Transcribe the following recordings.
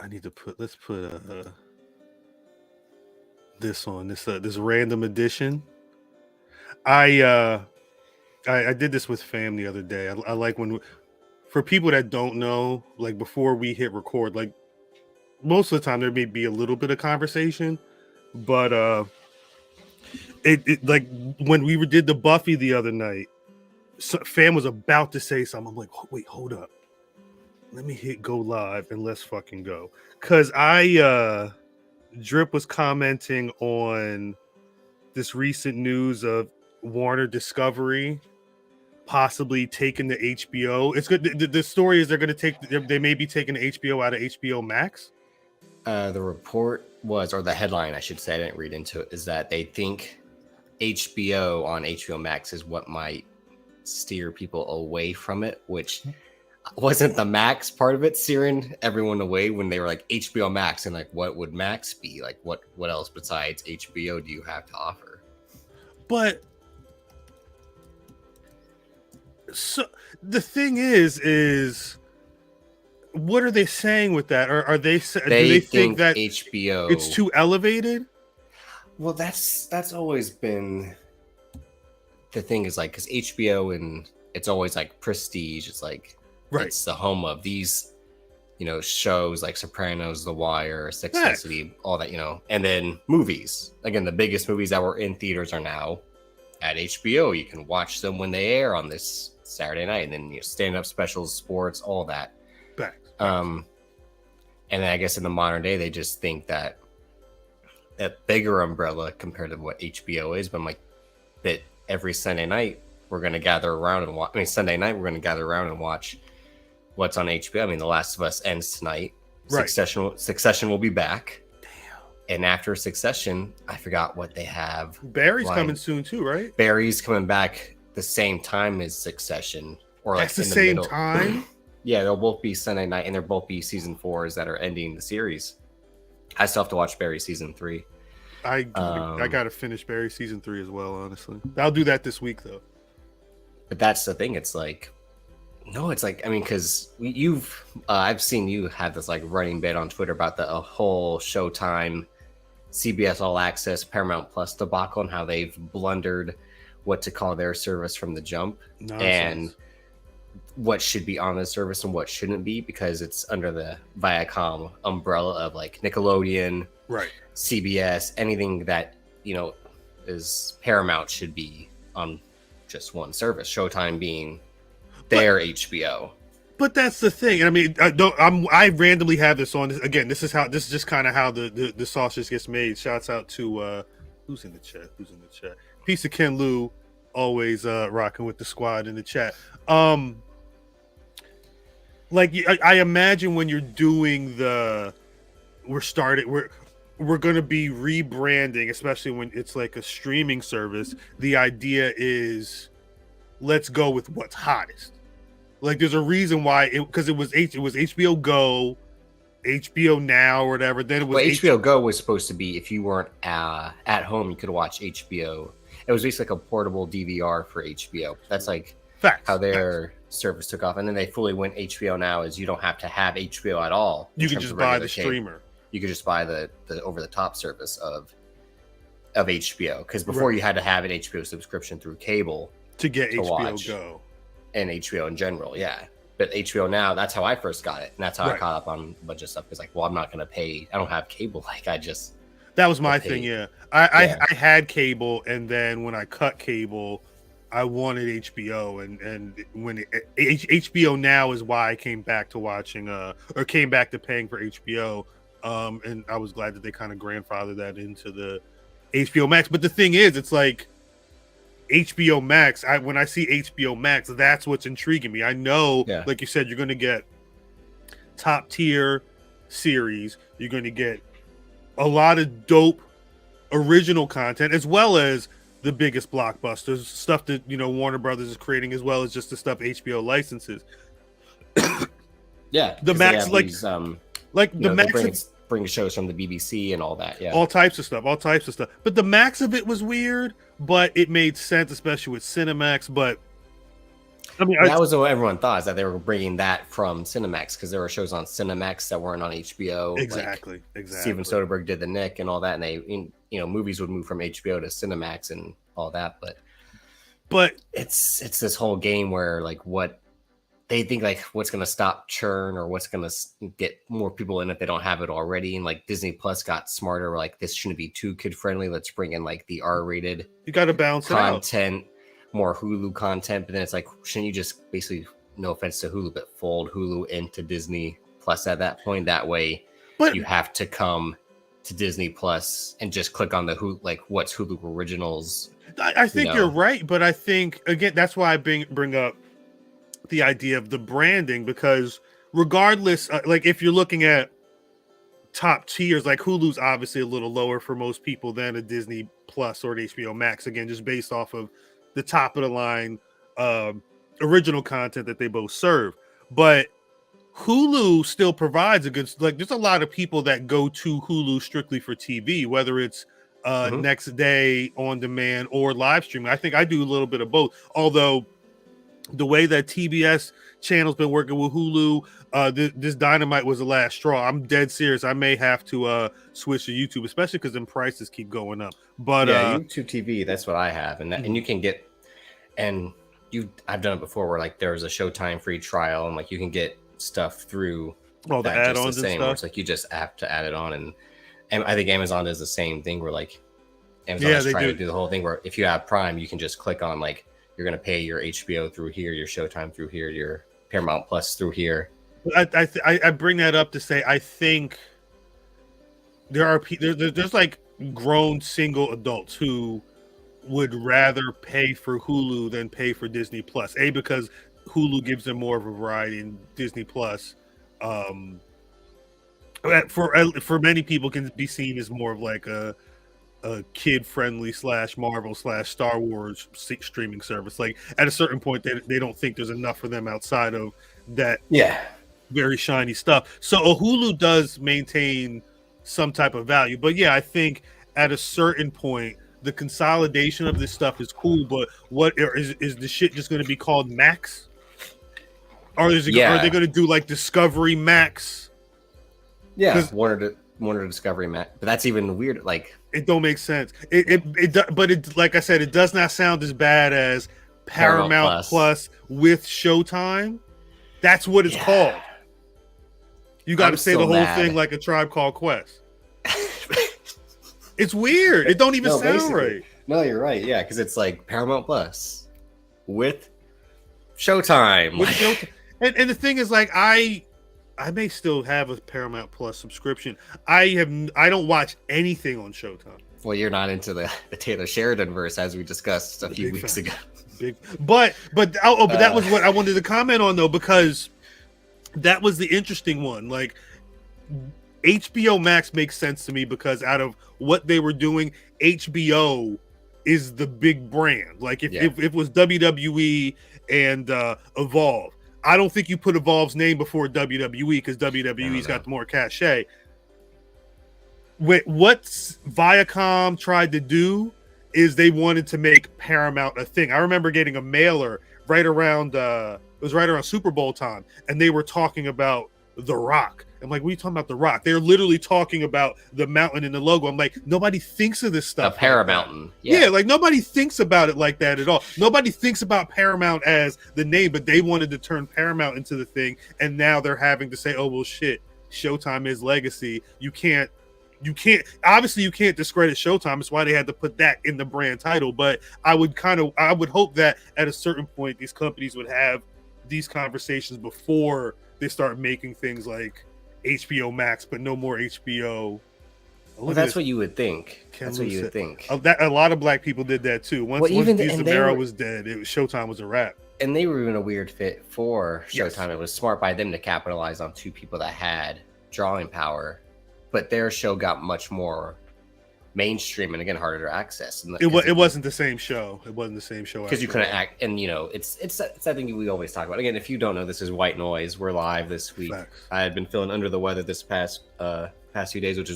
I need to let's put this on this random edition. I did this with fam the other day. I like when, for people that don't know, like before we hit record, like most of the time there may be a little bit of conversation, but it like when we did the Buffy the other night, fam was about to say something. I'm like, wait, hold up. Let me hit go live and let's fucking go. Cause Drip was commenting on this recent news of Warner Discovery possibly taking the HBO. It's good. The story is they may be taking the HBO out of HBO Max. The report was, or the headline, I should say, I didn't read into it, is that they think HBO on HBO Max is what might steer people away from it, which wasn't the Max part of it steering everyone away when they were like HBO Max, and like, what would Max be? Like, what else besides HBO do you have to offer? But so the thing is what are they saying with that? Or are they do they think that HBO it's too elevated? Well, that's always been the thing, is like, because HBO, and it's always like prestige. It's like, right, it's the home of these, shows like Sopranos, The Wire, Sex and the City, all that, and then movies. Again, the biggest movies that were in theaters are now at HBO. You can watch them when they air on this Saturday night, and then stand-up specials, sports, all that. And then I guess in the modern day, they just think that bigger umbrella compared to what HBO is. But I'm like, that every Sunday night we're going to gather around and watch. I mean, Sunday night we're going to gather around and watch what's on HBO. I mean, The Last of Us ends tonight. Right. Succession will be back. Damn. And after Succession, I forgot what they have. Barry's coming soon too, right? Barry's coming back the same time as Succession, or that's like the same time. Yeah, they'll both be Sunday night, and they'll both be season 4s that are ending the series. I still have to watch Barry season 3. I gotta finish Barry season 3 as well. Honestly, I'll do that this week though. But that's the thing. It's like, no, it's like, I mean, because I've seen you have this like running bit on Twitter about the whole Showtime, CBS All Access, Paramount Plus debacle, and how they've blundered what to call their service from the jump. Nonsense. And what should be on the service and what shouldn't be, because it's under the Viacom umbrella of like Nickelodeon, right, CBS, anything that is Paramount should be on just one service. Showtime being their HBO. But that's the thing. I mean, I randomly have this on. Again, this is just kind of how the sausage gets made. Shouts out to who's in the chat. Piece of Ken Lou, always rocking with the squad in the chat. Like I imagine when you're doing we're going to be rebranding, especially when it's like a streaming service. The idea is, let's go with what's hottest. Like there's a reason why because it was HBO Go, HBO Now, or whatever. Then it was HBO Go was supposed to be, if you weren't at home, you could watch HBO. It was basically like a portable DVR for HBO. That's like how their service took off, and then they fully went HBO Now. Is you don't have to have HBO at all. You can just buy the streamer. You could just buy the over the top service of HBO, because before you had to have an HBO subscription through cable to get HBO Go and HBO in general. Yeah, but HBO Now, that's how I first got it, and that's how I caught up on a bunch of stuff. Because like, well, I'm not going to pay. I don't have cable. Like that was my thing. Yeah, I had cable, and then when I cut cable, I wanted HBO, and when HBO Now is why I came back to watching or came back to paying for HBO, and I was glad that they kind of grandfathered that into the HBO Max. But the thing is, it's like HBO Max. When I see HBO Max, that's what's intriguing me. I know, like you said, you're going to get top tier series. You're going to get a lot of dope original content, as well as the biggest blockbusters, stuff that Warner Brothers is creating, as well as just the stuff HBO licenses. Yeah, the Max, the Max bring shows from the BBC and all that. Yeah, all types of stuff. But the Max of it was weird, but it made sense, especially with Cinemax. But I mean, that was what everyone thought, is that they were bringing that from Cinemax, because there were shows on Cinemax that weren't on HBO. Exactly. Steven Soderbergh did The Nick and all that, and they, movies would move from HBO to Cinemax and all that. But it's this whole game where like what they think, like what's going to stop churn or what's going to get more people in if they don't have it already. And like Disney Plus got smarter, like this shouldn't be too kid friendly. Let's bring in like the R-rated. You got to balance content, more Hulu content. But then it's like, shouldn't you just basically, no offense to Hulu, but fold Hulu into Disney Plus at that point? That way, you have to come to Disney Plus and just click on the Hulu, like what's Hulu originals. I think you're right, but I think again that's why I bring up the idea of the branding, because regardless, like if you're looking at top tiers, like Hulu's obviously a little lower for most people than a Disney Plus or an HBO Max, again just based off of the top of the line original content that they both serve. But Hulu still provides a good, like there's a lot of people that go to Hulu strictly for TV, whether it's next day on demand or live streaming. I think I do a little bit of both, although the way that TBS channel's been working with Hulu, this Dynamite was the last straw. I'm dead serious. I may have to switch to YouTube, especially because then prices keep going up. But YouTube TV, that's what I have, and you can get, and I've done it before where like there's a Showtime free trial, and like you can get stuff through all the add-ons and stuff. It's like you just have to add it on, and I think Amazon does the same thing where like Amazon is trying to do the whole thing where if you have Prime, you can just click on like you're going to pay your HBO through here, your Showtime through here, your Paramount Plus through here. I bring that up to say I think there's like grown single adults who would rather pay for Hulu than pay for Disney Plus. Because Hulu gives them more of a variety, and Disney Plus, for many people, can be seen as more of like a kid-friendly / Marvel / Star Wars streaming service. Like at a certain point, they don't think there's enough for them outside of that very shiny stuff. So Hulu does maintain some type of value. But yeah, I think at a certain point, the consolidation of this stuff is cool. But what is the shit just going to be called Max? Or are they going to do like Discovery Max? Yeah, Warner Discovery Max. But that's even weird. Like it don't make sense. But like I said, it does not sound as bad as Paramount Plus with Showtime. That's what it's called. You got to say the whole thing like a Tribe Called Quest. It's weird. It don't even sound right. No, you're right. Yeah, because it's like Paramount Plus with Showtime. And the thing is, like, I may still have a Paramount Plus subscription. I don't watch anything on Showtime. Well, you're not into the Taylor Sheridan verse, as we discussed a few weeks ago. But that was what I wanted to comment on, though, because that was the interesting one. Like, HBO Max makes sense to me because out of what they were doing, HBO is the big brand. Like if it was WWE and Evolve, I don't think you put Evolve's name before WWE because WWE's got the more cachet. What Viacom tried to do is they wanted to make Paramount a thing. I remember getting a mailer right around Super Bowl time, and they were talking about The Rock. I'm like, what are you talking about, The Rock? They're literally talking about the mountain in the logo. I'm like, nobody thinks of this stuff. The Paramount. Yeah, like nobody thinks about it like that at all. Nobody thinks about Paramount as the name, but they wanted to turn Paramount into the thing, and now they're having to say, oh, well, shit, Showtime is legacy. You can't obviously you can't discredit Showtime. It's why they had to put that in the brand title. But I would hope that at a certain point these companies would have these conversations before they start making things like HBO Max, but no more HBO. Well, that's what you would think. That's what you would think. A lot of black people did that too. Once Zamora was dead, Showtime was a wrap. And they were even a weird fit for Showtime. Yes. It was smart by them to capitalize on two people that had drawing power, but their show got much more mainstream and again harder to access. It wasn't the same show. It wasn't the same show because you couldn't act. And it's that thing we always talk about. Again, if you don't know, this is White Noise. We're live this week. Facts. I had been feeling under the weather this past few days, which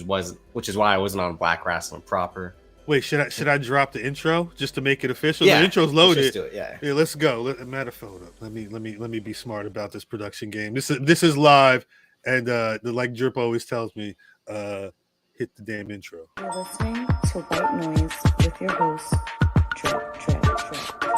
is why I wasn't on Black Wrestling proper. Wait, should I drop the intro just to make it official? Yeah, the intro's loaded. Let's just do it. Yeah. Yeah, let's go. Matter of phone up. Let me be smart about this production game. This is live, and like Drip always tells me, hit the damn intro. You're listening to White Noise with your host, Drip, Drip, Drip, Drip.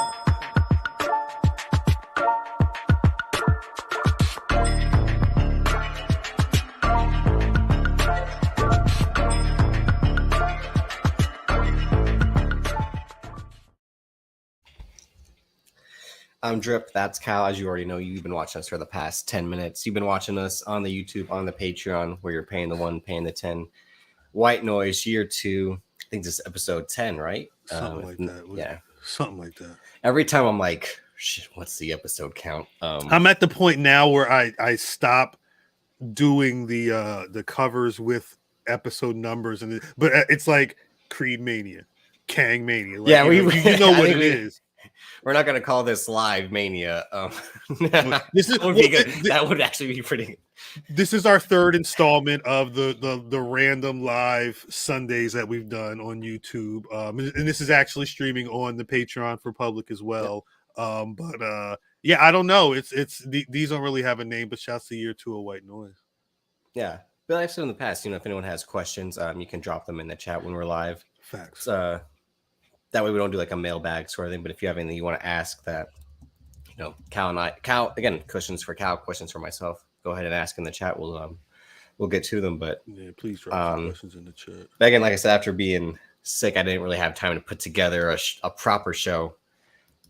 I'm Drip. That's khal. As you already know, you've been watching us for the past 10 minutes. You've been watching us on the YouTube, on the Patreon, where you're paying the 1, paying the 10. White Noise, year 2. I think this is episode 10, right? Something like that. Yeah. Something like that. Every time I'm like, shit, what's the episode count? I'm at the point now where I stop doing the covers with episode numbers, but it's like Creed Mania, Kang Mania. Like, yeah, you know what it is. We're not gonna call this live mania. This is that would actually be pretty. This is our third installment of the random live Sundays that we've done on YouTube, and this is actually streaming on the Patreon for public as well. Yep. Yeah, I don't know. These don't really have a name, but shouts to year 2 of White Noise. Yeah, but I've said in the past, if anyone has questions, you can drop them in the chat when we're live. Facts. That way we don't do like a mailbag sort of thing. But if you have anything you want to ask that, khal, again, questions for khal, questions for myself, go ahead and ask in the chat. We'll get to them. But yeah, please drop some questions in the chat. Again, like I said, after being sick, I didn't really have time to put together a proper show.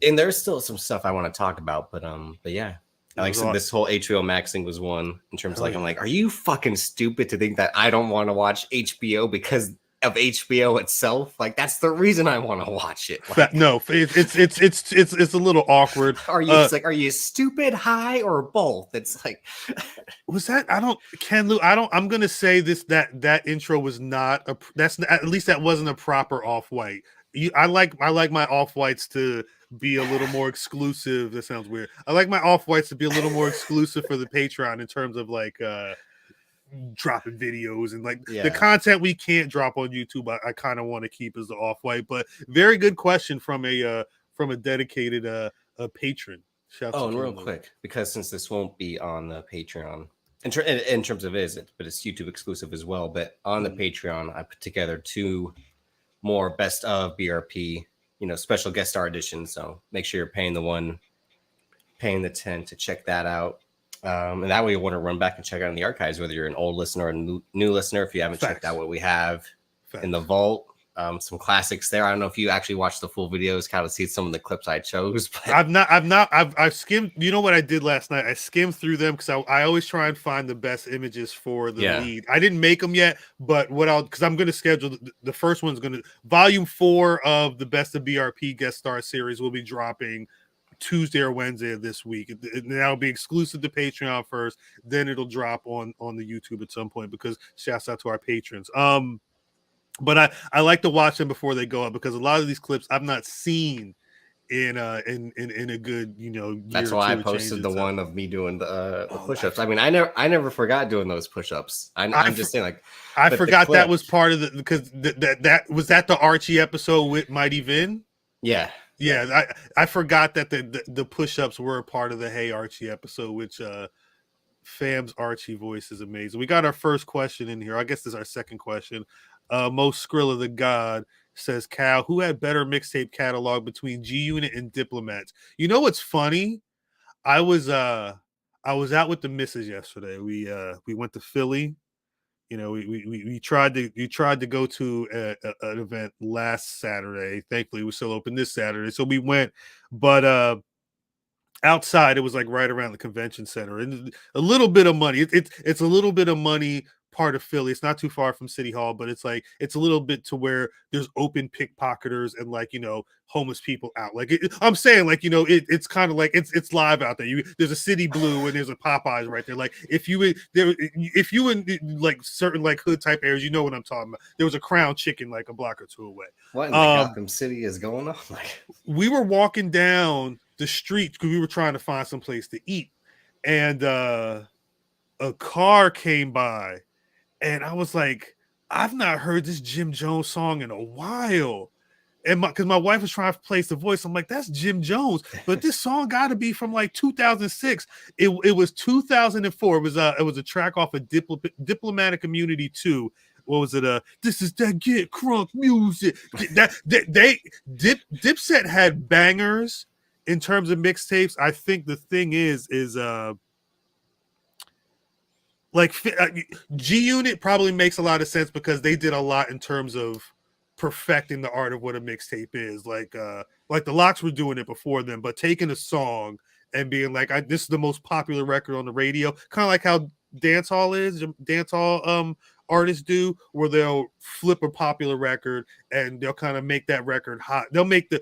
And there's still some stuff I want to talk about. But yeah. Like so this whole HBO Max thing was one in terms of I'm like, are you fucking stupid to think that I don't want to watch HBO because of HBO itself? Like that's the reason I want to watch it. Like, no, it's a little awkward. Are you are you stupid, high, or both? It's like was that I'm gonna say that intro was not at least that wasn't a proper off-white. I like my off-whites to be a little more exclusive. That sounds weird. I like my off-whites to be a little more exclusive for the Patreon in terms of like dropping videos and like the content we can't drop on YouTube. I kind of want to keep as the off-white, but very good question from a dedicated patron. And real quick, because since this won't be on the Patreon in terms of but it's YouTube exclusive as well. But on the Patreon, I put together 2 more best of BRP, special guest star editions. So make sure you're paying the 1, paying the 10 to check that out. And that way you want to run back and check out in the archives, whether you're an old listener or a new listener. If you haven't checked out what we have in the vault, some classics there. I don't know if you actually watched the full videos, kind of see some of the clips I chose. But I've skimmed. You know what I did last night? I skimmed through them because I always try and find the best images for the lead. I didn't make them yet, but because I'm going to schedule the first one's going to volume 4 of the Best of BRP guest star series will be dropping Tuesday or Wednesday of this week. That'll be exclusive to Patreon first, then it'll drop on the YouTube at some point because shouts out to our patrons. But I like to watch them before they go up because a lot of these clips I've not seen in a good year. That's why I posted the one of me doing the push-ups. I mean, I never forgot doing those push-ups. I'm just saying, like, I forgot that was part of because that was the Archie episode with Mighty Vin. Yeah, I forgot that the push-ups were a part of the Hey Archie episode, which Fam's Archie voice is amazing. We got our first question in here. I guess this is our second question. Most Skrilla the God says, khal, who had better mixtape catalog between G Unit and Diplomats? You know what's funny? I was out with the missus yesterday. We went to Philly. We tried to go to an event last Saturday. Thankfully, we're still open this Saturday, so we went. But outside, it was like right around the convention center, and a little bit of money. It's a little bit of money. Part of Philly. It's not too far from City Hall, but it's a little bit to where there's open pickpocketers and homeless people out. I'm saying it's kind of like it's live out there. There's a City Blue and there's a Popeyes right there. Like if you in like certain like hood type areas, you know what I'm talking about. There was a Crown Chicken like a block or 2 away. What in Gotham City is going on? We were walking down the street because we were trying to find some place to eat, and a car came by. And I was like, I've not heard this Jim Jones song in a while. And because my wife was trying to place the voice, I'm like, that's Jim Jones. But this song got to be from like 2006. It was 2004. It was a track off of Diplomatic Immunity 2. What was it? This is that get crunk music. Dipset had bangers in terms of mixtapes. I think the thing is like G Unit probably makes a lot of sense because they did a lot in terms of perfecting the art of what a mixtape is. Like the Locks were doing it before them, but taking a song and being like, this is the most popular record on the radio, kind of like how dancehall artists do, where they'll flip a popular record and they'll kind of make that record hot. They'll make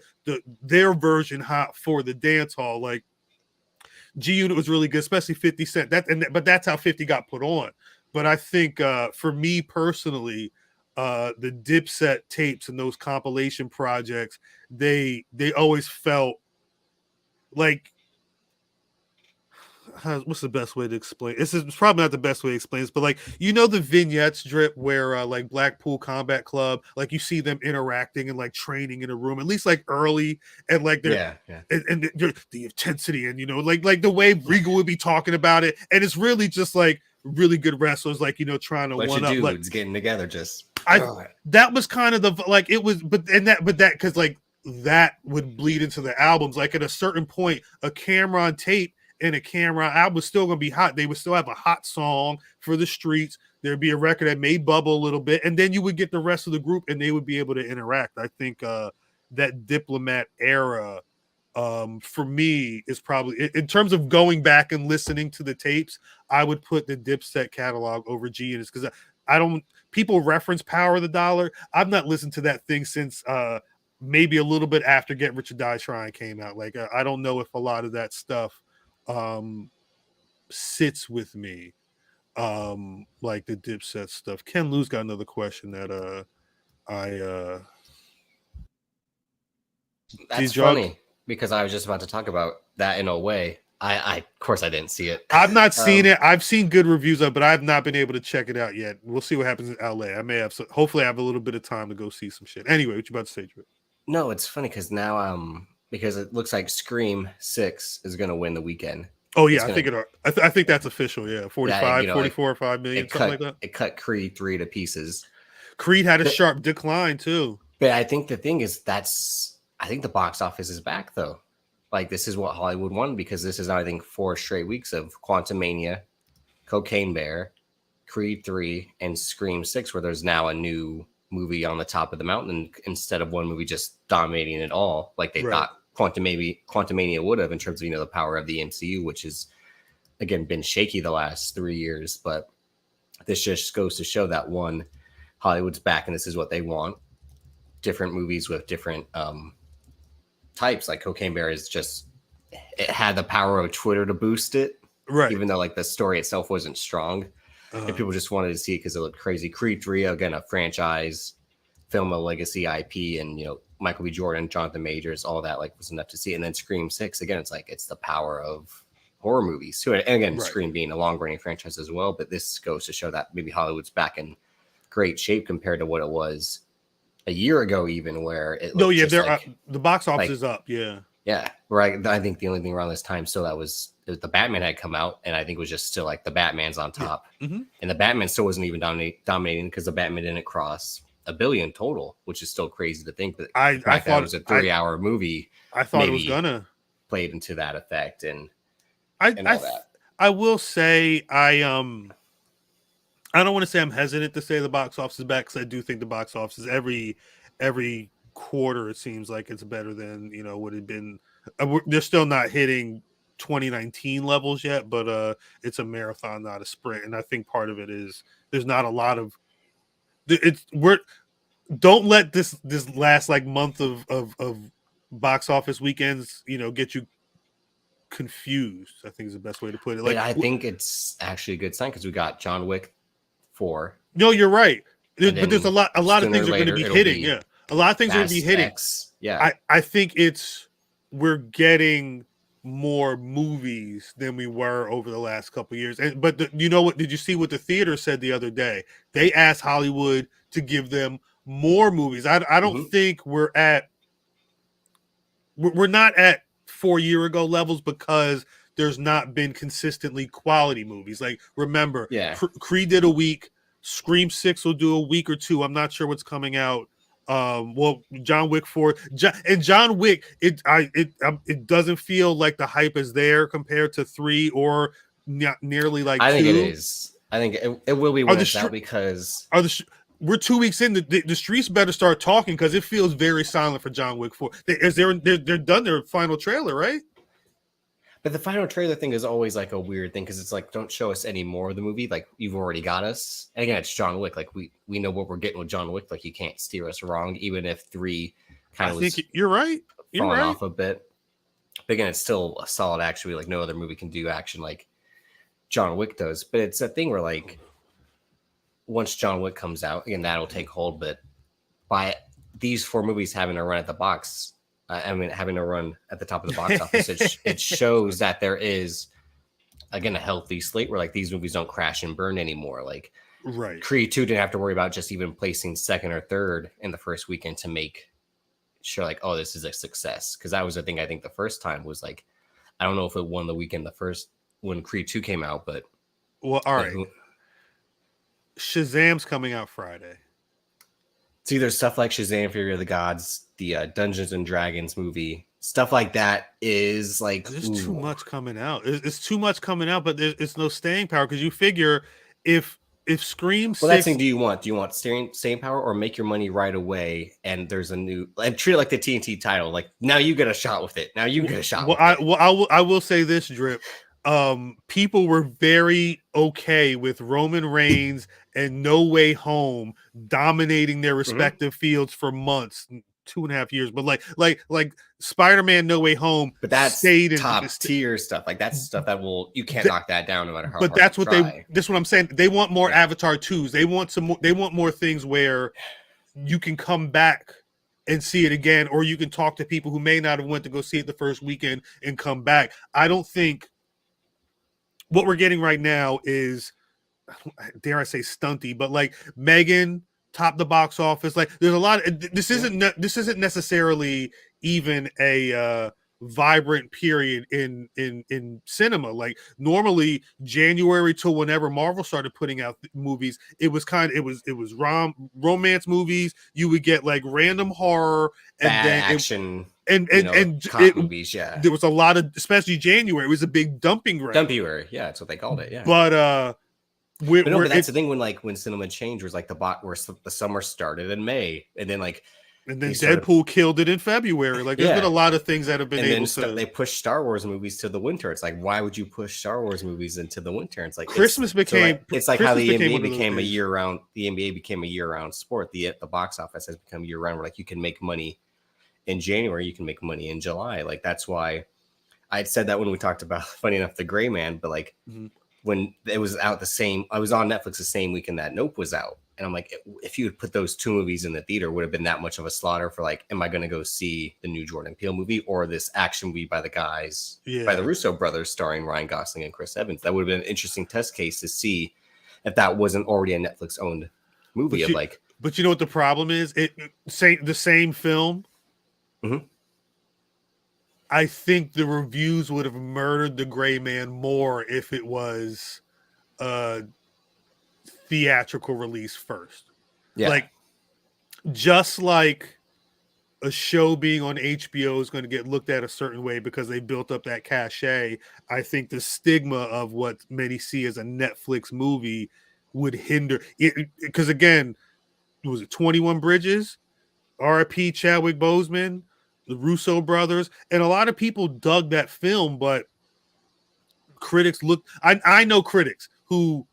their version hot for the dancehall. Like G Unit was really good, especially 50 Cent. But that's how 50 got put on. But I think for me personally, the Dipset tapes and those compilation projects, they always felt like, what's the best way to explain? This is probably not the best way to explain this, but like, the vignettes drip where like Blackpool Combat Club, like you see them interacting and like training in a room, at least like early, and like they're and the intensity and like the way Regal would be talking about it, and it's really just like really good wrestlers, like trying to one up, like getting together. That was kind of the like it was, but that because like that would bleed into the albums. Like at a certain point, a Cameron tape and a Cameron album was still going to be hot. They would still have a hot song for the streets. There'd be a record that may bubble a little bit, and then you would get the rest of the group, and they would be able to interact. I think that Diplomat era, for me, is probably, in terms of going back and listening to the tapes, I would put the Dipset catalog over G Units, because people reference Power of the Dollar. I've not listened to that thing since maybe a little bit after Get Rich or Die Trying came out. Like I don't know if a lot of that stuff sits with me, like the Dipset stuff. Ken Lou's got another question that that's funny because I was just about to talk about that in a way. I of course I didn't see it. I've not seen it. I've seen good reviews of it, but I've not been able to check it out yet. We'll see what happens in LA. I may have hopefully I have a little bit of time to go see some shit. Anyway, what you about to say, Drew? No, it's funny because now because it looks like Scream 6 is going to win the weekend. Oh yeah, I think that's official. Yeah, 45, 44 or 5 million, something like that. It cut Creed 3 to pieces. Creed had a sharp decline too. But I think the thing is I think the box office is back though. Like this is what Hollywood won, because this is, I think, 4 straight weeks of Quantumania, Cocaine Bear, Creed 3, and Scream 6, where there's now a new movie on the top of the mountain instead of one movie just dominating it all, like they thought Quantumania would have, in terms of the power of the MCU, which has again been shaky the last 3 years. But this just goes to show that one, Hollywood's back and this is what they want. Different movies with different types. Like Cocaine Bear is just, it had the power of Twitter to boost it, right? Even though like the story itself wasn't strong, and people just wanted to see it because it looked crazy. Creed 3, again, a franchise film, a legacy IP, and Michael B. Jordan, Jonathan Majors, all that like was enough to see. And then Scream 6, again, it's like it's the power of horror movies too. And again, Scream being a long-running franchise as well. But this goes to show that maybe Hollywood's back in great shape compared to what it was a year ago, even, where it the box office is up. Yeah. Right. I think the only thing around this time still that was the Batman had come out, and I think it was just still like the Batman's on top, and the Batman still wasn't even dominating because the Batman didn't cross $1 billion total, which is still crazy to think. But I thought it was a 3-hour movie. I thought it was gonna played into that effect, and all that. I will say I don't want to say I'm hesitant to say the box office is back, because I do think the box office is every quarter it seems like it's better than what it had been. They're still not hitting 2019 levels yet, but it's a marathon, not a sprint, and I think part of it is there's not a lot of don't let this last like month of box office weekends get you confused, I think is the best way to put it. Like, I think it's actually a good sign, because we got John Wick 4. No, you're right. But there's a lot of things are going to be hitting. A lot of things are going to be hitting. Yeah. I think we're getting more movies than we were over the last couple of years. But you know what? Did you see what the theater said the other day? They asked Hollywood to give them more movies. I don't think we're not at 4 year ago levels because there's not been consistently quality movies. Like, remember, Creed did a week, Scream 6 will do a week or two. I'm not sure what's coming out. John Wick 4 and John Wick, it doesn't feel like the hype is there compared to 3 or nearly like I 2. think it is. I think it will be when it's out because we're 2 weeks in. The streets better start talking because it feels very silent for John Wick 4. They're done their final trailer, right? But the final trailer thing is always like a weird thing because it's like, don't show us any more of the movie. Like, you've already got us. And again, it's John Wick. Like, we know what we're getting with John Wick. Like, you can't steer us wrong, even if 3 kind of was. I think you're right. Falling off a bit. But again, it's still a solid action. Like, no other movie can do action like John Wick does. But it's a thing where, like, once John Wick comes out, again, that'll take hold. But by these 4 movies having a run at the box, having a run at the top of the box office, it shows that there is, again, a healthy slate where, like, these movies don't crash and burn anymore. Like, Creed 2 didn't have to worry about just even placing second or third in the first weekend to make sure, like, oh, this is a success. Because that was the thing I think the first time was, like, I don't know if it won the weekend when Creed 2 came out, but. Well, all right. Shazam's coming out Friday. It's either stuff like Shazam, Fury of the Gods, the Dungeons and Dragons movie, stuff like that is like, there's too much coming out. It's too much coming out, but it's no staying power because you figure if Scream 6... Well, that's thing. Do you want staying power or make your money right away? And there's a new, and treat it like the TNT title. Like, now you get a shot with it. Now you get a shot. I will say this, Drip. People were very okay with Roman Reigns and No Way Home dominating their respective fields for months, 2.5 years. But like Spider-Man No Way Home, but that's top tier stuff. Like, that's stuff that you can't knock that down no matter how. But that's what that's what I'm saying. They want more Avatar 2s. They want more things where you can come back and see it again, or you can talk to people who may not have went to go see it the first weekend and come back. I don't think what we're getting right now is, dare I say, stunty, but like Megan topped the box office. Like, there's a lot. This isn't necessarily even a vibrant period in cinema. Like, normally January to whenever Marvel started putting out movies, it was romance movies. You would get like random horror and then action. Movies, there was a lot of, especially January, it was a big dumping ground. Yeah, that's what they called it. Yeah, but that's the thing when cinema changed was like where the summer started in May, and then Deadpool killed it in February. Like, there's been a lot of things that have been they pushed Star Wars movies to the winter. It's like, why would you push Star Wars movies into the winter? It's like Christmas became. It's like how the NBA became a year round. The NBA became a year round sport. The box office has become year round. Where, like, you can make money in January, you can make money in July. Like, that's why I had said that when we talked about, funny enough, The Gray Man. But like when it was out I was on Netflix the same weekend that Nope was out. And I'm like, if you had put those 2 movies in the theater, would have been that much of a slaughter for, like, am I going to go see the new Jordan Peele movie or this action movie by the guys, by the Russo brothers, starring Ryan Gosling and Chris Evans? That would have been an interesting test case to see if that wasn't already a Netflix owned movie. But you know what the problem is? The same film. Mm-hmm. I think the reviews would have murdered The Gray Man more if it was a theatrical release first. Yeah. Like, just like a show being on HBO is going to get looked at a certain way because they built up that cachet, I think the stigma of what many see as a Netflix movie would hinder it. Because, again, was it 21 Bridges? RIP Chadwick Boseman, the Russo brothers, and a lot of people dug that film, but critics I know critics who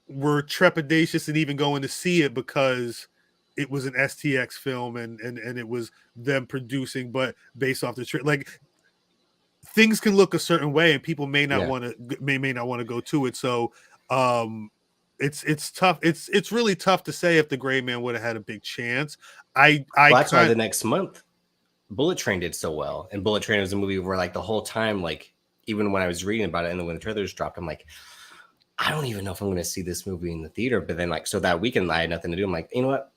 were trepidatious in even going to see it because it was an STX film and it was them producing, but based off the like, things can look a certain way and people may not want to go to it. So it's tough. It's really tough to say if The Gray Man would have had a big chance. That's why the next month Bullet Train did so well, and Bullet Train was a movie where like the whole time, like even when I was reading about it and then when the trailers dropped, I'm like, I don't even know if I'm going to see this movie in the theater. But then like, so that weekend I had nothing to do. I'm like, you know what?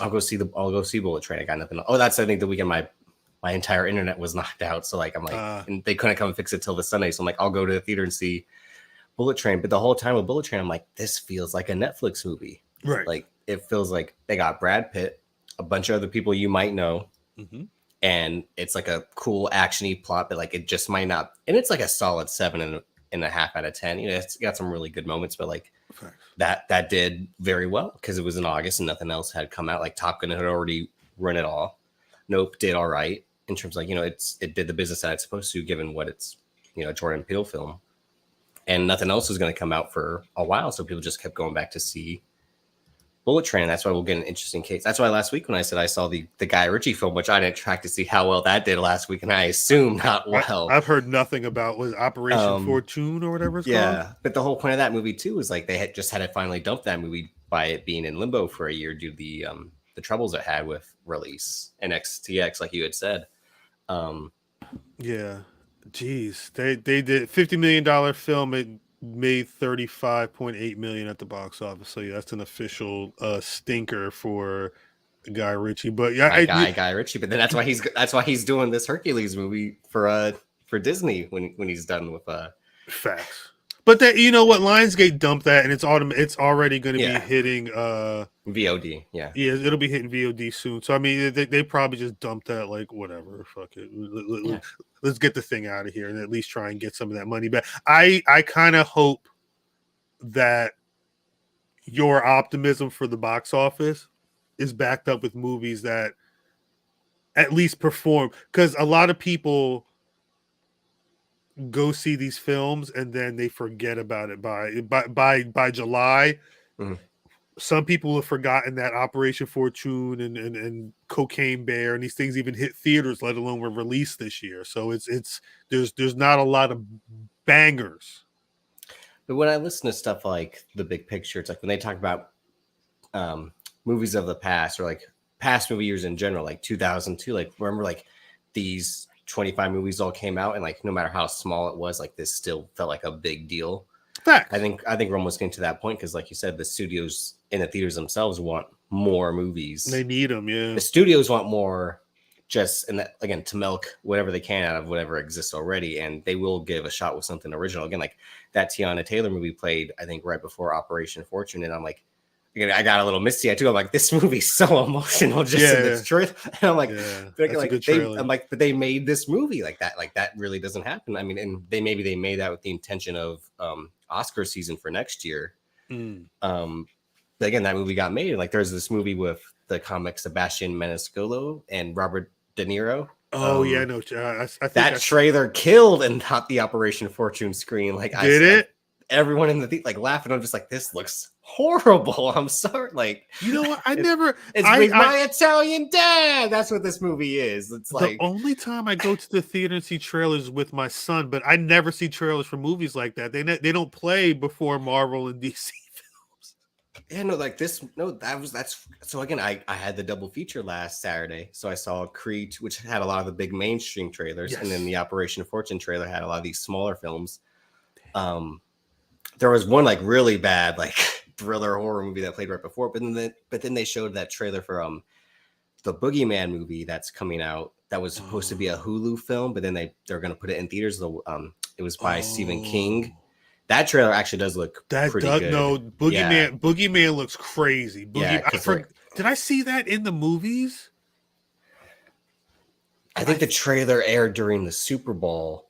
I'll go see Bullet Train. I got nothing. Oh, that's I think the weekend my entire internet was knocked out. So like I'm like, and they couldn't come and fix it till the Sunday. So I'm like, I'll go to the theater and see Bullet Train. But the whole time with Bullet Train, I'm like, this feels like a Netflix movie. Right. Like it feels like they got Brad Pitt, a bunch of other people you might know. Mm-hmm. And it's like a cool actiony plot, but like it just might not. And it's like a solid 7.5 out of 10. You know, it's got some really good moments, but like that did very well because it was in August and nothing else had come out. Like Top Gun had already run it all. Nope did all right in terms of like, you know, it did the business that it's supposed to, given what it's, you know, Jordan Peele film, and nothing else was going to come out for a while. So people just kept going back to see Bullet Train. That's why we'll get an interesting case. That's why last week when I said I saw the Guy Ritchie film, which I didn't track to see how well that did last week, and I assume not well. I've heard nothing about was Operation Fortune or whatever it's called. Yeah, but the whole point of that movie too was like they had to finally dump that movie by it being in limbo for a year due to the troubles it had with release and XTX, like you had said. Yeah, geez, they did $50 million film. It made 35.8 million at the box office. So yeah, that's an official stinker for Guy Ritchie. But yeah, Guy Ritchie. But then that's why he's doing this Hercules movie for Disney when he's done with facts. But that, you know what, Lionsgate dumped that, and it's already going to be hitting VOD. Yeah, it'll be hitting VOD soon. So I mean, they probably just dumped that, like whatever, fuck it. Let's get the thing out of here and at least try and get some of that money back. I kind of hope that your optimism for the box office is backed up with movies that at least perform, because a lot of people go see these films and then they forget about it by July. Mm-hmm. Some people have forgotten that Operation Fortune and Cocaine Bear and these things even hit theaters, let alone were released this year. So there's not a lot of bangers. But when I listen to stuff like The Big Picture, it's like when they talk about movies of the past or like past movie years in general, like 2002, like remember like these 25 movies all came out and like no matter how small it was, like this still felt like a big deal. Fact. I think we're almost getting to that point because, like you said, the studios in the theaters themselves want more movies. They need them, yeah. The studios want more, just and that again to milk whatever they can out of whatever exists already, and they will give a shot with something original. Again, like that Tiana Taylor movie played, I think, right before Operation Fortune, and I'm like, again, I got a little misty too. I'm like, this movie's so emotional just in its truth, and I'm like, but they made this movie like that. Like that really doesn't happen. I mean, and they made that with the intention of Oscar season for next year. But again, that movie got made. Like there's this movie with the comic Sebastian Maniscalco and Robert De Niro. Oh yeah, no, I think that trailer killed and not the Operation Fortune screen. Like everyone in the like laughing. I'm just like, this looks horrible. I'm sorry. Like, you know what? It's with my Italian dad. That's what this movie is. It's like the only time I go to the theater and see trailers with my son, but I never see trailers for movies like that. They don't play before Marvel and DC films. Yeah, no, like this. No, that's so. Again, I had the double feature last Saturday, so I saw Creed, which had a lot of the big mainstream trailers, and then the Operation Fortune trailer had a lot of these smaller films. There was one like really bad like thriller horror movie that played right before, but then they showed that trailer for the Boogeyman movie that's coming out that was supposed to be a Hulu film, but then they're going to put it in theaters. It was by Stephen King. That trailer actually does look pretty good. No, Boogeyman looks crazy. Did I see that in the movies? I think the trailer aired during the Super Bowl.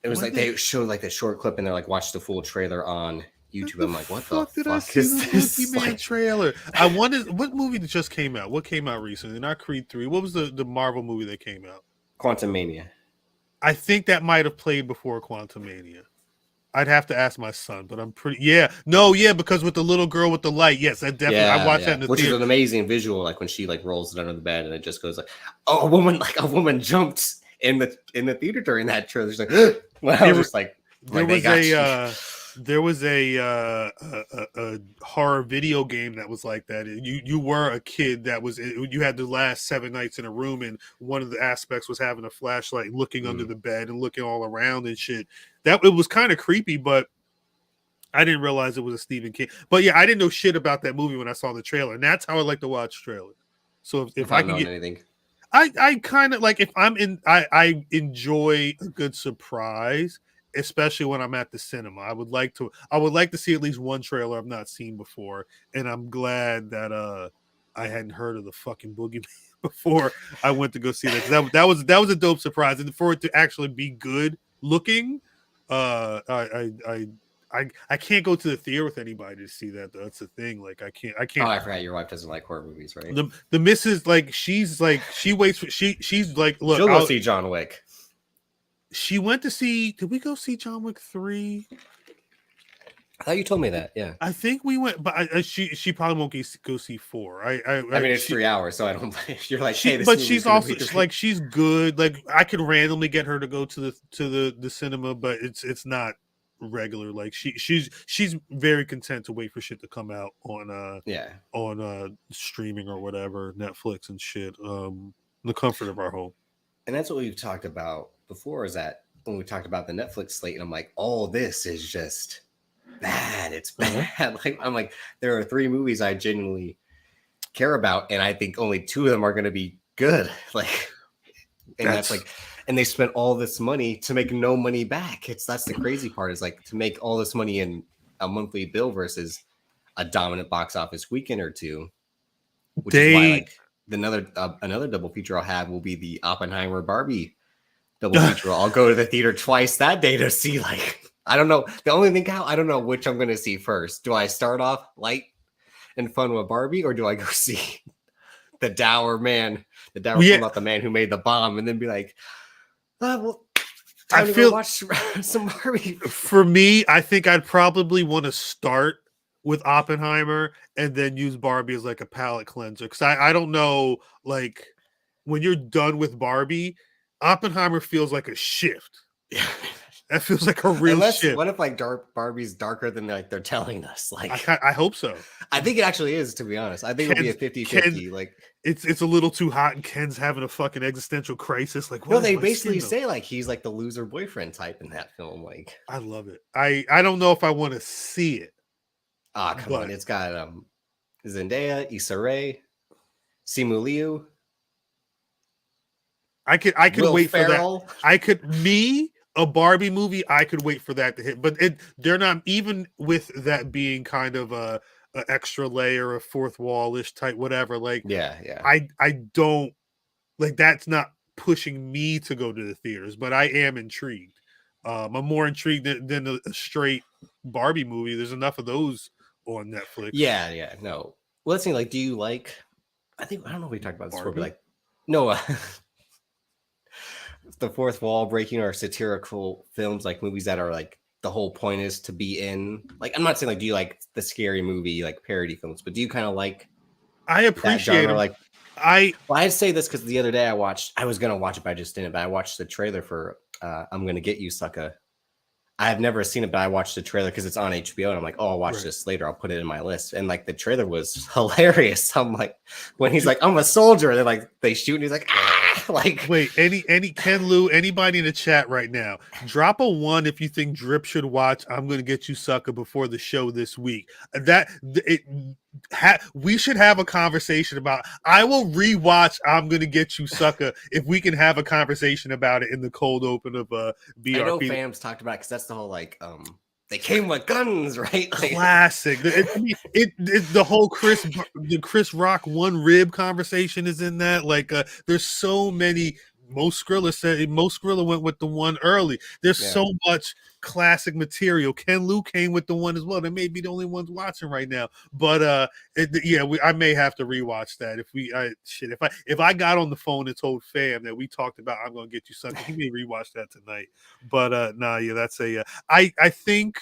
It was they showed like the short clip and they're like, watch the full trailer on YouTube. I'm like, what the fuck is this? Boogeyman trailer. I wondered what movie just came out. What came out recently? Not Creed 3. What was the Marvel movie that came out? Quantumania. I think that might have played before Quantumania. I'd have to ask my son, but I'm pretty because with the little girl with the light, yes, I definitely I watched that in the which theater. Is an amazing visual, like when she like rolls it under the bed and it just goes like, oh, a woman jumped in the theater during that trailer. She's like, well, I was just like there There was a horror video game that was like that. You were a kid that was, you had to last 7 nights in a room, and one of the aspects was having a flashlight, looking under the bed and looking all around and shit. That it was kind of creepy, but I didn't realize it was a Stephen King. But yeah, I didn't know shit about that movie when I saw the trailer, and that's how I like to watch trailers. So if I can get anything. I kind of like, if I'm in, I enjoy a good surprise, especially when I'm at the cinema. I would like to see at least one trailer I've not seen before, and I'm glad that I hadn't heard of the fucking Boogeyman before I went to go see that. That was a dope surprise, and for it to actually be good looking, I can't go to the theater with anybody to see that though. That's the thing. Like I can't. Oh, I forgot your wife doesn't like horror movies, right? The missus, like, she's waits for she's like, look, she'll go see John Wick. She went to see. Did we go see John Wick 3? I thought you told me that. Yeah, I think we went, but she probably won't go see 4. I mean, it's 3 hours, so I don't. You're like, hey, but she's also like, she's good. Like, I could randomly get her to go to the cinema, but it's not regular. Like, she's very content to wait for shit to come out on streaming or whatever, Netflix and shit. The comfort of our home. And that's what we've talked about before, is that when we talked about the Netflix slate, and I'm like, all this is just bad. It's bad. Like, I'm like, there are 3 movies I genuinely care about, and I think only 2 of them are going to be good. Like, and that's like, and they spent all this money to make no money back. That's the crazy part, is like, to make all this money in a monthly bill versus a dominant box office weekend or 2, which is why, like, another double feature I'll have will be the Oppenheimer Barbie double feature. I'll go to the theater twice that day to see, like, I don't know. The only thing, I don't know which I'm going to see first. Do I start off light and fun with Barbie, or do I go see the dour man, about the man who made the bomb, and then be like, I feel watch some Barbie. For me, I think I'd probably want to start with Oppenheimer and then use Barbie as like a palate cleanser, because I don't know, like, when you're done with Barbie, Oppenheimer feels like a shift. Yeah. That feels like a real shift. What if, like, Barbie's darker than, like, they're telling us? Like, I hope so. I think it actually is, to be honest. I think it'll be a 50-50. Like, it's a little too hot, and Ken's having a fucking existential crisis. Like, no, they basically say, like, he's like the loser boyfriend type in that film. Like, I love it. I don't know if I want to see it. Come on. It's got Zendaya, Issa Rae, Simu Liu. I could Will wait Ferrell. for that. A Barbie movie, I could wait for that to hit, but they're not, even with that being kind of a extra layer, a fourth wall-ish type, whatever. Like, yeah. I don't, like, that's not pushing me to go to the theaters, but I am intrigued. I'm more intrigued than a straight Barbie movie. There's enough of those on Netflix. Yeah. No. Well, let's see. Like, do you like? I don't know if we talked about this before, but like, no. The fourth wall breaking, or satirical films, like movies that are like, the whole point is to be in. Like, I'm not saying, like, do you like the scary movie, like, parody films, but do you kind of like? I appreciate it. Like, I say this because the other day I was gonna watch it, but I just didn't. But I watched the trailer for I'm Gonna Get You, Sucker. I have never seen it, but I watched the trailer because it's on HBO, and I'm like, oh, I'll watch this later. I'll put it in my list. And like, the trailer was hilarious. I'm like, when he's like, I'm a soldier, and then like they shoot, and he's like, ah, like, wait, any Ken Lou, anybody in the chat right now, drop a 1 if you think Drip should watch I'm Gonna Get You, Sucker before the show this week. We should have a conversation about. I will rewatch I'm Gonna Get You, Sucker if we can have a conversation about it in the cold open of BRP. I know fams talked about it, because that's the whole, like, they came with guns, right? Like, classic. The whole Chris Rock one rib conversation is in that. Like, there's so many. Most Skrilla went with the one early. There's so much classic material. Ken Lou came with the one as well. They may be the only ones watching right now, but I may have to rewatch that. If I got on the phone and told fam that we talked about I'm Gonna Get You, Sucker, he may rewatch that tonight. But that's I think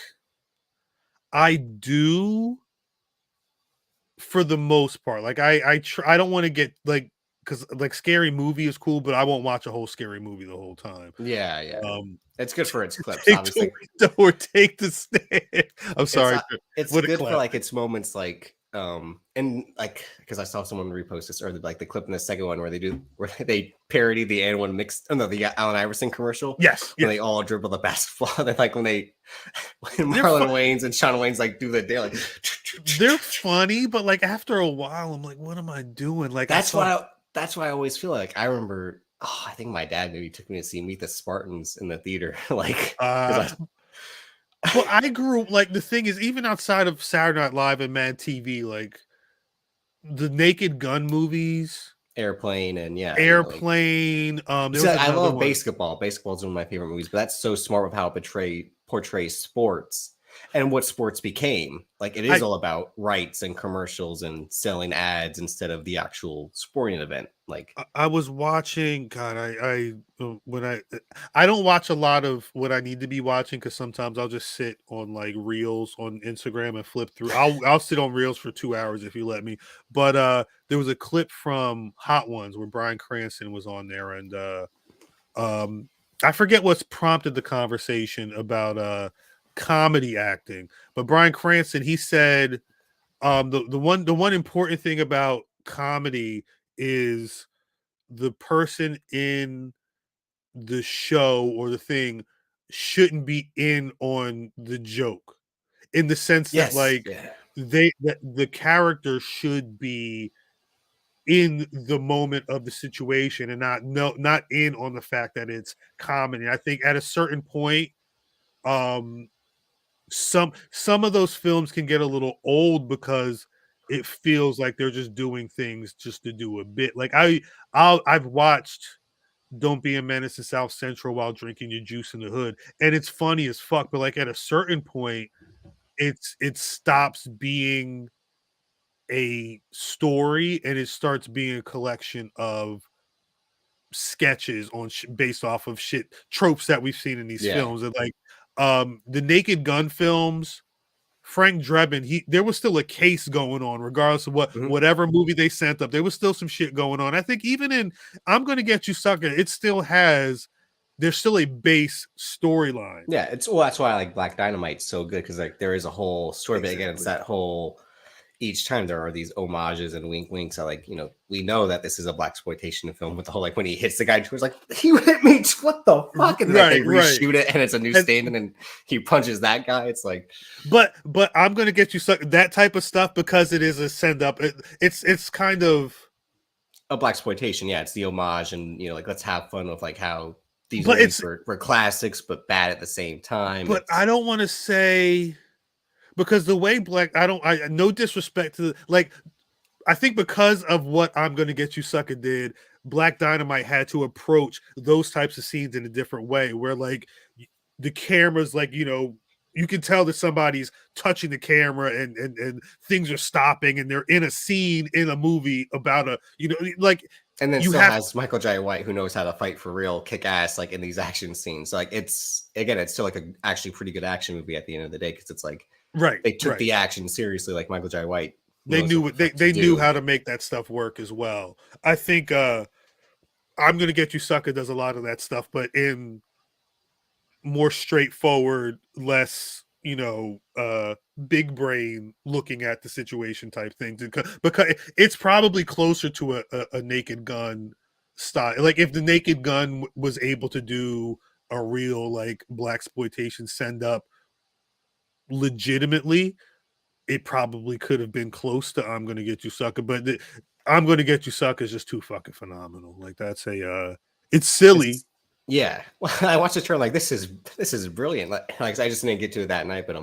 I do, for the most part. Like, I don't want to get, like, because like Scary Movie is cool, but I won't watch a whole Scary Movie the whole time. Yeah. It's good for its clips, Take obviously. the window or take the stand. I'm sorry. It's good for like its moments, like and like because I saw someone repost this, or like the clip in the second one where they parody the the Allen Iverson commercial. Yes, when they all dribble the basketball. Then like when Marlon Wayans and Shawn Wayans like do the daily. They're funny, but like after a while, I'm like, what am I doing? Like that's why I always feel like I remember. Oh, I think my dad maybe took me to see Meet the Spartans in the theater. Like, but I grew like the thing is, even outside of Saturday Night Live and Mad TV, like the Naked Gun movies, Airplane, and Airplane. I love basketball. Basketball is one of my favorite movies, but that's so smart with how it portrays sports and what sports became. Like it is all about rights and commercials and selling ads instead of the actual sporting event. Like I was watching, God, I don't watch a lot of what I need to be watching because sometimes I'll just sit on like reels on Instagram and flip through. I'll sit on reels for 2 hours if you let me. But there was a clip from Hot Ones where Bryan Cranston was on there, and I forget what's prompted the conversation about comedy acting, but Bryan Cranston, he said the one important thing about comedy is the person in the show or the thing shouldn't be in on the joke, in the sense that the character should be in the moment of the situation and not in on the fact that it's comedy. I think at a certain point, some of those films can get a little old because it feels like they're just doing things just to do a bit. Like I've watched Don't Be a Menace in South Central while drinking your juice in the hood, and it's funny as fuck, but like at a certain point it stops being a story and it starts being a collection of sketches based off of tropes that we've seen in these films. And like the Naked Gun films, Frank Drebin, there was still a case going on, regardless of whatever movie they sent up. There was still some shit going on. I think even in I'm Gonna Get You Sucker, there's still a base storyline. Yeah, that's why I like Black Dynamite's so good, because like there is a whole story, but again, it's that whole. Each time there are these homages and wink winks. We know that this is a blaxploitation film with the whole like when he hits the guy who's like, he hit me, what the fuck? And then they reshoot it and it's a new stand and then he punches that guy. It's like, but I'm Gonna Get You Sucker, that type of stuff, because it is a send up. It's kind of a blaxploitation. Yeah, it's the homage, and like let's have fun with like how these movies were classics but bad at the same time. But I don't want to say. Because the way no disrespect to I think because of what I'm Gonna Get You Sucker did, Black Dynamite had to approach those types of scenes in a different way, where like the camera's like, you can tell that somebody's touching the camera and things are stopping and they're in a scene in a movie about and then has Michael Jai White, who knows how to fight for real, kick ass like in these action scenes. Like it's still like a actually pretty good action movie at the end of the day, because it's like they took the action seriously, like Michael Jai White. They knew they knew how to make that stuff work as well. I think I'm Gonna Get You Sucker does a lot of that stuff, but in more straightforward, less big brain looking at the situation type things, because it's probably closer to a Naked Gun style. Like if the Naked Gun was able to do a real like blaxploitation send up legitimately, it probably could have been close to I'm Gonna Get You Sucker, but I'm Gonna Get You Sucker is just too fucking phenomenal. Like that's it's silly. Well, I watched the trailer like this is brilliant. Like I just didn't get to it that night, but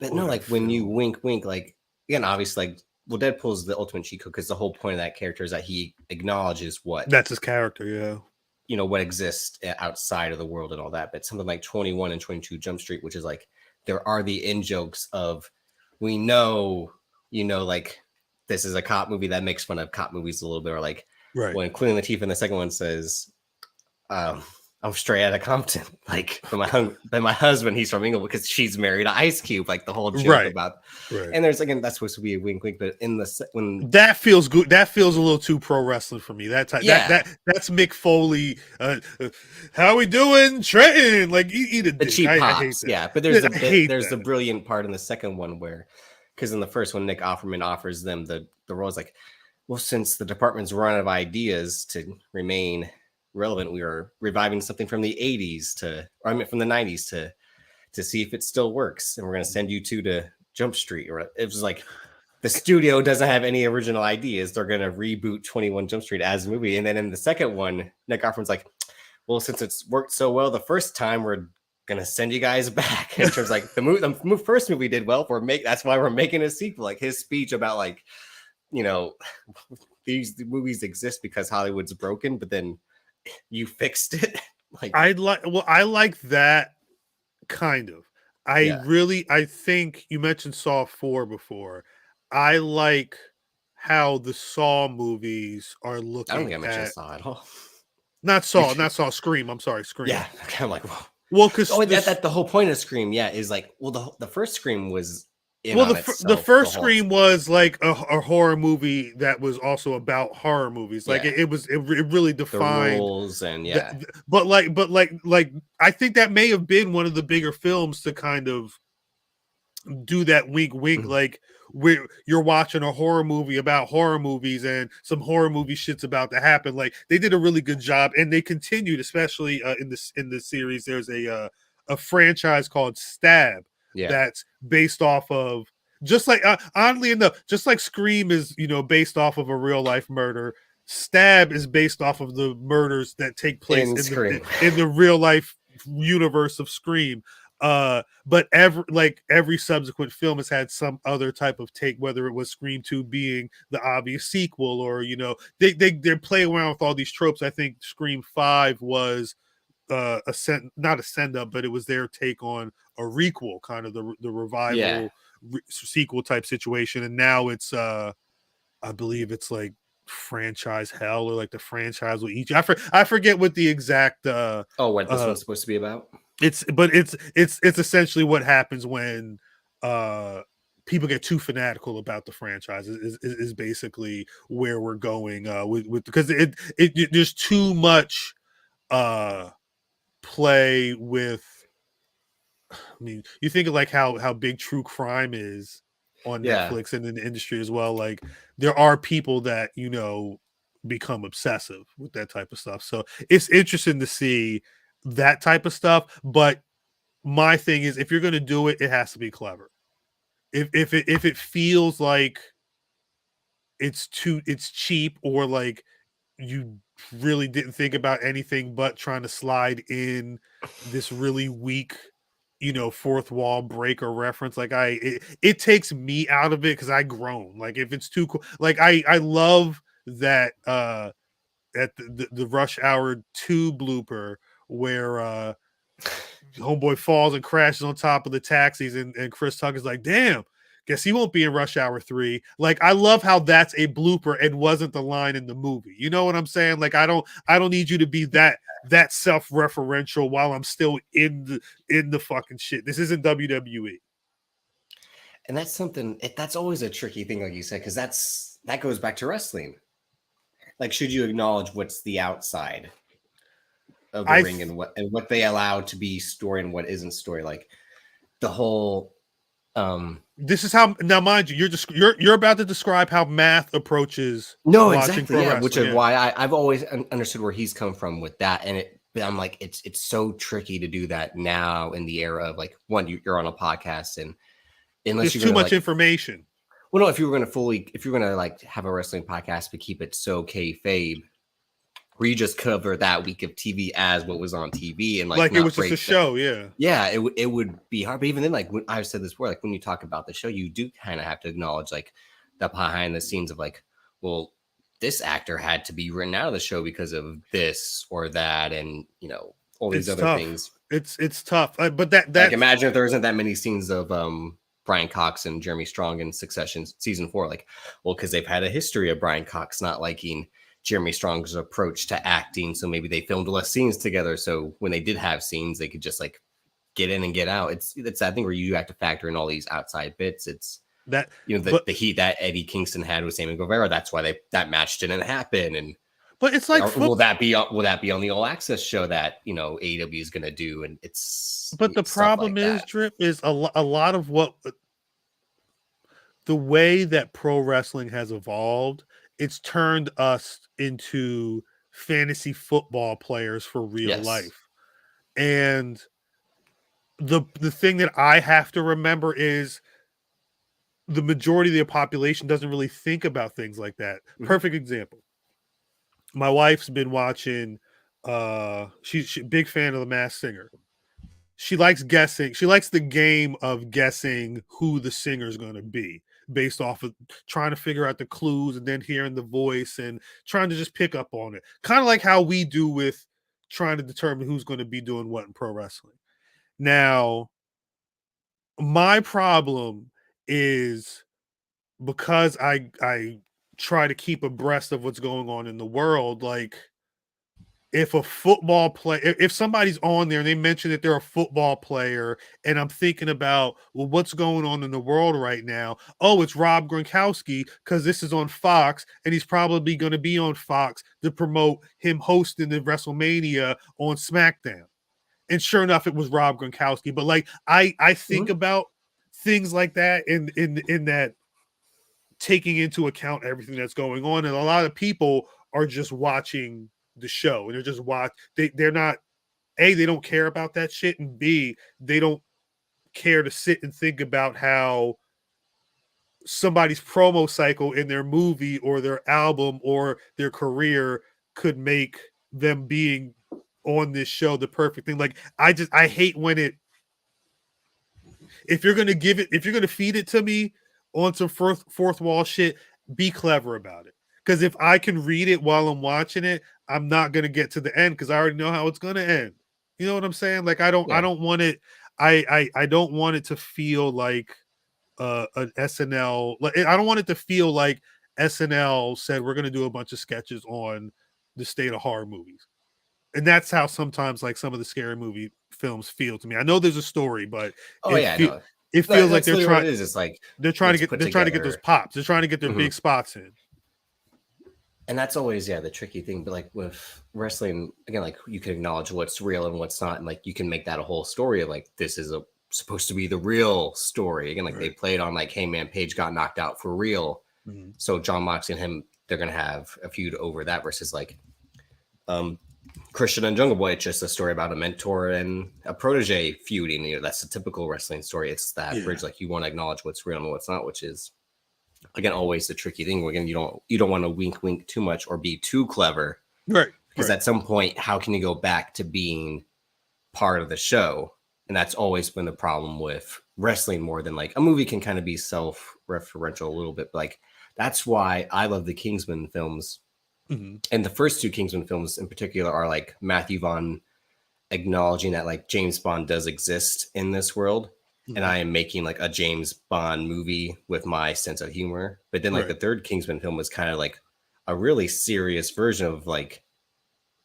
no, like when you wink, like again, obviously, like Deadpool's the ultimate cheat code, because the whole point of that character is that he acknowledges that's his character, what exists outside of the world and all that. But something like 21 and 22 Jump Street, which is like there are the in jokes of, we know, like this is a cop movie that makes fun of cop movies a little bit, or like when Queen Latifah in the second one says, I'm straight out of Compton. Like, but my husband, he's from England because she's married to Ice Cube. Like the whole joke about, and there's again that's supposed to be a wink, wink. But in the when that feels good, that feels a little too pro wrestling for me. That type, that's Mick Foley. How we doing, Trenton? Like eat a the dick. cheap pops. I hate that. Yeah, but there's the brilliant part in the second one where, because in the first one, Nick Offerman offers them the role is like, well, since the department's run out of ideas to remain relevant, we are reviving something from the 80s from the 90s to see if it still works, and we're going to send you two to Jump Street. Or it was like the studio doesn't have any original ideas, they're going to reboot 21 Jump Street as a movie. And then in the second one, Nick Offerman's like, well, since it's worked so well the first time, we're going to send you guys back. In terms like the first movie did well, that's why we're making a sequel. Like his speech about like, you know, these movies exist because Hollywood's broken, but then you fixed it. Like I like that kind of. I think you mentioned Saw 4 before. I like how the Saw movies are looking. I don't think I mentioned Saw at all. Not Saw, Scream. I'm sorry, Scream. Yeah, I'm like, well, because that the whole point of Scream, is like, well, the first Scream was. The first Scream was like a horror movie that was also about horror movies. Like it really defined the rules and but I think that may have been one of the bigger films to kind of do that wink wink, like where you're watching a horror movie about horror movies and some horror movie shit's about to happen. Like they did a really good job, and they continued, especially in the series. There's a franchise called Stab. That's based off of, just like oddly enough, just like Scream is, based off of a real life murder, Stab is based off of the murders that take place in the real life universe of Scream. But every subsequent film has had some other type of take, whether it was Scream 2 being the obvious sequel, or they play around with all these tropes. I think Scream 5 was not a send up, but it was their take on a requel, kind of the revival sequel type situation. And now it's I believe it's like franchise hell, or like the franchise will eat you. I forget what the exact what this one's supposed to be about. It's essentially what happens when people get too fanatical about the franchise is basically where we're going with because there's too much play with. I mean, you think of like how big true crime is on Netflix and in the industry as well. Like there are people that become obsessive with that type of stuff. So it's interesting to see that type of stuff. But my thing is, if you're going to do it, it has to be clever. If it feels like it's cheap, or like you really didn't think about anything but trying to slide in this really weak fourth wall breaker reference, like it takes me out of it because I groan. Like if it's too cool, like I love that at the Rush Hour 2 blooper where homeboy falls and crashes on top of the taxis, and Chris Tucker's like, damn, guess he won't be in Rush Hour 3. Like I love how that's a blooper and wasn't the line in the movie. You know what I'm saying? Like I don't need you to be that self-referential while I'm still in the fucking shit. This isn't WWE. And that's something that's always a tricky thing, like you said, because that goes back to wrestling. Like, should you acknowledge what's the outside of the ring and what they allow to be story and what isn't story? Like the whole this is how, now mind you, you're about to describe how math approaches which is why I've always understood where he's come from with that. And I'm like, it's so tricky to do that now in the era of like, one, you're on a podcast, and unless there's too much information. Well, no, if you're going to like have a wrestling podcast but keep it so kayfabe, where you just cover that week of TV as what was on TV, and like it was just a show, it would be hard. But even then, like when I've said this before, like when you talk about the show, you do kind of have to acknowledge like the behind the scenes of like, well, this actor had to be written out of the show because of this or that, and all these other things. It's tough, but that like, imagine if there isn't that many scenes of Brian Cox and Jeremy Strong in Succession season 4. Like, well, because they've had a history of Brian Cox not liking Jeremy Strong's approach to acting. So maybe they filmed less scenes together. So when they did have scenes, they could just like get in and get out. It's that thing where you have to factor in all these outside bits. It's that, the heat that Eddie Kingston had with Sammy Guevara. That's why that match didn't happen. And but it's like, will that be on the All Access show that AEW is going to do? And but the problem is, Drip, is a lot of what the way that pro wrestling has evolved, it's turned us into fantasy football players for real life. And the thing that I have to remember is the majority of the population doesn't really think about things like that. Mm-hmm. Perfect example. My wife's been watching, she's a big fan of The Masked Singer. She likes guessing. She likes the game of guessing who the singer is going to be based off of trying to figure out the clues and then hearing the voice and trying to just pick up on it. Kind of like how we do with trying to determine who's going to be doing what in pro wrestling. Now, my problem is because I try to keep abreast of what's going on in the world. Like, if a football player, if somebody's on there and they mention that they're a football player, and I'm thinking about, well, what's going on in the world right now? Oh, it's Rob Gronkowski because this is on Fox, and he's probably going to be on Fox to promote him hosting the WrestleMania on SmackDown. And sure enough, it was Rob Gronkowski. But like, I think about things like that in that, taking into account everything that's going on, and a lot of people are just watching the show and they're just they're not, A, they don't care about that shit, and B, they don't care to sit and think about how somebody's promo cycle in their movie or their album or their career could make them being on this show the perfect thing. Like, I hate when if you're going to feed it to me on some fourth wall shit, be clever about it. Because if I can read it while I'm watching it, I'm not going to get to the end because I already know how it's going to end. You know what I'm saying? Like, I don't want it. I don't want it to feel like an SNL. Like, I don't want it to feel like SNL said we're going to do a bunch of sketches on the state of horror movies. And that's how sometimes like some of the scary movie films feel to me. I know there's a story, but it feels like they're trying. It's like they're trying to get those pops. They're trying to get their big spots in. And that's always the tricky thing. But like with wrestling, again, like you can acknowledge what's real and what's not, and like you can make that a whole story of like this is supposed to be the real story. Again, like they played on like, hey man, Paige got knocked out for real, so John Moxley and him, they're gonna have a feud over that versus like Christian and Jungle Boy. It's just a story about a mentor and a protege feuding. That's a typical wrestling story. It's that bridge, like you want to acknowledge what's real and what's not, which is again always the tricky thing. Again, you don't want to wink too much or be too clever, right? Because at some point, how can you go back to being part of the show? And that's always been the problem with wrestling more than like a movie can kind of be self-referential a little bit. But like that's why I love the Kingsman films. And the first two Kingsman films in particular are like Matthew Vaughn acknowledging that like James Bond does exist in this world. And I am making like a James Bond movie with my sense of humor. But then like the third Kingsman film was kind of like a really serious version of like,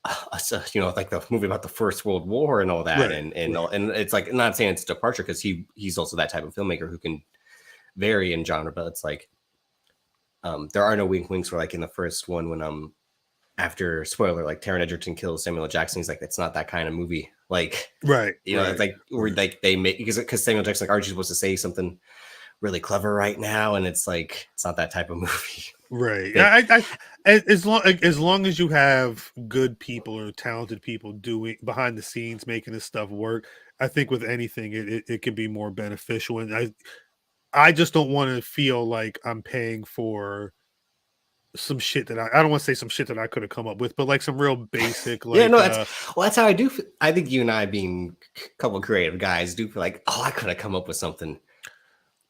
like the movie about the First World War and all that. And it's like, I'm not saying it's a departure because he's also that type of filmmaker who can vary in genre, but it's like, there are no winks where like in the first one when after spoiler, like Taron Egerton kills Samuel L. Jackson, he's like, it's not that kind of movie. Like, it's like, or like they make, because Samuel Jackson, like, aren't you supposed to say something really clever right now? And it's like, it's not that type of movie. Right. As long as you have good people or talented people doing behind the scenes, making this stuff work, I think with anything, it can be more beneficial. And I just don't want to feel like I'm paying for some shit that I don't want to say some shit that I could have come up with, but like some real basic, like, that's how I do. I think you and I, being a couple of creative guys, do feel like, I could have come up with something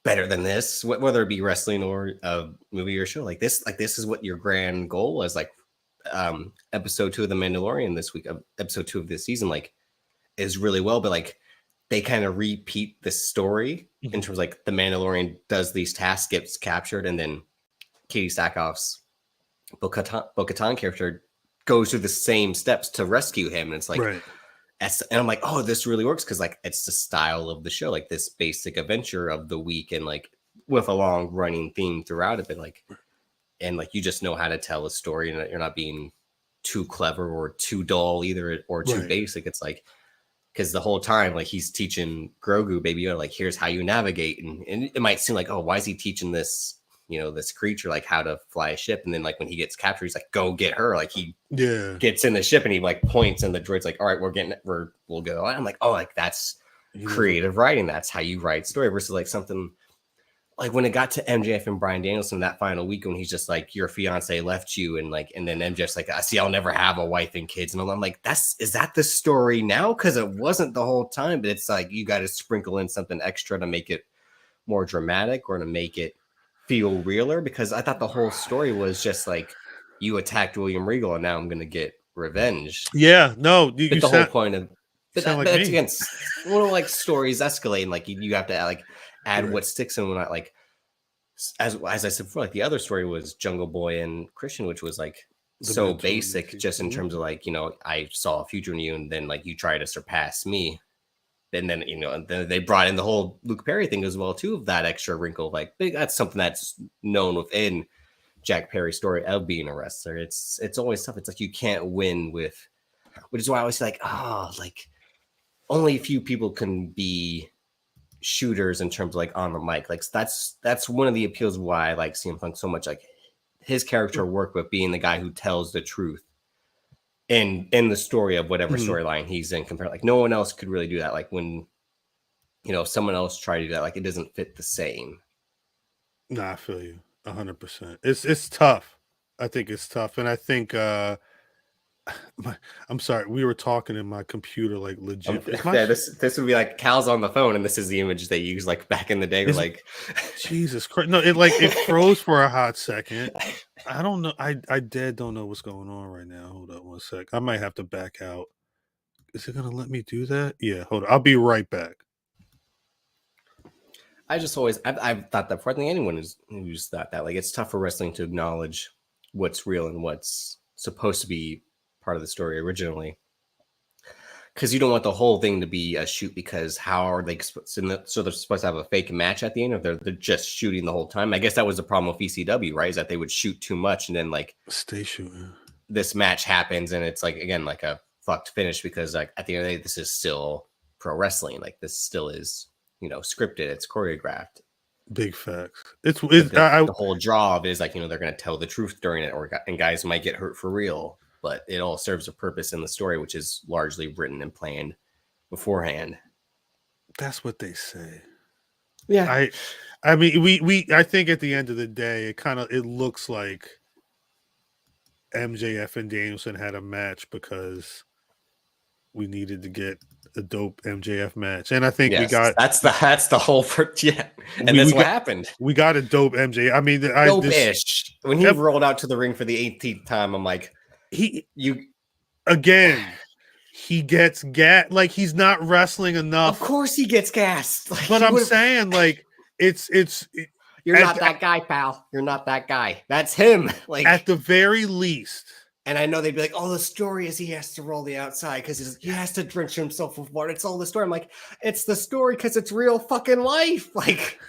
better than this, whether it be wrestling or a movie or show like this. Like this is what your grand goal was. Like episode 2 of The Mandalorian this week, episode 2 of this season, like is really well, but like they kind of repeat the story in terms of like the Mandalorian does these tasks, gets captured, and then Katie Sackhoff's Bo-Katan character goes through the same steps to rescue him, and it's like, right. and I'm like, oh, this really works because like it's the style of the show, like this basic adventure of the week, and like with a long running theme throughout it, but like, and like you just know how to tell a story, and you're not being too clever or too dull either, or too basic. It's like, because the whole time, like he's teaching Grogu, Baby Yoda, like here's how you navigate, and it might seem like, oh, why is he teaching this, this creature like how to fly a ship? And then like when he gets captured, he's like, go get her. Like he gets in the ship and he like points, and the droid's like, all right, we'll go. And I'm like, oh, like that's creative writing. That's how you write story versus like something like when it got to MJF and Bryan Danielson that final week when he's just like, your fiance left you, and then MJF's like, I see, I'll never have a wife and kids, and I'm like, is that the story now? Because it wasn't the whole time, but it's like you got to sprinkle in something extra to make it more dramatic or to make it feel realer. Because I thought the whole story was just like, you attacked William Regal, and now I'm gonna get revenge. Yeah, no, the whole point of but it's against like stories escalating, like you have to like add what sticks and whatnot. Like as I said before, like the other story was Jungle Boy and Christian, which was like so basic, just in terms of like, I saw a future in you, and then like you try to surpass me. And then and then they brought in the whole Luke Perry thing as well too, of that extra wrinkle. Like that's something that's known within Jack Perry's story of being a wrestler. It's always tough. It's like you can't win with, which is why I always say like, like only a few people can be shooters in terms of like on the mic. Like that's one of the appeals why I like CM Punk so much. Like his character work with being the guy who tells the truth in the story of whatever storyline he's in. Compared, like no one else could really do that. Like when someone else tried to do that, like it doesn't fit the same. No, I feel you 100%. It's tough. I think it's tough, and I think I'm sorry, we were talking in my computer like legit. This would be like Cal's on the phone, and this is the image they used like back in the day. Like Jesus Christ, no, it froze for a hot second. I don't know. I dead don't know what's going on right now. Hold up 1 sec. I might have to back out. Is it gonna let me do that? Yeah, hold on. I'll be right back. I just always I've thought that before. I think anyone who's thought that like it's tough for wrestling to acknowledge what's real and what's supposed to be part of the story originally, because you don't want the whole thing to be a shoot. Because how are they so they're supposed to have a fake match at the end, or they're just shooting the whole time? I guess that was the problem with ECW, right? Is that they would shoot too much and then like stay shooting. This match happens and it's like again like a fucked finish, because like at the end of the day this is still pro wrestling. Like this still is scripted, it's choreographed. Big facts. The whole draw of it is like they're going to tell the truth during it, and guys might get hurt for real. But it all serves a purpose in the story, which is largely written and planned beforehand. That's what they say. Yeah. I mean, I think at the end of the day, it looks like MJF and Danielson had a match because we needed to get a dope MJF match. And I think we got... That's the whole... Yeah. And that's what happened. We got a dope MJF. I mean... Dope-ish. When he rolled out to the ring for the 18th time, I'm like... He gets gassed. Like he's not wrestling enough. Of course he gets gassed. Like, but I'm saying like you're not that guy, pal. You're not that guy. That's him. Like at the very least. And I know they'd be like, oh, the story is he has to roll the outside because he has to drench himself with water. It's all the story. I'm like, it's the story because it's real fucking life. Like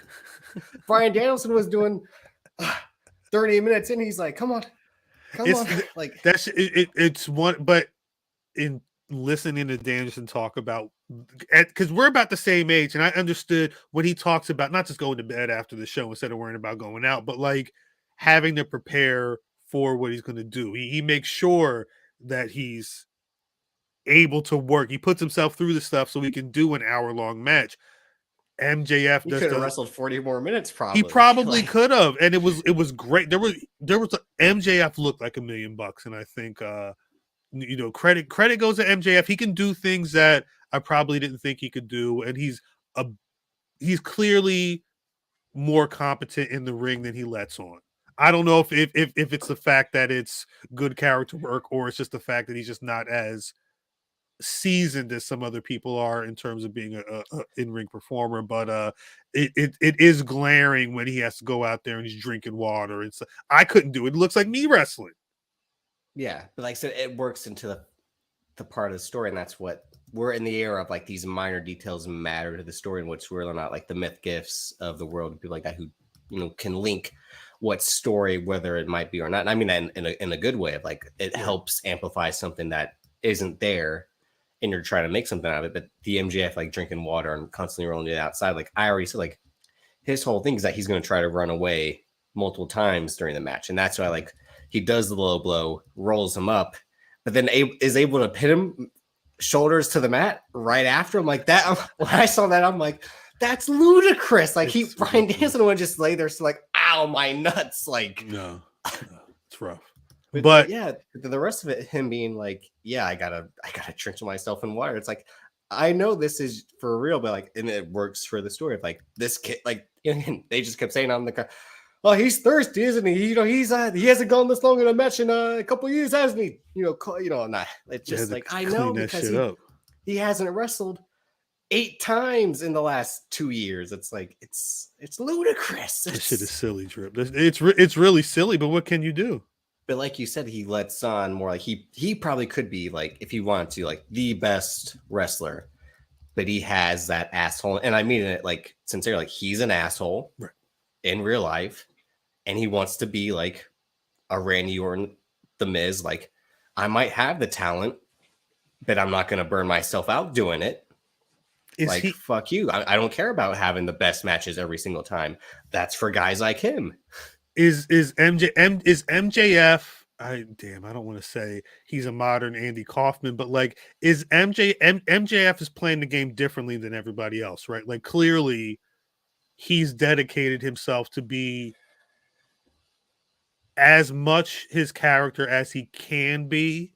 Bryan Danielson was doing 30 minutes in. He's like, come on. Like it's one, but in listening to Danielson talk about, because we're about the same age, and I understood when he talks about not just going to bed after the show instead of worrying about going out, but like having to prepare for what he's going to do. He makes sure that he's able to work. He puts himself through the stuff so he can do an hour-long match. MJF could have wrestled 40 more minutes. Probably he probably could have, and it was great. There was MJF looked like $1 million, and I think credit goes to MJF. He can do things that I probably didn't think he could do, and he's clearly more competent in the ring than he lets on. I don't know if it's the fact that it's good character work, or it's just the fact that he's just not as seasoned as some other people are in terms of being a in-ring performer, but it is glaring when he has to go out there and he's drinking water. It's I couldn't do it. It looks like me wrestling. Yeah, but like I said, it works into the part of the story, and that's what we're in the era of. Like these minor details matter to the story, and what's real or not. Like the myth gifts of the world, people like that who can link what story, whether it might be or not. And I mean that in a good way of like it helps amplify something that isn't there, and you're trying to make something out of it. But the MJF like drinking water and constantly rolling it outside, like I already said, like his whole thing is that he's going to try to run away multiple times during the match, and that's why like he does the low blow, rolls him up, but then is able to pin him shoulders to the mat right after. I'm like that. When I saw that, I'm like, that's ludicrous. Like Brian Danielson would just lay there, so like, ow, my nuts. Like, no, it's rough. But yeah, the rest of it, him being like, yeah, I gotta trench myself in water. It's like, I know this is for real, but like, and it works for the story of like this kid. Like, they just kept saying on the car, "Oh, he's thirsty, isn't he? He hasn't gone this long in a match in a couple of years, hasn't he? Nah. It's just like I know because he hasn't wrestled 8 times in the last 2 years. It's like it's ludicrous. This shit is silly, Drip. It's really silly, but what can you do? But like you said, he lets on more. Like he probably could be like, if he wanted to, like the best wrestler, but he has that asshole, and I mean it like sincerely. Like he's an asshole in real life. And he wants to be like a Randy Orton, The Miz. Like, I might have the talent, but I'm not going to burn myself out doing it. Fuck you. I don't care about having the best matches every single time. That's for guys like him. Is MJF? I don't want to say he's a modern Andy Kaufman, but like, is MJF is playing the game differently than everybody else, right? Like, clearly, he's dedicated himself to be as much his character as he can be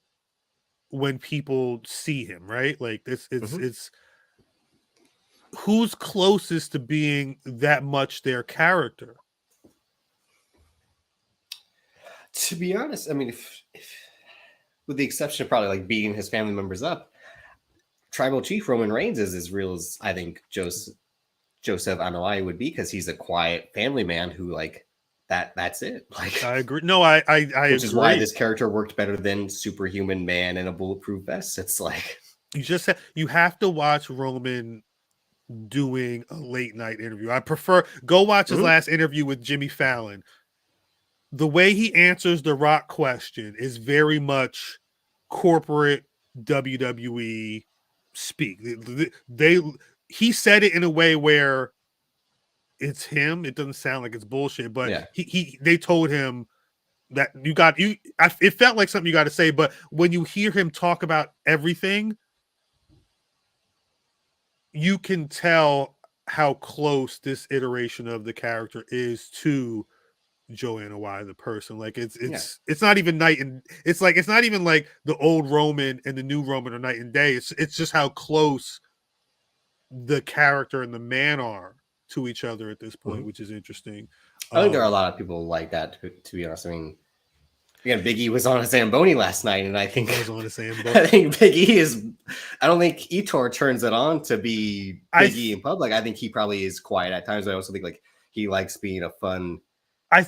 when people see him, right? Like it's who's closest to being that much their character? To be honest, I mean, if with the exception of probably like beating his family members up, Tribal Chief Roman Reigns is as real as I think Joseph Anoa'i would be, because he's a quiet family man who like that's it. Like, I agree. No, I which agree. is why this character worked better than Superhuman Man in a bulletproof vest. It's like you have to watch Roman doing a late night interview. I prefer go watch his last interview with Jimmy Fallon. The way he answers the Rock question is very much corporate WWE speak. He said it in a way where it's him. It doesn't sound like it's bullshit, but they told him that it felt like something you got to say, but when you hear him talk about everything, you can tell how close this iteration of the character is to Joanna Y, the person. Like it's not even night and it's not even like the old Roman and the new Roman are night and day. It's just how close the character and the man are to each other at this point, which is interesting. I think there are a lot of people like that, to be honest. I mean, again, Big E was on a Zamboni last night, and I think I think Big E is. I don't think Etor turns it on to be Big E in public. I think he probably is quiet at times. But I also think like he likes being a fun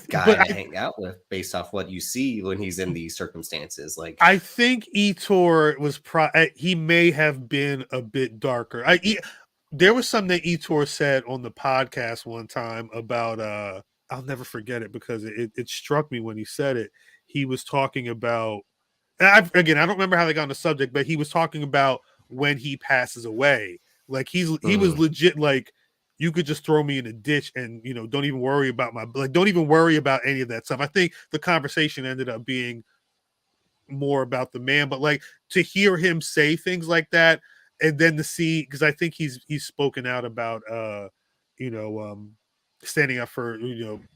guy to hang out with, based off what you see when he's in these circumstances. Like, I think Etor was he may have been a bit darker. There was something that Etor said on the podcast one time about I'll never forget it because it struck me when he said it. He was talking about, I don't remember how they got on the subject, but he was talking about when he passes away. Like he was legit like, you could just throw me in a ditch and don't even worry about don't even worry about any of that stuff. I think the conversation ended up being more about the man, but like to hear him say things like that, and then to see, because I think he's spoken out about standing up for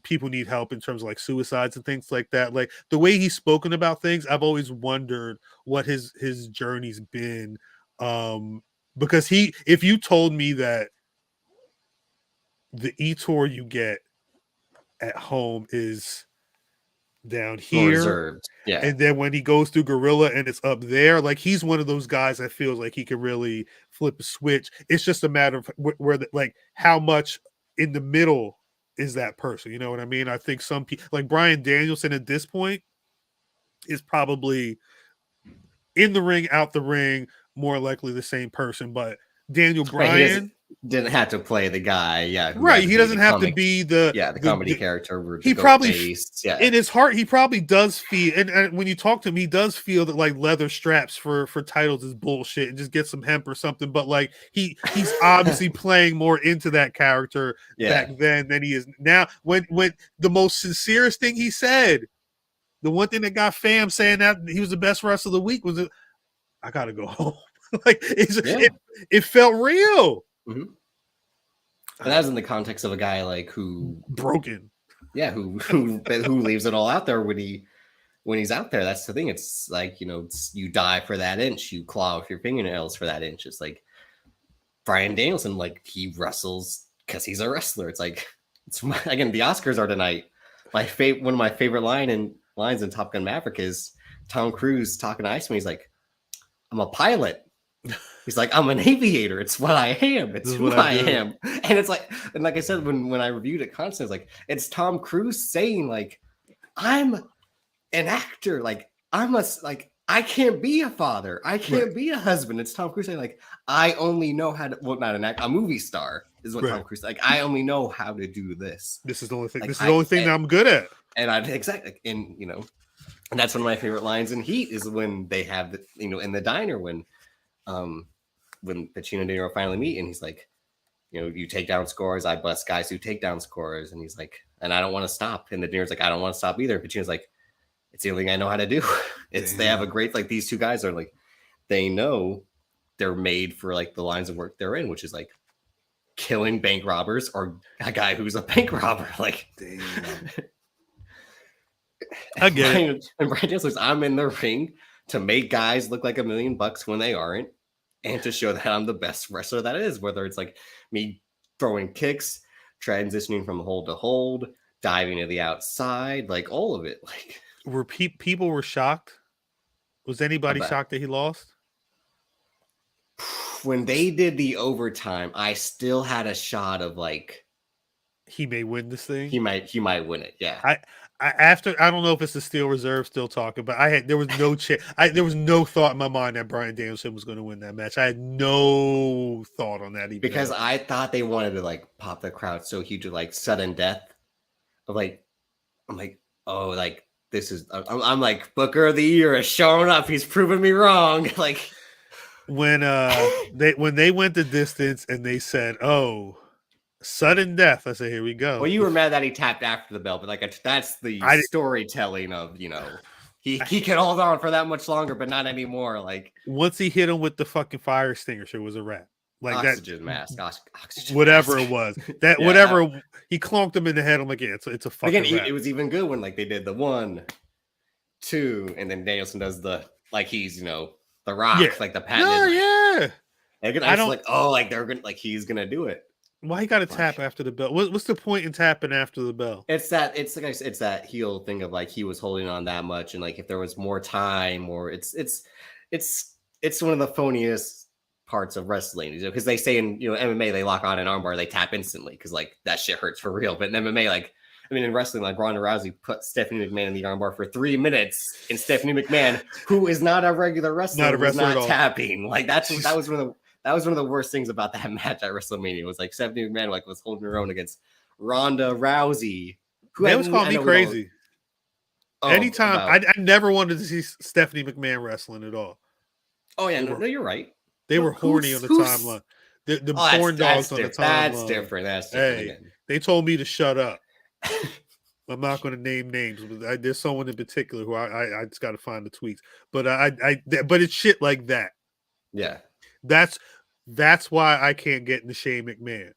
people need help in terms of like suicides and things like that. Like the way he's spoken about things, I've always wondered what his journey's been. Because if you told me that the Etor you get at home is down More here. reserved. Yeah. And then when he goes through Gorilla and it's up there, like he's one of those guys that feels like he can really flip a switch. It's just a matter of where like how much in the middle is that person. You know what I mean? I think some people like Bryan Danielson at this point is probably in the ring, out the ring, more likely the same person. But Daniel Bryan didn't have to play the guy, right. He doesn't have to be the comedy character. Or he probably in his heart, he probably does feel, and when you talk to him, he does feel that like leather straps for titles is bullshit, and just get some hemp or something. But like he's obviously playing more into that character back then than he is now. When the most sincerest thing he said, the one thing that got fam saying that he was the best wrestler of the week was, "I gotta go home." Like it felt real. Mm-hmm. And that was in the context of a guy like who broken. Yeah, who leaves it all out there when he's out there. That's the thing. It's like, you die for that inch, you claw with your fingernails for that inch. It's like Bryan Danielson, like he wrestles because he's a wrestler. It's like again, the Oscars are tonight. One of my favorite lines in Top Gun Maverick is Tom Cruise talking to Iceman. He's like, "I'm a pilot." He's like, "I'm an aviator. It's what I am. It's who I am." And it's like, and like I said, when I reviewed it constantly, it's like, it's Tom Cruise saying like, "I'm an actor. Like I can't be a father. I can't be a husband." It's Tom Cruise saying like, "I only know how to," well, not an actor, a movie star is what Tom Cruise, like, "I only know how to do this. This is the only thing. Like, this is the only thing that I'm good at." And exactly. And, and that's one of my favorite lines in Heat is when they have the, in the diner when Pacino and De Niro finally meet, and he's like, "You take down scores, I bust guys who take down scores," and he's like, "And I don't want to stop." And the De Niro's like, "I don't want to stop either." Pacino's like, "It's the only thing I know how to do." They have a great, like, these two guys are like, they know they're made for like the lines of work they're in, which is like killing bank robbers or a guy who's a bank robber. Like, damn. I get it. And Bryan Danielson says, "I'm in the ring to make guys look like $1 million when they aren't, and to show that I'm the best wrestler that is, whether it's like me throwing kicks, transitioning from hold to hold, diving to the outside, like all of it." Like, were people were shocked? Was anybody shocked that he lost? When they did the overtime, I still had a shot of like, he may win this thing. He might win it. Yeah. I don't know if it's the Steel Reserve still talking, but there was no there was no thought in my mind that Bryan Danielson was going to win that match. I had no thought on that even. Because I thought they wanted to like pop the crowd so huge to like sudden death. Of like, I'm like, oh, like this is, I'm like, Booker of the Year is showing up. He's proving me wrong. Like when they went the distance and they said, "Oh, sudden death," I said, "Here we go." Well, you were mad that he tapped after the bell, but like that's the storytelling of, he could hold on for that much longer, but not anymore. Like once he hit him with the fucking fire extinguisher, it was a wrap. Like oxygen mask, whatever it was, he clunked him in the head. I'm like, yeah, it's a fucking. Again, it was even good when like they did the 1, 2, and then Danielson does the like he's the Rock, like the patent. Yeah. And I don't like, oh, like they're gonna, like he's gonna do it. Why you got to tap after the bell? What's the point in tapping after the bell? It's that heel thing of like he was holding on that much, and like if there was more time, or it's one of the phoniest parts of wrestling, because they say in MMA they lock on an armbar, they tap instantly because like that shit hurts for real. But in MMA, like in wrestling, like Ronda Rousey put Stephanie McMahon in the armbar for 3 minutes, and Stephanie McMahon, who is not a regular wrestler, was not tapping. Like that was one of the worst things about that match at WrestleMania. It was like Stephanie McMahon like was holding her own against Ronda Rousey. That was calling me crazy. Anytime I never wanted to see Stephanie McMahon wrestling at all. Oh yeah, no, you're right. They were horny on the timeline. The porn dogs on the timeline. That's different. Hey, they told me to shut up. I'm not going to name names, but there's someone in particular who I just got to find the tweets. But but it's shit like that. Yeah. That's why I can't get into Shane McMahon.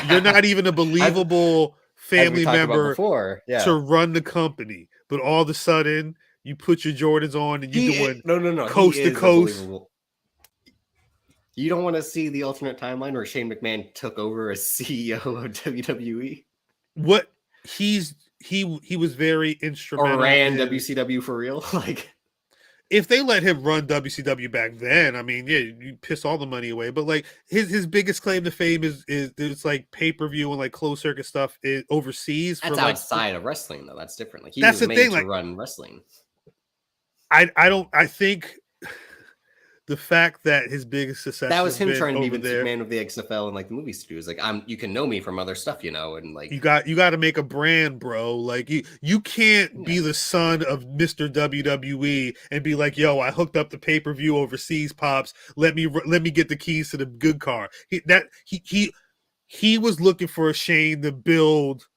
You're not even a believable family member to run the company, but all of a sudden you put your Jordans on and you're doing coast to coast. You don't want to see the alternate timeline where Shane McMahon took over as CEO of WWE? What he's he was very instrumental. Or ran WCW for real. Like, if they let him run WCW back then, I mean, yeah, you piss all the money away. But like his biggest claim to fame is it's like pay-per-view and like closed circuit stuff overseas. That's for outside of wrestling, though. That's different. Like, he that's was the made thing, to like, run wrestling. I think the fact that his biggest success that was him trying to be Vince McMahon of the XFL and like the movie studios. Like, you can know me from other stuff, you know, and like you got to make a brand, bro. Like you can't be the son of Mr. WWE and be like, yo, I hooked up the pay-per-view overseas, pops. Let me get the keys to the good car. He was looking for a Shane to build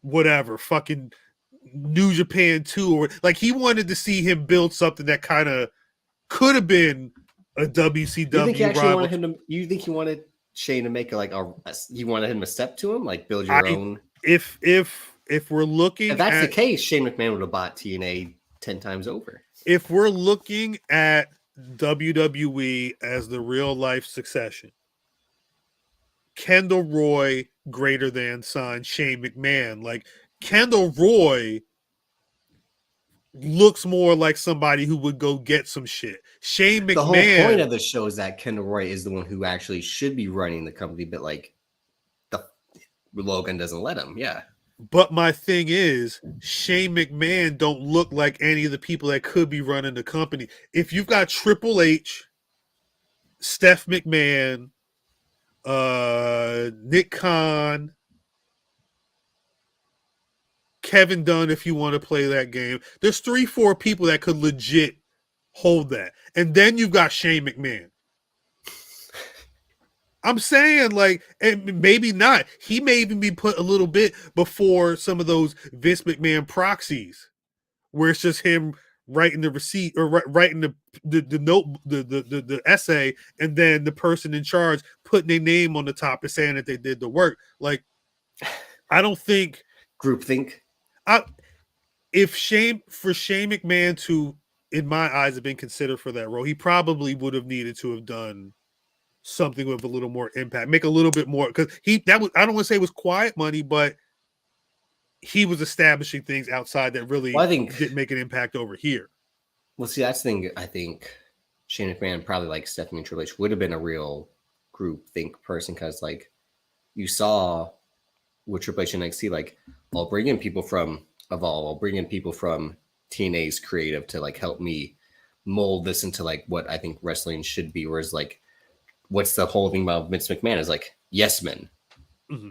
whatever fucking New Japan 2, or like he wanted to see him build something that kind of could have been a WCW. You think he actually wanted him to? You think he wanted Shane to make you wanted him to step to him, like build your own? If we're looking, if that's the case, Shane McMahon would have bought TNA 10 times over. If we're looking at WWE as the real life Succession, Kendall Roy greater than son Shane McMahon. Like Kendall Roy looks more like somebody who would go get some shit. Shane McMahon. The whole point of the show is that Kendall Roy is the one who actually should be running the company, but like Logan doesn't let him. Yeah. But my thing is, Shane McMahon don't look like any of the people that could be running the company. If you've got Triple H, Steph McMahon, Nick Khan, Kevin Dunn, if you want to play that game, there's 3-4 people that could legit hold that. And then you've got Shane McMahon. I'm saying, like, and maybe not. He may even be put a little bit before some of those Vince McMahon proxies, where it's just him writing the receipt or writing the note, the essay, and then the person in charge putting their name on the top and saying that they did the work. Like, I don't think groupthink. If Shane McMahon to, in my eyes, have been considered for that role, he probably would have needed to have done something with a little more impact, make a little bit more, because I don't want to say it was quiet money, but he was establishing things outside that really didn't make an impact over here. Well, see, that's the thing. I think Shane McMahon, probably like Stephanie and Triple H, would have been a real group think person, because like you saw with Triple H and NXT, like I'll bring in people from Evolve, I'll bring in people from TNA's creative to like help me mold this into like what I think wrestling should be. Whereas like, what's the whole thing about Vince McMahon is like, yes, men. Mm-hmm.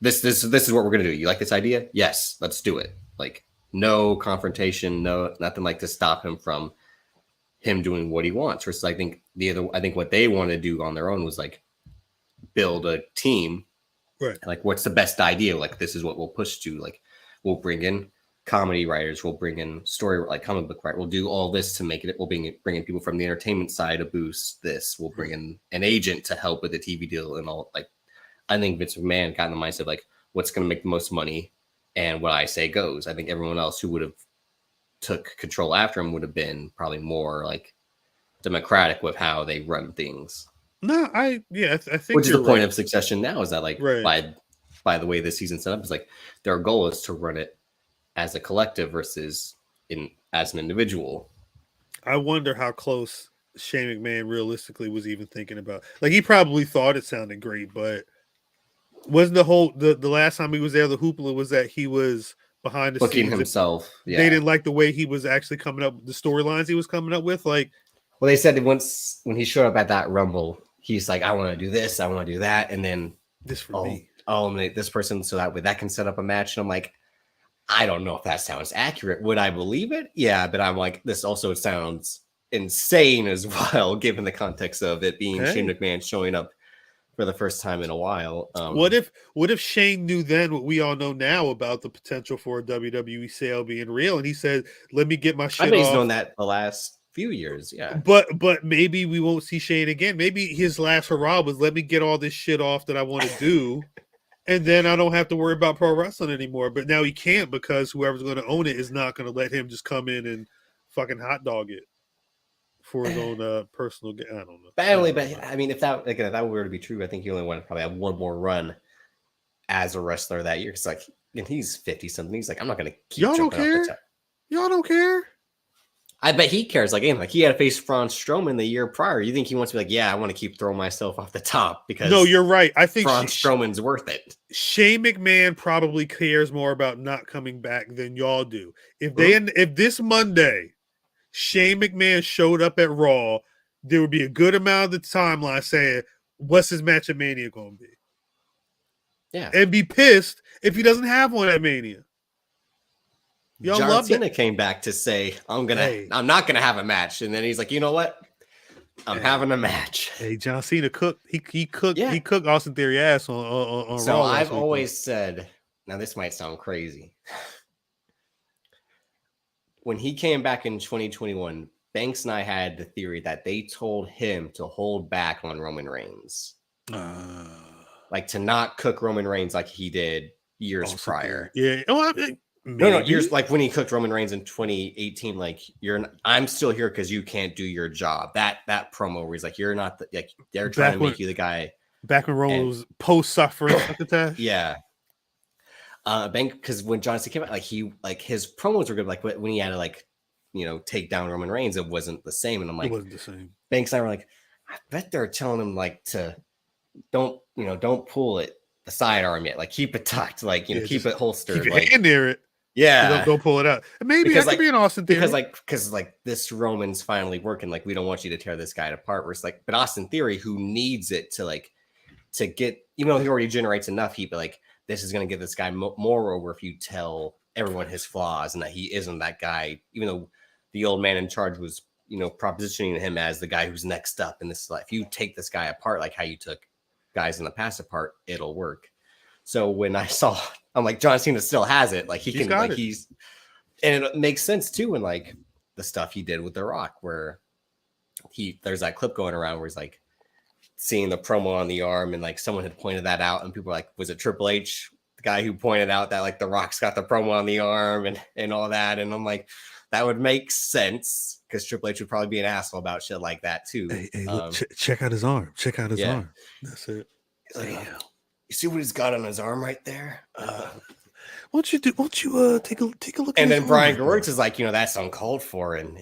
This is what we're gonna do. You like this idea? Yes, let's do it. Like no confrontation, no nothing like to stop him from him doing what he wants. Versus I think what they want to do on their own was like build a team. Right. Like what's the best idea? Like this is what we'll push to. Like we'll bring in comedy writers, we'll bring in story like comic book writer, we'll do all this to make it. We'll bring in people from the entertainment side to boost this. We'll bring in an agent to help with the TV deal and all. Like I think Vince McMahon got in the mindset of like what's going to make the most money, and what I say goes. I think everyone else who would have took control after him would have been probably more like democratic with how they run things. No, I think which is the point right. of Succession now is that like by the way this season set up is like their goal is to run it as a collective versus as an individual. I wonder how close Shane McMahon realistically was even thinking about. Like he probably thought it sounded great, but wasn't the last time he was there, the hoopla was that he was behind the booking scenes himself. Yeah. They didn't like the way he was actually coming up, the storylines he was coming up with. Like, well, they said once when he showed up at that Rumble, he's like, I want to do this, I want to do that, and then this for me. This person, so that way that can set up a match. And I'm like, I don't know if that sounds accurate. Would I believe it? Yeah, but I'm like, this also sounds insane as well, given the context of it being Shane McMahon showing up for the first time in a while. What if Shane knew then what we all know now about the potential for a WWE sale being real, and he said, "Let me get my shit." I bet he's known that the last few years, yeah. But maybe we won't see Shane again. Maybe his last hurrah was, "Let me get all this shit off that I want to do." And then I don't have to worry about pro wrestling anymore. But now he can't, because whoever's going to own it is not going to let him just come in and fucking hot dog it for his own personal. I don't know. But I mean, if that were to be true, I think he only want to probably have one more run as a wrestler that year. It's like and he's 50 something. He's like, I'm not gonna keep Y'all don't jumping off care. the top. Y'all don't care. I bet he cares. Like he had to face Braun Strowman the year prior. You think he wants to be like, yeah, I want to keep throwing myself off the top because no, you're right. I think Braun Strowman's worth it. Shane McMahon probably cares more about not coming back than y'all do. If this Monday Shane McMahon showed up at Raw, there would be a good amount of the timeline saying, "What's his match at Mania going to be?" Yeah, and be pissed if he doesn't have one at Mania. Y'all John love Cena that. came back to say, I'm not gonna have a match, and then he's like, you know what? I'm having a match. Hey, John Cena cooked. He cooked Austin Theory ass on so Raw. I've always said, now this might sound crazy. When he came back in 2021, Banks and I had the theory that they told him to hold back on Roman Reigns. Like to not cook Roman Reigns like he did years prior. Yeah. Oh, no, years like when he cooked Roman Reigns in 2018. Like I'm still here because you can't do your job. That promo where he's like, you're not like they're trying to make you the guy. Back when Roman was post-suffering attack. Yeah. Because when John Cena came out, like his promos were good. Like when he had to take down Roman Reigns, it wasn't the same. And I'm like, it wasn't the same. Banks and I were like, I bet they're telling him like to don't pull it the sidearm yet. Like keep it tucked. Like keep it holstered. Keep your hand near it. Yeah. Don't pull it out. Maybe that could be an Austin Theory. Because this Roman's finally working. Like we don't want you to tear this guy apart. Where it's like, but Austin Theory, who needs it to get, even though he already generates enough heat, but like this is going to get this guy more over if you tell everyone his flaws and that he isn't that guy, even though the old man in charge was, propositioning him as the guy who's next up in this life. If you take this guy apart, like how you took guys in the past apart, it'll work. So when I saw, I'm like, John Cena still has it. Like and it makes sense too. And like the stuff he did with The Rock, where there's that clip going around where he's like, seeing the promo on the arm, and like someone had pointed that out, and people were like, was it Triple H, the guy who pointed out that like the Rock's got the promo on the arm and all that? And I'm like, that would make sense because Triple H would probably be an asshole about shit like that too. Hey, look, check out his arm. Check out his arm. That's it. Like, you see what he's got on his arm right there? Won't you take a look? And then Brian Gewirtz is like, that's uncalled for, and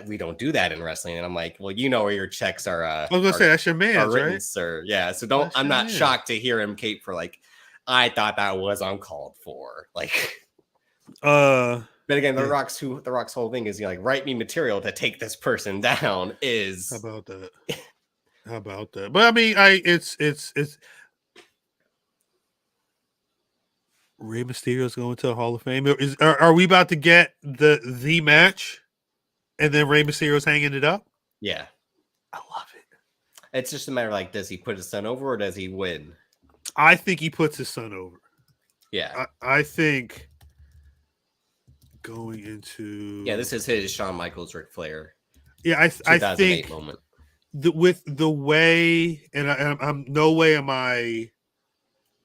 we don't do that in wrestling. And I'm like, well, where your checks are. I was gonna say that's your man, right? Sir. Yeah. So I'm not shocked to hear him cape for like, I thought that was uncalled for. Like, but again, the Rock's whole thing is write me material to take this person down. Is how about that? But I mean, it's. Rey Mysterio's going to the Hall of Fame. Are we about to get the match, and then Rey Mysterio's hanging it up? Yeah, I love it. It's just a matter of like, does he put his son over or does he win? I think he puts his son over. Yeah, I think going into this is his Shawn Michaels, Ric Flair. Yeah, I think moment. With the way, and I'm no way am I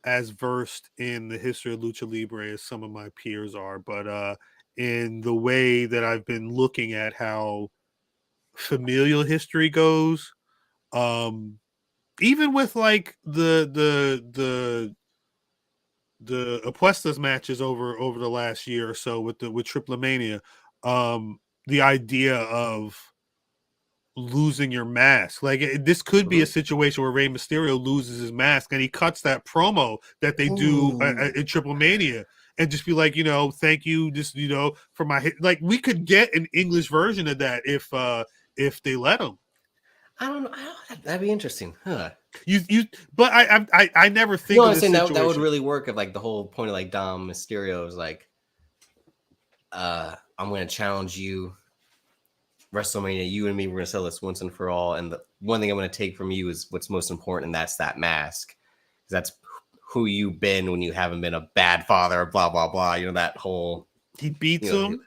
as versed in the history of Lucha Libre as some of my peers are, but in the way that I've been looking at how familial history goes, even with like the Apuestas matches over the last year or so with Triplemania, the idea of losing your mask, like this could be a situation where Rey Mysterio loses his mask and he cuts that promo that they do in Triple Mania and just be like, thank you, just for my hit. Like we could get an English version of that if they let him. I don't know. That'd be interesting, huh? But I never think. I'm saying that would really work if like the whole point of like Dom Mysterio is like, I'm going to challenge you. WrestleMania, you and me, we're going to sell this once and for all. And the one thing I'm going to take from you is what's most important, and that's that mask. That's who you've been when you haven't been a bad father, blah, blah, blah. That whole... He beats him?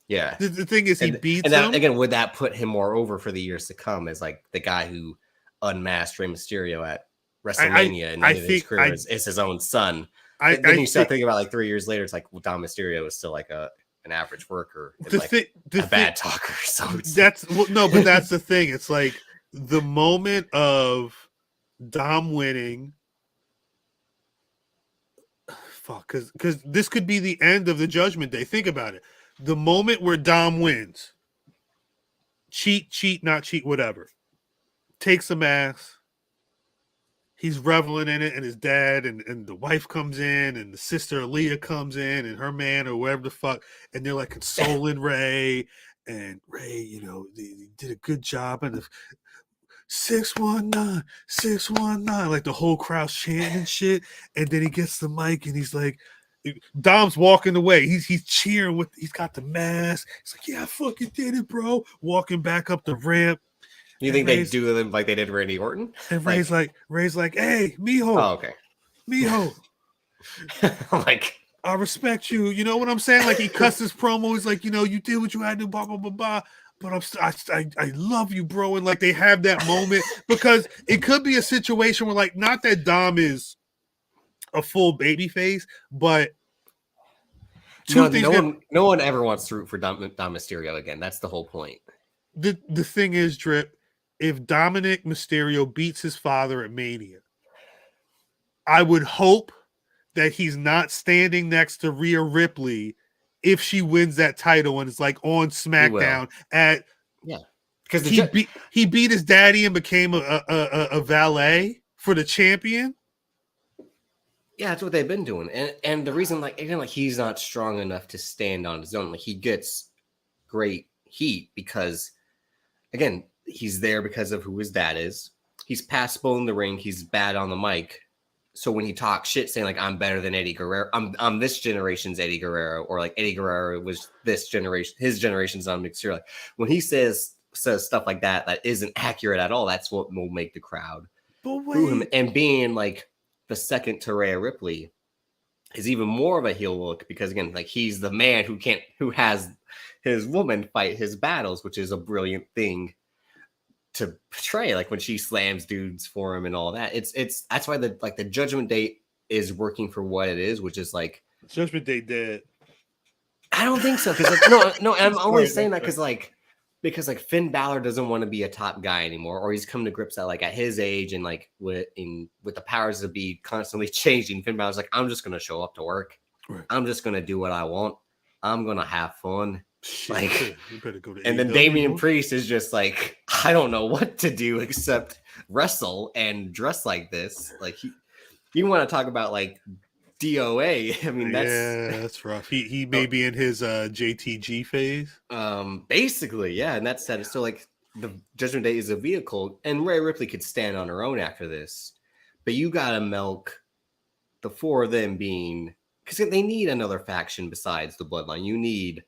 Yeah. The thing is, he beats him. And again, would that put him more over for the years to come as like the guy who unmasked Rey Mysterio at WrestleMania and his career is his own son? Then you start thinking about like 3 years later, it's like, well, Dom Mysterio is still like an average worker, and a bad talker. So that's but that's the thing. It's like the moment of Dom winning fuck, because this could be the end of the Judgment Day. Think about it. The moment where Dom wins, cheat, not cheat, whatever, takes a mask. He's reveling in it, and his dad and the wife comes in, and the sister Aaliyah comes in, and her man or whatever the fuck, and they're like consoling Ray, and Ray, you know, they did a good job, and 619, 619, like the whole crowd's chanting shit, and then he gets the mic, and he's like, Dom's walking away. He's cheering he's got the mask. He's like, yeah, I fucking did it, bro. Walking back up the ramp. You think they do them like they did Randy Orton? And Ray's like, hey, mijo. Oh, okay. Mijo. Like, I respect you. You know what I'm saying? Like, he cuts his promo. He's like, you know, you did what you had to, blah, blah, blah, blah. But I love you, bro. And like, they have that moment because it could be a situation where, like, not that Dom is a full baby face, but no one ever wants to root for Dom Mysterio again. That's the whole point. The thing is, Drip, if Dominic Mysterio beats his father at Mania, I would hope that he's not standing next to Rhea Ripley if she wins that title and it's like on SmackDown because he beat his daddy and became a valet for the champion. Yeah, that's what they've been doing, and the reason, like, again, like, he's not strong enough to stand on his own. Like, he gets great heat because, again, he's there because of who his dad is. He's passable in the ring. He's bad on the mic. So when he talks shit, saying like, I'm better than Eddie Guerrero, I'm this generation's Eddie Guerrero, or like Eddie Guerrero was this generation, his generation's on Mysterio. Like, when he says stuff like that isn't accurate at all, that's what will make the crowd boo him. And being like the second to Rhea Ripley is even more of a heel look because, again, like, he's the man who has his woman fight his battles, which is a brilliant thing to portray, like when she slams dudes for him and all that. It's that's why the Judgment Day is working for what it is, which is like Judgment Day dead. I don't think so, because like, no, I'm only saying that because Finn Balor doesn't want to be a top guy anymore, or he's come to grips that, like, at his age and like with the powers to be constantly changing, Finn Balor's like, I'm just gonna show up to work. Right. I'm just gonna do what I want. I'm gonna have fun. Like, you better go to and then Damian Priest is just like, I don't know what to do except wrestle and dress like this. Like, you want to talk about like DOA? I mean, that's rough. He may be in his JTG phase. Basically, yeah, and that's sad. So like, the Judgment Day is a vehicle, and Rhea Ripley could stand on her own after this, but you gotta milk the four of them being, because they need another faction besides the Bloodline. You need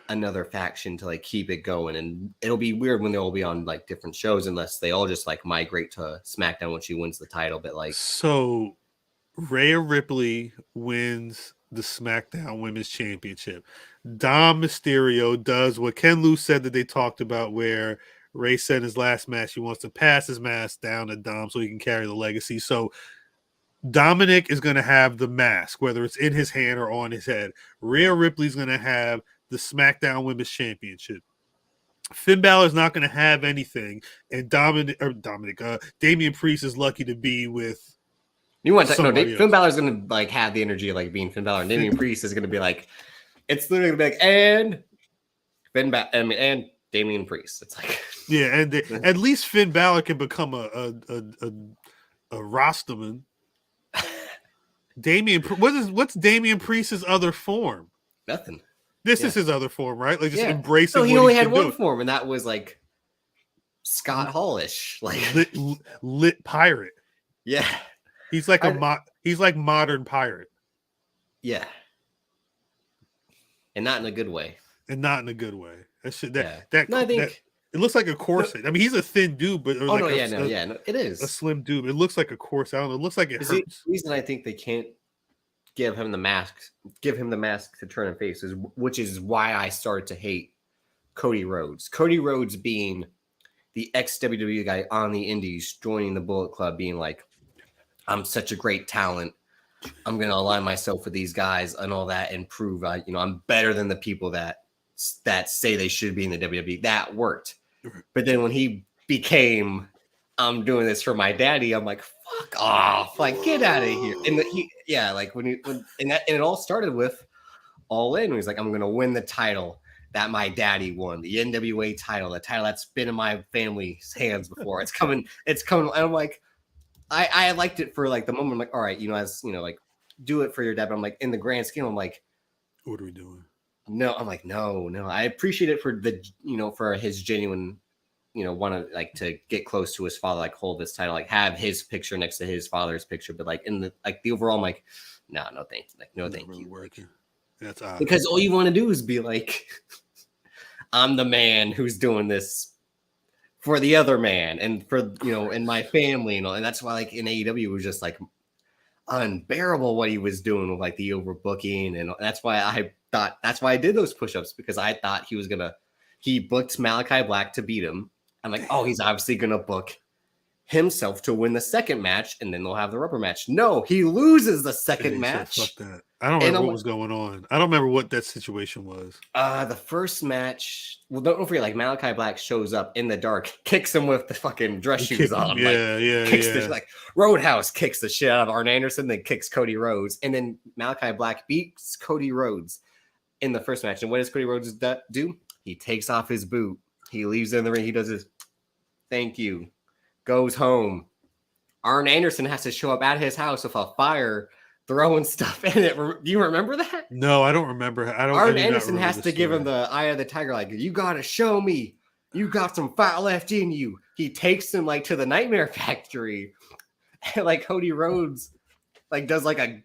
another faction to like keep it going, and it'll be weird when they'll be on like different shows unless they all just like migrate to SmackDown when she wins the title. But like, so Rhea Ripley wins the SmackDown Women's Championship. Dom Mysterio does what Ken Lu said that they talked about, where Ray said in his last match he wants to pass his mask down to Dom so he can carry the legacy. So Dominic is going to have the mask, whether it's in his hand or on his head. Rhea Ripley's going to have the SmackDown Women's Championship. Finn Balor's not going to have anything, and Damian Priest is lucky to be with. You want to know? Finn Balor's going to like have the energy of like being Finn Balor, and Damian Priest is going to be like, it's literally going to be like, and Damian Priest. It's like, yeah, and at least Finn Balor can become a Rastaman. What's Damian Priest's other form? Nothing. This is his other form, right? Like, just embracing. So he only had one form, and that was like Scott Hall-ish, like lit pirate. Yeah, he's like he's like modern pirate. Yeah, and not in a good way. I think it looks like a corset. No, I mean, he's a thin dude, but it is a slim dude. It looks like a corset. I don't know. It looks like it hurts. The reason I think they can't give him the mask to turn and face, which is why I started to hate Cody Rhodes. Cody Rhodes being the ex-WWE guy on the indies, joining the Bullet Club, being like, I'm such a great talent. I'm going to align myself with these guys and all that and prove I'm better than the people that say they should be in the WWE. That worked. But then when he became, I'm doing this for my daddy, I'm like, fuck off. Like, get out of here. And it all started with All In. He's like, I'm going to win the title that my daddy won, the NWA title, the title that's been in my family's hands before. It's coming. And I'm like, I liked it for like the moment. I'm like, all right, like do it for your dad. But I'm like, in the grand scheme, I'm like, what are we doing? No, I'm like, no. I appreciate it for for his genuine, want to like to get close to his father, like hold this title, like have his picture next to his father's picture. But like in the overall, I'm like, no, thank you. Like, no, thank you. Working. That's odd. Because all you want to do is be like, I'm the man who's doing this for the other man and for, and my family, and that's why like in AEW it was just like unbearable what he was doing with like the overbooking. And that's why I did those push-ups, because I thought he booked Malachi Black to beat him. I'm like, oh, he's obviously going to book himself to win the second match, and then they'll have the rubber match. No, he loses the second match. Fuck that. I don't remember what was going on. I don't remember what that situation was. The first match, well, don't forget, like Malachi Black shows up in the dark, kicks him with the fucking dress shoes on. Like Roadhouse kicks the shit out of Arn Anderson, then kicks Cody Rhodes, and then Malachi Black beats Cody Rhodes in the first match. And what does Cody Rhodes do? He takes off his boot. He leaves in the ring. He does his thank you. Goes home. Arn Anderson has to show up at his house with a fire, throwing stuff in it. Do you remember that? No, I don't remember. Arn Anderson has to give him the eye of the tiger. Like, you got to show me. You got some fat left in you. He takes him like to the Nightmare Factory. And like Cody Rhodes like does like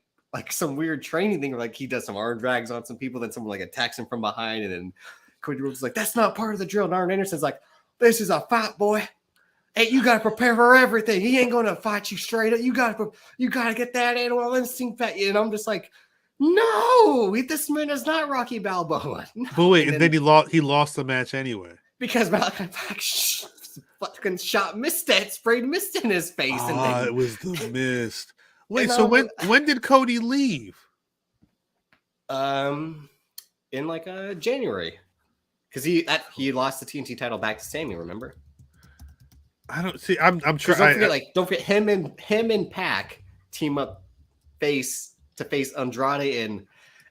some weird training thing, where like he does some arm drags on some people, then someone like attacks him from behind, and then Cody Rhodes is like, that's not part of the drill. And Arn Anderson's like, this is a fight, boy. Hey, you gotta prepare for everything. He ain't gonna fight you straight up. You gotta get that animal instinct back. And I'm just like, no, this man is not Rocky Balboa. No. But wait, and then he lost the match anyway, because Malachi Black fucking shot mist, sprayed mist in his face. And then, it was the mist. Wait, so when did Cody leave? In like January, because he lost the TNT title back to Sammy. Remember? I don't see. I'm sure. Don't forget him and Pac team up face to face Andrade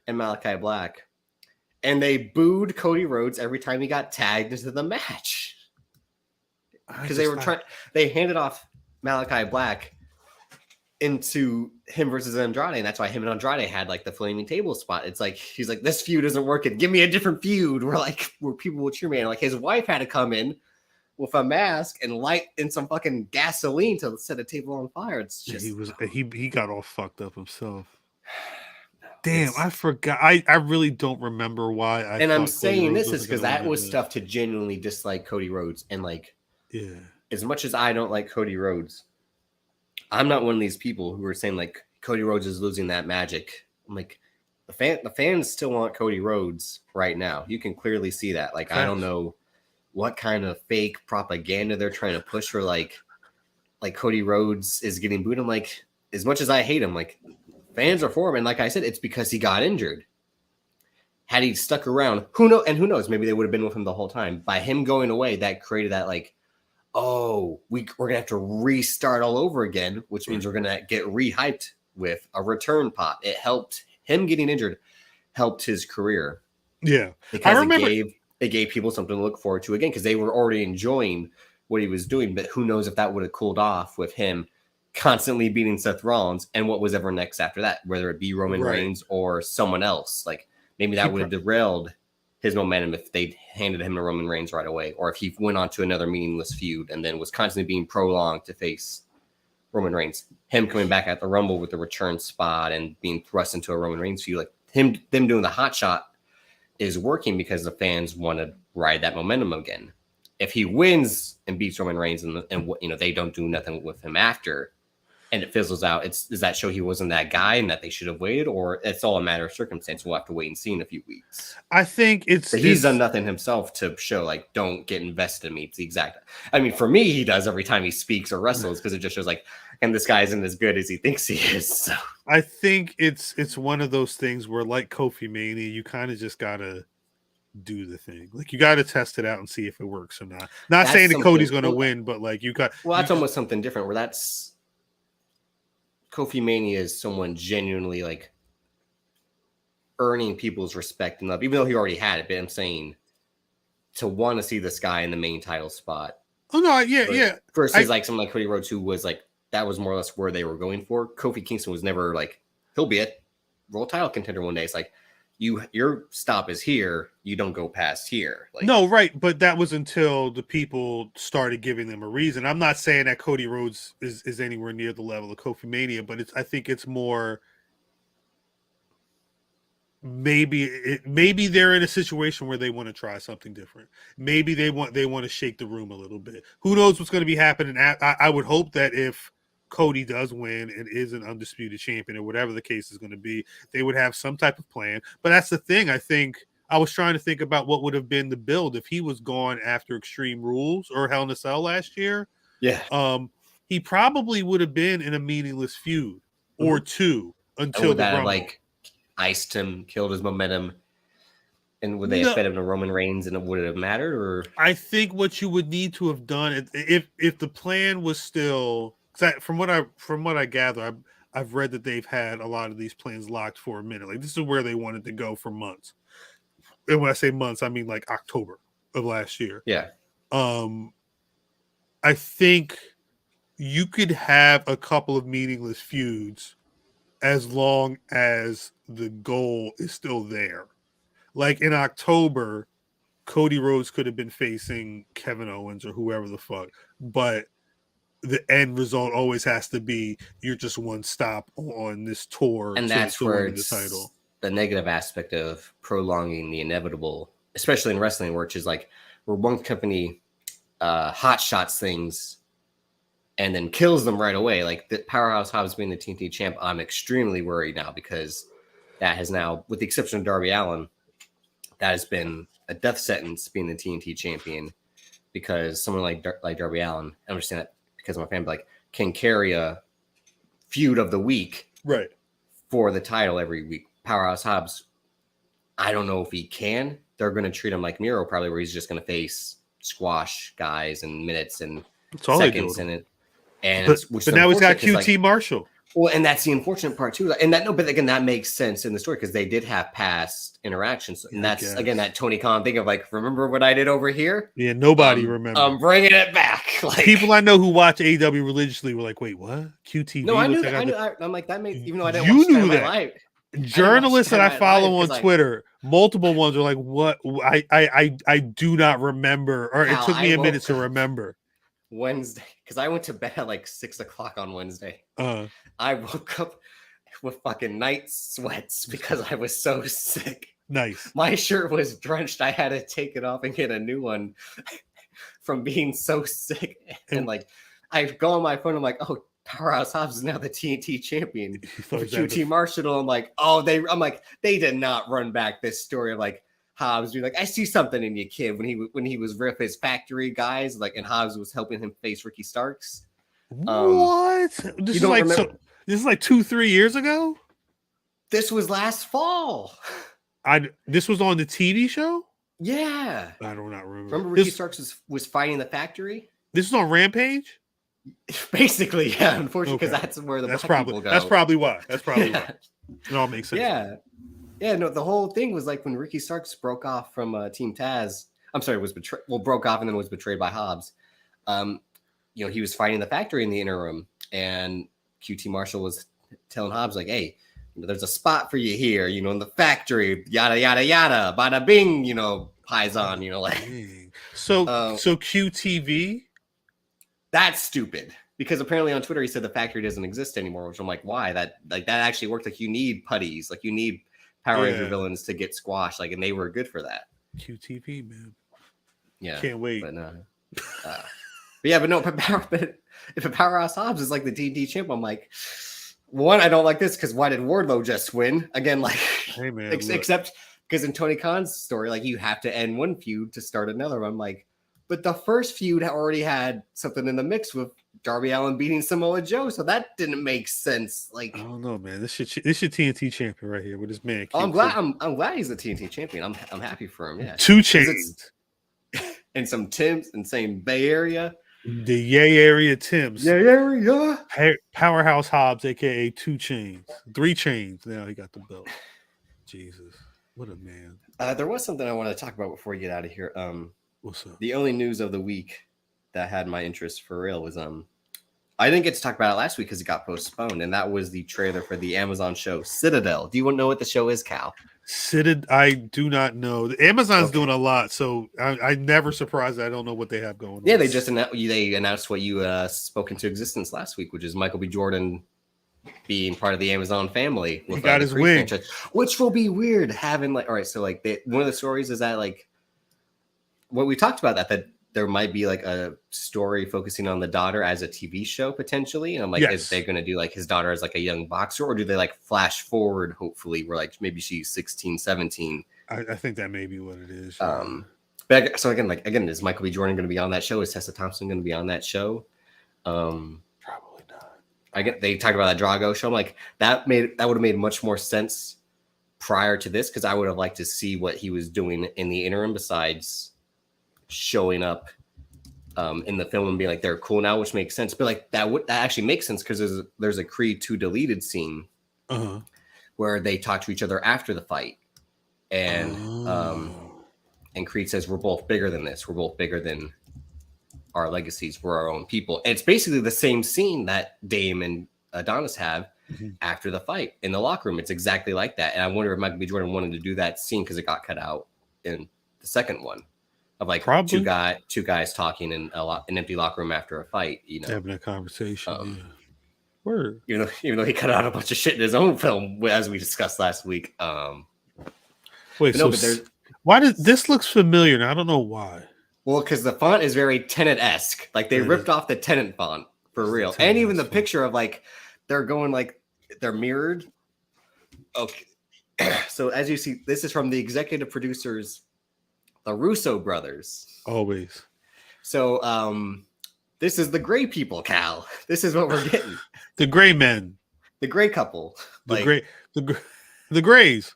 and Malachi Black, and they booed Cody Rhodes every time he got tagged into the match, because they handed off Malachi Black into him versus Andrade, and that's why him and Andrade had like the flaming table spot. It's like he's like, this feud isn't working. Give me a different feud where people will cheer me. And like his wife had to come in with a mask and light in some fucking gasoline to set a table on fire. It's just he got all fucked up himself. Damn, I forgot. I really don't remember why. I'm saying this is because that was stuff to genuinely dislike Cody Rhodes. And like, yeah, as much as I don't like Cody Rhodes, I'm not one of these people who are saying like Cody Rhodes is losing that magic. I'm like, the fans still want Cody Rhodes right now. You can clearly see that. Like, I don't know what kind of fake propaganda they're trying to push for like Cody Rhodes is getting booed. I'm like, as much as I hate him, like fans are for him. And like I said, it's because he got injured. Had he stuck around, who knows? Maybe they would have been with him the whole time. By him going away, that created that like, oh, we're gonna have to restart all over again, which means we're gonna get rehyped with a return pop. It helped him getting injured, helped his career. Yeah, because I remember it gave people something to look forward to again, because they were already enjoying what he was doing. But who knows if that would have cooled off with him constantly beating Seth Rollins and what was ever next after that, whether it be Roman Reigns or someone else. Like maybe that would have derailed his momentum if they handed him to Roman Reigns right away, or if he went on to another meaningless feud and then was constantly being prolonged to face Roman Reigns. Him coming back at the Rumble with the return spot and being thrust into a Roman Reigns feud, like them doing the hot shot is working because the fans want to ride that momentum again. If he wins and beats Roman Reigns and they don't do nothing with him after, and it fizzles out, does that show he wasn't that guy and that they should have waited, or it's all a matter of circumstance? We'll have to wait and see in a few weeks. I think he's done nothing himself to show like, don't get invested in me. It's the exact. I mean, for me, he does every time he speaks or wrestles, because it just shows like, and this guy isn't as good as he thinks he is. So I think it's one of those things where, like Kofi Mania, you kind of just gotta do the thing. Like you got to test it out and see if it works or not. Not saying that Cody's going to win, but like you got. Well, that's almost something different. Where that's Kofi Mania is someone genuinely like earning people's respect and love, even though he already had it. But I'm saying to want to see this guy in the main title spot. Oh no, yeah. Versus like someone like Cody Rhodes, who was like that was more or less where they were going for. Kofi Kingston was never like he'll be a world title contender one day. It's like your stop is here. You don't go past here. Like, no, right. But that was until the people started giving them a reason. I'm not saying that Cody Rhodes is anywhere near the level of Kofi Mania, but I think it's more maybe they're in a situation where they want to try something different. Maybe they want to shake the room a little bit. Who knows what's going to be happening? I would hope that if Cody does win and is an undisputed champion or whatever the case is going to be, they would have some type of plan. But that's the thing. I think I was trying to think about what would have been the build if he was gone after Extreme Rules or Hell in a Cell last year. Yeah. He probably would have been in a meaningless feud or two until the Rumble. Like iced him, killed his momentum, and would they have fed him to Roman Reigns and it would have mattered? Or I think what you would need to have done if the plan was still, from what I gather, I've read that they've had a lot of these plans locked for a minute. Like this is where they wanted to go for months. And when I say months, I mean like October of last year. Yeah. I think you could have a couple of meaningless feuds as long as the goal is still there. Like in October, Cody Rhodes could have been facing Kevin Owens or whoever the fuck, but the end result always has to be you're just one stop on this tour, and that's where it's the title. The negative aspect of prolonging the inevitable, especially in wrestling, which is like where one company hot shots things and then kills them right away. Like the Powerhouse Hobbs being the TNT champ, I'm extremely worried now because that has now, with the exception of Darby Allin, that has been a death sentence being the TNT champion because someone like Darby Allin, I understand that because I'm a fan, but like can carry a feud of the week right for the title every week. Powerhouse Hobbs, I don't know if he can. They're going to treat him like Miro probably, where he's just going to face squash guys and minutes and seconds in it. And but now he's got QT Marshall. Well, and that's the unfortunate part too. And but again, that makes sense in the story because they did have past interactions. And that's again that Tony Khan thing of like, remember what I did over here? Yeah, nobody remembers. I'm bringing it back. Like, people I know who watch AEW religiously were like, "Wait, what? QTV?" No, I knew that. I'm like, that made even though I didn't. You knew that. Journalists that I follow on Twitter, multiple ones are like, "What? I do not remember," or it took me a minute to remember. Wednesday, because I went to bed at like 6 o'clock on Wednesday. I woke up with fucking night sweats because I was so sick. Nice. My shirt was drenched. I had to take it off and get a new one from being so sick. And like, I go on my phone. I'm like, oh, Powerhouse Hobbs is now the TNT champion. QT Marshall. I'm like, they did not run back this story of like Hobbs being like, I see something in you, kid. When he was with his factory guys, like, and Hobbs was helping him face Ricky Starks. What? This is like 2-3 years ago. This was last fall. This was on the TV show. Yeah, I do not remember. Remember Ricky Starks was fighting the factory. This is on Rampage. Basically, yeah. Unfortunately, because that's where the people go. That's probably why. Why. It all makes sense. Yeah. Yeah, no, the whole thing was like when Ricky Starks broke off from Team Taz. I'm sorry, broke off and then was betrayed by Hobbs. He was fighting the factory in the interim, and QT Marshall was telling Hobbs like, "Hey, there's a spot for you here, in the factory, yada yada yada, bada bing, Paisan, like." So QTV. That's stupid because apparently on Twitter he said the factory doesn't exist anymore, which I'm like, why? That actually worked. Like you need putties, like you need Power Ranger villains to get squashed, like, and they were good for that. QTV, man. Yeah, can't wait. But if a Powerhouse Hobbs is like the DD champ, I'm like, one, I don't like this because why did Wardlow just win again? Like, hey man, except because in Tony Khan's story, like you have to end one feud to start another. I'm like, but the first feud already had something in the mix with Darby Allin beating Samoa Joe, so that didn't make sense. Like, I don't know, man. This should TNT champion right here with his man. I'm glad he's the TNT champion. I'm happy for him. Yeah, 2 Chainz and some Tims and same Bay Area. The Yay Area Tims. Yay Area. Powerhouse Hobbs, aka 2 Chainz. 3 Chainz. Now he got the belt. Jesus. What a man. There was something I wanted to talk about before we get out of here. What's up? The only news of the week that had my interest for real was I didn't get to talk about it last week because it got postponed, and that was the trailer for the Amazon show Citadel. Do you want to know what the show is, Khal? I do not know. Amazon's doing a lot, so I'm never surprised. I don't know what they have going on. Yeah, they just announced what you spoke into existence last week, which is Michael B. Jordan being part of the Amazon family. He got his wing, which will be weird having like. All right, so like one of the stories is that like what we talked about that there might be like a story focusing on the daughter as a TV show potentially. And I'm like, is they going to do like his daughter as like a young boxer, or do they like flash forward, hopefully, where like maybe she's 16, 17? I think that may be what it is. But so again, is Michael B. Jordan going to be on that show? Is Tessa Thompson going to be on that show? Probably not. They talked about that Drago show. I'm like, that would have made much more sense prior to this, because I would have liked to see what he was doing in the interim besides showing up in the film and being like, they're cool now, which makes sense. But like that actually makes sense because there's a Creed 2 deleted scene where they talk to each other after the fight, and Creed says, we're both bigger than this, we're both bigger than our legacies, we're our own people. And it's basically the same scene that Dame and Adonis have after the fight in the locker room. It's exactly like that. And I wonder if Michael B. Jordan wanted to do that scene because it got cut out in the second one. Of like two guys talking in an empty locker room after a fight, having a conversation. Word. Even though he cut out a bunch of shit in his own film, as we discussed last week. Why does this looks familiar? And I don't know why. Well, because the font is very Tenet-esque. Like they ripped off the Tenet font for real, and even the picture of like they're going like they're mirrored. Okay, so as you see, this is from the executive producers, the Russo brothers. Always. So this is the gray people, Khal. This is what we're getting. The gray men. The gray couple. The grays.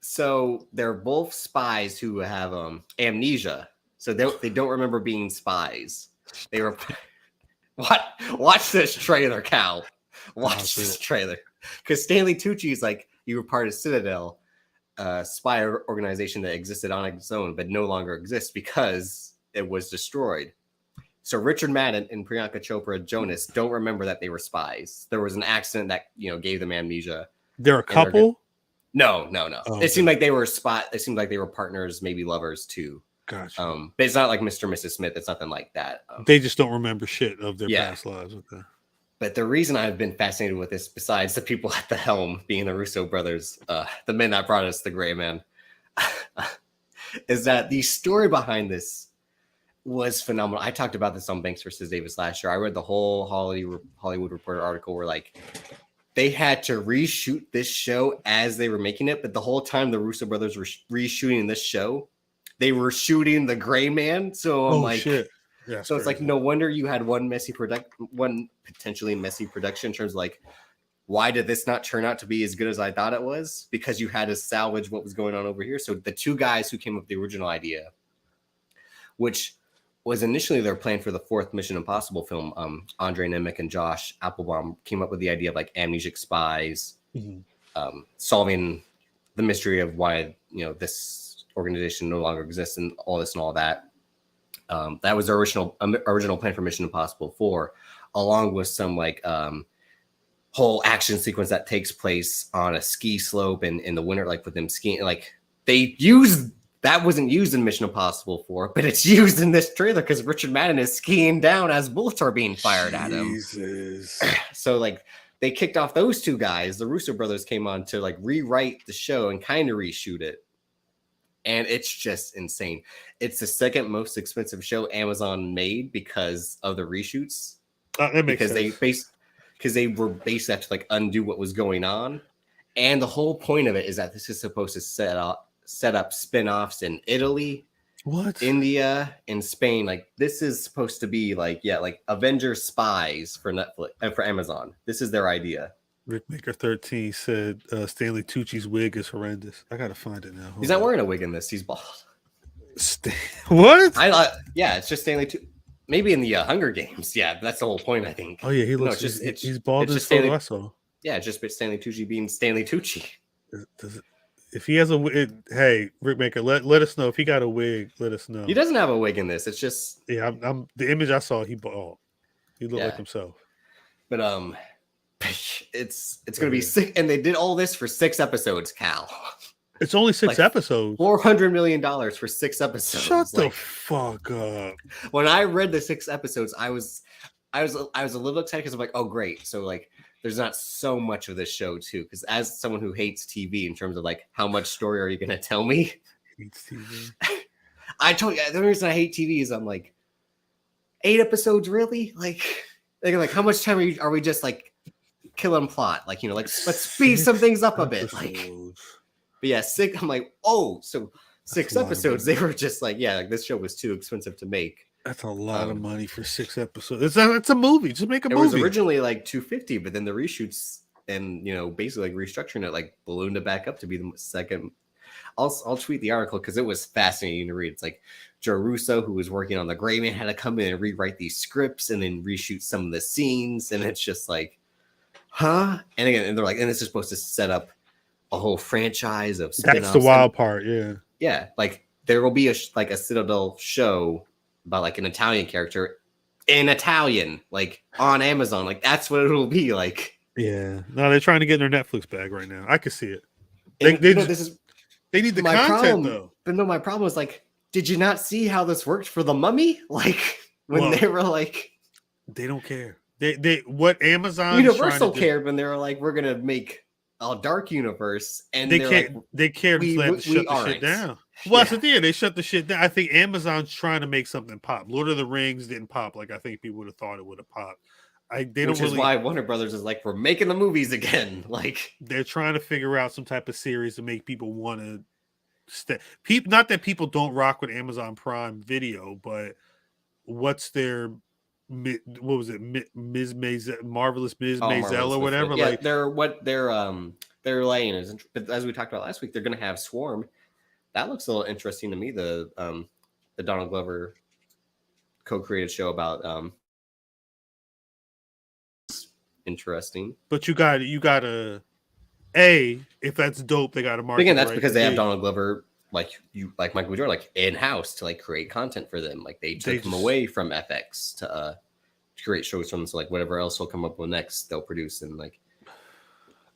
So they're both spies who have amnesia. So they don't remember being spies. They were watch this trailer, Khal. Watch this trailer. Because Stanley Tucci is like, you were part of Citadel, spy organization that existed on its own, but no longer exists because it was destroyed. So Richard Madden and Priyanka Chopra Jonas don't remember that they were spies. There was an accident that gave them amnesia. They're a couple? No. Oh, it seemed like they were It seemed like they were partners, maybe lovers too. Gotcha. But it's not like Mr. and Mrs. Smith. It's nothing like that. They just don't remember shit of their past lives. Okay. But the reason I've been fascinated with this, besides the people at the helm being the Russo brothers, the men that brought us the gray man, is that the story behind this was phenomenal. I talked about this on Banks versus Davis last year. I read the whole Hollywood Reporter article where like they had to reshoot this show as they were making it, but the whole time the Russo brothers were reshooting this show, they were shooting the gray man. So I'm like, shit. Yeah, so it's like no wonder you had one potentially messy production in terms of like, why did this not turn out to be as good as I thought it was? Because you had to salvage what was going on over here. So the two guys who came up with the original idea, which was initially their plan for the fourth Mission Impossible film, Andre Nemec and Josh Applebaum came up with the idea of like amnesic spies, solving the mystery of why this organization no longer exists and all this and all that. That was the original plan for Mission Impossible 4, along with some like whole action sequence that takes place on a ski slope and in the winter, like with them skiing. Like they used that wasn't used in Mission Impossible 4, but it's used in this trailer because Richard Madden is skiing down as bullets are being fired at him. So like they kicked off those two guys. The Russo brothers came on to like rewrite the show and kind of reshoot it. And it's just insane. It's the second most expensive show Amazon made because of the reshoots. That makes sense. Because they were based to like undo what was going on. And the whole point of it is that this is supposed to set up spin-offs in Italy, India, and Spain. Like this is supposed to be like Avengers spies for Netflix and for Amazon. This is their idea. Rickmaker 13 said Stanley Tucci's wig is horrendous. I gotta find it now. He's not wearing a wig in this. He's bald. What? Yeah, it's just Stanley Tucci. maybe in the Hunger Games. Yeah, that's the whole point, I think. Oh yeah, he looks. He's bald as photo I saw. Yeah, it's just Stanley Tucci being Stanley Tucci. If he has a hey, Rickmaker, let us know if he got a wig. Let us know. He doesn't have a wig in this. It's just I'm the image I saw. He bald. He looked like himself. But it's gonna be sick, and they did all this for 6 episodes, Khal. It's only 6 episodes. $400 million for 6 episodes. Shut the fuck up. When I read the 6 episodes, I was a little excited because I'm like, oh great, so like there's not so much of this show too. Because as someone who hates TV in terms of like how much story are you gonna tell me? Hates TV. I told you the only reason I hate TV is I'm like 8 episodes really like how much time are we just like killing plot, like like let's speed some things up a bit like. But yeah, 6. I'm like, oh, so 6 episodes. They were just like, yeah, like this show was too expensive to make. That's a lot of money for 6 episodes. It's a movie. Just make a movie. It was originally like $250, but then the reshoots and basically like restructuring it, like ballooned it back up to be the second. I'll tweet the article because it was fascinating to read. It's like Joe Russo, who was working on The Gray Man, had to come in and rewrite these scripts and then reshoot some of the scenes, and it's just like, huh? And again, and they're like, and this is supposed to set up a whole franchise of spin-offs. That's the wild part, yeah, like there will be a Citadel show about like an Italian character in Italian, like on Amazon, like that's what it'll be like. Yeah, no, they're trying to get in their Netflix bag right now. I can see it. They need the content though. But no, my problem is like, did you not see how this worked for The Mummy? Like when they were like, they don't care. They what Amazon Universal cared when they were like, we're gonna make a dark universe, and they cared to shut the shit down. Well, that's the thing. They shut the shit down. I think Amazon's trying to make something pop. Lord of the Rings didn't pop like I think people would have thought it would have popped. Which is why Warner Brothers is like, we're making the movies again. Like they're trying to figure out some type of series to make people want to stay. Not that people don't rock with Amazon Prime Video, but what's their what was it, Ms. Maisel, Marvelous Ms. Maisel or whatever? Yeah, like they're laying is, but as we talked about last week, they're going to have Swarm. That looks a little interesting to me. The Donald Glover co-created show about interesting. But you got to if that's dope, they got to market. Again, that's because they have Donald Glover, like Michael B. Jordan, like in-house to like create content for them. Like they took him away from FX to create shows from them. So like whatever else he'll come up with next, they'll produce, and like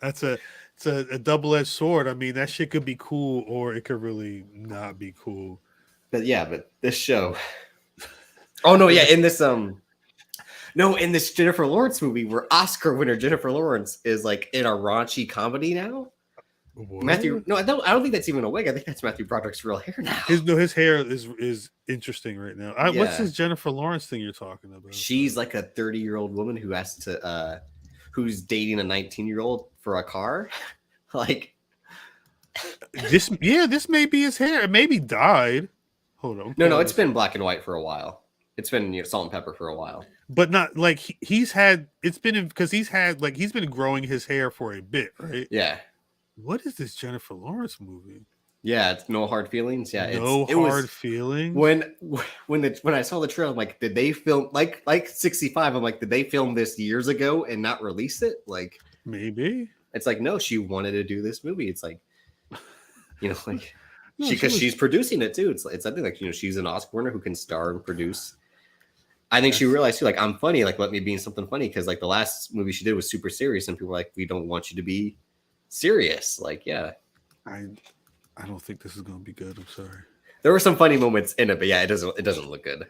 it's a double-edged sword. I mean, that shit could be cool or it could really not be cool. But this show. Oh no, yeah, in this Jennifer Lawrence movie where Oscar winner Jennifer Lawrence is like in a raunchy comedy now. What? Matthew, no, I don't think that's even a wig. I think that's Matthew Broderick's real hair now. His hair is interesting right now. What's this Jennifer Lawrence thing you're talking about? She's like a 30-year-old woman who has to who's dating a 19-year-old for a car. Like this may be his hair. It maybe dyed. Hold on. No, it's been black and white for a while. It's been salt and pepper for a while. But not like he's been growing his hair for a bit, right? Yeah. What is this Jennifer Lawrence movie? Yeah, it's No Hard Feelings. Yeah, it was Feelings. When I saw the trailer, I'm like, did they film like 65? I'm like, did they film this years ago and not release it? Like maybe. It's like, no, she wanted to do this movie. It's like, like she's producing it too. It's something like, she's an Oscar winner who can star and produce. I think she realized too, like, I'm funny, like let me be in something funny, because like the last movie she did was super serious, and people were like, we don't want you to be serious. Like, yeah. I don't think this is gonna be good. I'm sorry. There were some funny moments in it, but yeah, it doesn't look good.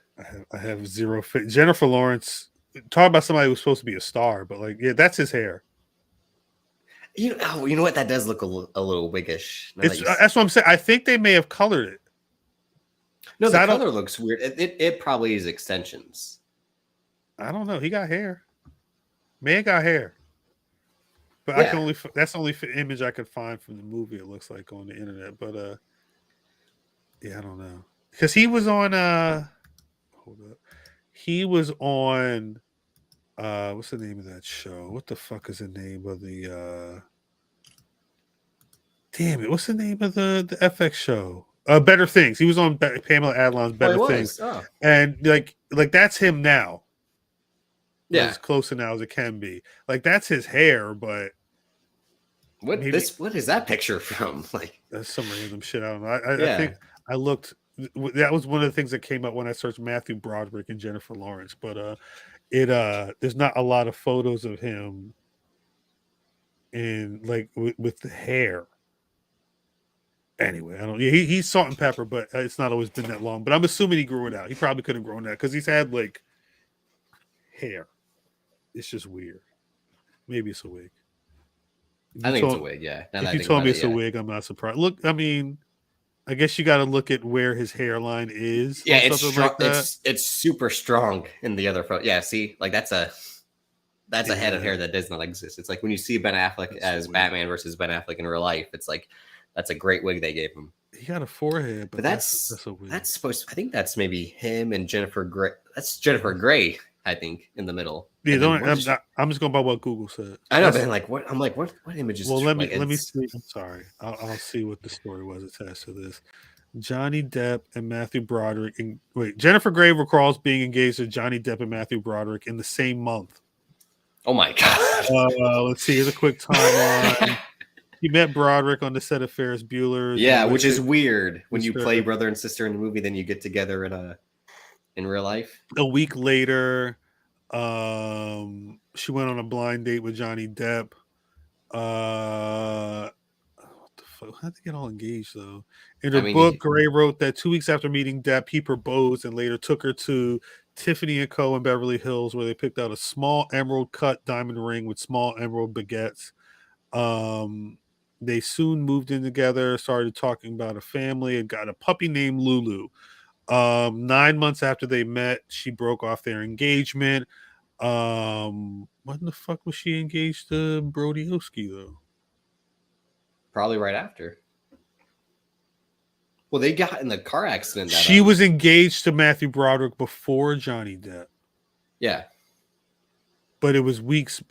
I have zero fit. Jennifer Lawrence, talk about somebody who's supposed to be a star, but like, yeah, that's his hair. You know what? That does look a little wiggish. That's what I'm saying. I think they may have colored it. No, the color looks weird. It probably is extensions. I don't know. He got hair. Man got hair. But yeah. That's the only image I could find from the movie. It looks like on the internet, but yeah, I don't know, because he was on hold up, he was on what's the name of that show? What the fuck is the name of the damn it? What's the name of the FX show? Better Things. He was on Pamela Adlon's Better Things, and like that's him now. Yeah, as close to now as it can be. Like that's his hair, but what is that picture from? Like that's some random shit. I don't know. I think I looked. That was one of the things that came up when I searched Matthew Broderick and Jennifer Lawrence. But there's not a lot of photos of him in like with the hair. Anyway, I don't. He's salt and pepper, but it's not always been that long. But I'm assuming he grew it out. He probably could have grown that because he's had like hair. It's just weird. Maybe it's a wig. I think it's a wig. Yeah. If you told me it's a wig, I'm not surprised. Look, I mean, I guess you got to look at where his hairline is. Yeah, it's strong. Like it's super strong in the other photo. Yeah, see, like that's a head of hair that does not exist. It's like when you see Ben Affleck as Batman versus Ben Affleck in real life. It's like that's a great wig they gave him. He got a forehead, but that's a wig. That's supposed. I think that's maybe him and Jennifer Grey. That's Jennifer Grey, I think, in the middle. Yeah, I'm just going by what Google said. I know, but like what? I'm like, what images? Well, let me see. I'm sorry. I'll see what the story was attached to this. Johnny Depp and Matthew Broderick. Jennifer Grey recalls being engaged to Johnny Depp and Matthew Broderick in the same month. Oh my god! Let's see. Here's a quick timeline. He met Broderick on the set of Ferris Bueller's. Yeah, which is weird when you play brother and sister in the movie, then you get together in real life. A week later, she went on a blind date with Johnny Depp. What the fuck? How'd they get all engaged though? In her book, Grey wrote that 2 weeks after meeting Depp, he proposed and later took her to Tiffany & Co. in Beverly Hills, where they picked out a small emerald cut diamond ring with small emerald baguettes. They soon moved in together, started talking about a family, and got a puppy named Lulu. 9 months after they met, she broke off their engagement. When the fuck was she engaged to Brodioski though? Probably right after. Well, they got in the car accident. She was engaged to Matthew Broderick before Johnny Depp. Yeah. But it was weeks.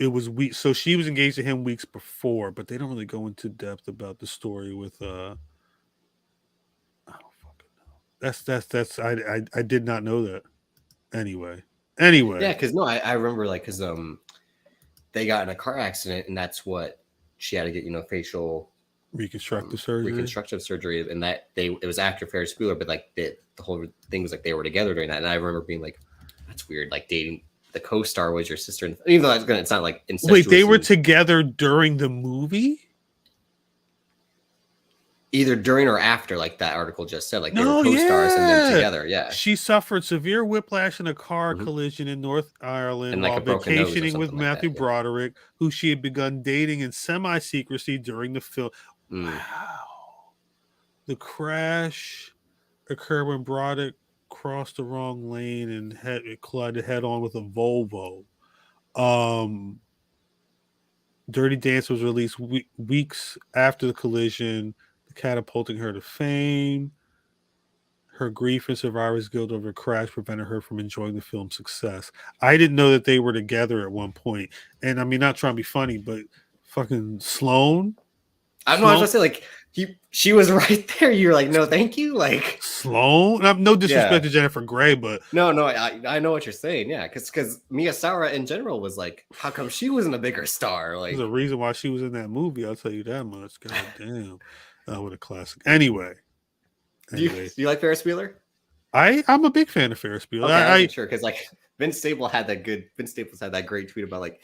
So she was engaged to him weeks before, but they don't really go into depth about the story with I don't fucking know. That's I did not know that. Anyway. Yeah, because no, I remember like because they got in a car accident and that's what she had to get, facial reconstructive surgery, and that it was after Ferris Bueller, but like the whole thing was like they were together during that, and I remember being like, that's weird, like dating the co-star was your sister, even though it's not like incestuous. Wait, they were together during the movie? Either during or after, like that article just said, like they were co-stars and then together. Yeah, she suffered severe whiplash in a car collision in North Ireland while vacationing with Matthew Broderick, who she had begun dating in semi-secrecy during the film. Wow. The crash occurred when Broderick crossed the wrong lane and collided head-on with a Volvo. Dirty Dance was released weeks after the collision, catapulting her to fame. Her grief and survivor's guilt over the crash prevented her from enjoying the film's success. I didn't know that they were together at one point. And I mean, not trying to be funny, but fucking Sloane. I don't know. I was gonna say, like, she was right there. You're like, no, thank you. Like Sloane. I'm no disrespect to Jennifer Grey, but no, I know what you're saying. Yeah, because Mia Sauer in general was like, how come she wasn't a bigger star? Like, there's a reason why she was in that movie. I'll tell you that much. God damn. What a classic. Anyway. Do you like Ferris Bueller? I'm a big fan of Ferris Bueller. Okay, sure, because like Vince Staples had that great tweet about like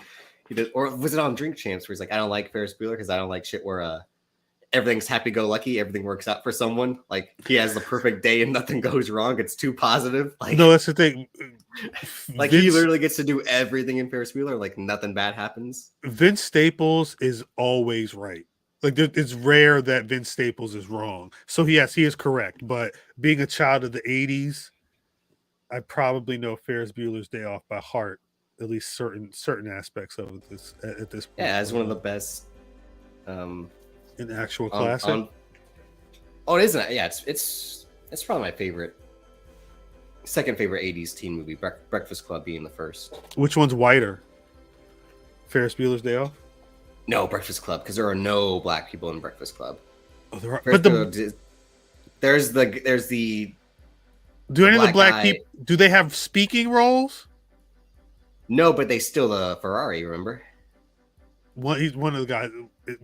or was it on Drink Champs where he's like, I don't like Ferris Bueller because I don't like shit where everything's happy-go-lucky, everything works out for someone. Like he has the perfect day and nothing goes wrong. It's too positive. Like no, that's the thing. Like he literally gets to do everything in Ferris Bueller. Like nothing bad happens. Vince Staples is always right. Like it's rare that Vince Staples is wrong. So yes, he is correct. But being a child of the 80s, I probably know Ferris Bueller's Day Off by heart. At least certain aspects of it at this point. Yeah, as one of the best. An actual classic. It isn't. Yeah, it's probably my second favorite 80s teen movie. Breakfast Club being the first. Which one's whiter? Ferris Bueller's Day Off? No, Breakfast Club, because there are no black people in Breakfast Club. Oh, there are. There's the Do any of the black guy. people do they have speaking roles? No, but they steal the Ferrari. Remember? He's one of the guys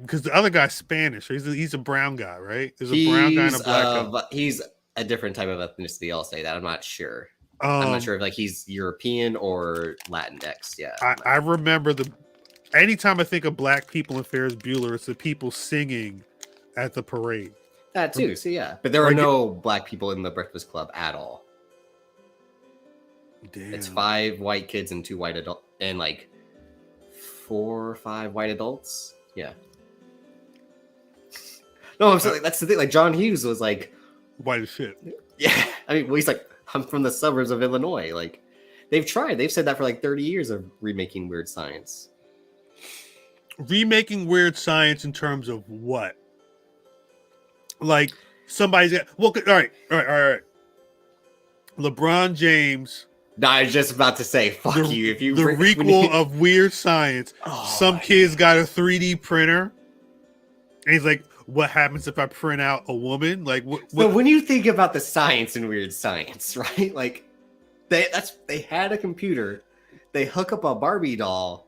because the other guy's Spanish. He's a brown guy, right? There's a brown guy and a black guy. But he's a different type of ethnicity. I'll say that. I'm not sure. I'm not sure if like he's European or Latinx. Yeah. I remember anytime I think of black people in Ferris Bueller, it's the people singing at the parade. That too. So yeah, but there are no black people in the Breakfast Club at all. Damn. It's 5 white kids and 2 white adults, and like 4 or 5 white adults. Yeah. No, I'm saying that's the thing. Like John Hughes was like white as shit. Yeah, I mean, well, he's like, I'm from the suburbs of Illinois. Like, they've said that for like 30 years of remaking Weird Science. Remaking Weird Science in terms of what? Like somebody's all right. LeBron James. No, I was just about to say, fuck you. If you the requel of Weird Science, some kid's got a 3D printer, and he's like, "What happens if I print out a woman?" Like, what? So when you think about the science in Weird Science, right? Like, they had a computer, they hook up a Barbie doll,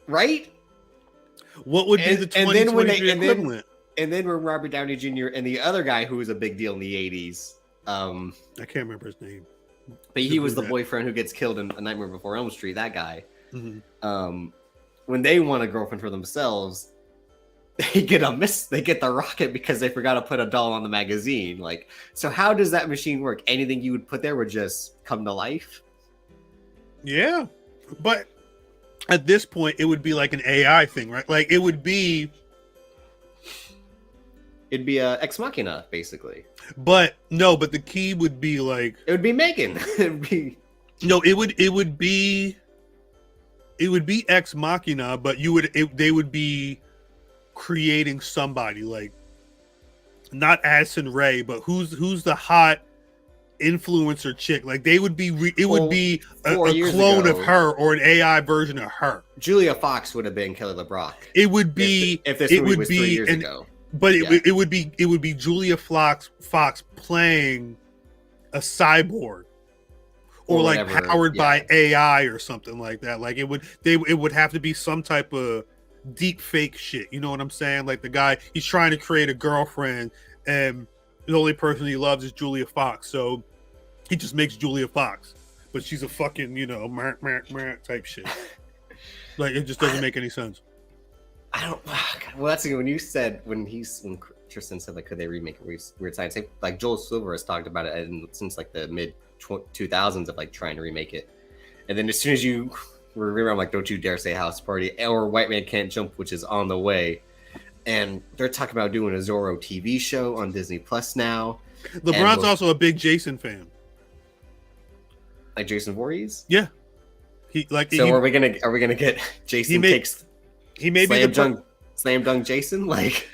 right? What would be the 2023 equivalent? And then when Robert Downey Jr. and the other guy who was a big deal in the 80s, I can't remember his name. But he was the boyfriend who gets killed in A Nightmare Before Elm Street, that guy. Mm-hmm. When they want a girlfriend for themselves, they get the rocket because they forgot to put a doll on the magazine. Like, so how does that machine work? Anything you would put there would just come to life? Yeah. But at this point, it would be like an AI thing, right? Like, it'd be a Ex Machina, basically. But the key would be like it would be Megan. it would be Ex Machina, but they would be creating somebody like not Addison Rae, but who's the hot influencer chick? Like they would be would be a clone of her or an AI version of her. Julia Fox would have been Kelly LeBrock. It would be if this movie was 3 years ago. But it would be Julia Fox playing a cyborg, or like whatever, powered by AI or something like that. Like it would have to be some type of deep fake shit. You know what I'm saying? Like the guy, he's trying to create a girlfriend, and the only person he loves is Julia Fox, so he just makes Julia Fox, but she's a fucking type shit. Like it just doesn't make any sense. I don't. Well, that's when Tristan said like, could they remake Weird Science? Like Joel Silver has talked about it since like the mid 2000s of like trying to remake it, and then as soon as you remember, I'm like, don't you dare say House Party or White Man Can't Jump, which is on the way, and they're talking about doing a Zorro TV show on Disney Plus now. LeBron's also a big Jason fan, like Jason Voorhees. Yeah, are we gonna get Jason He may be slam dunk Jason, like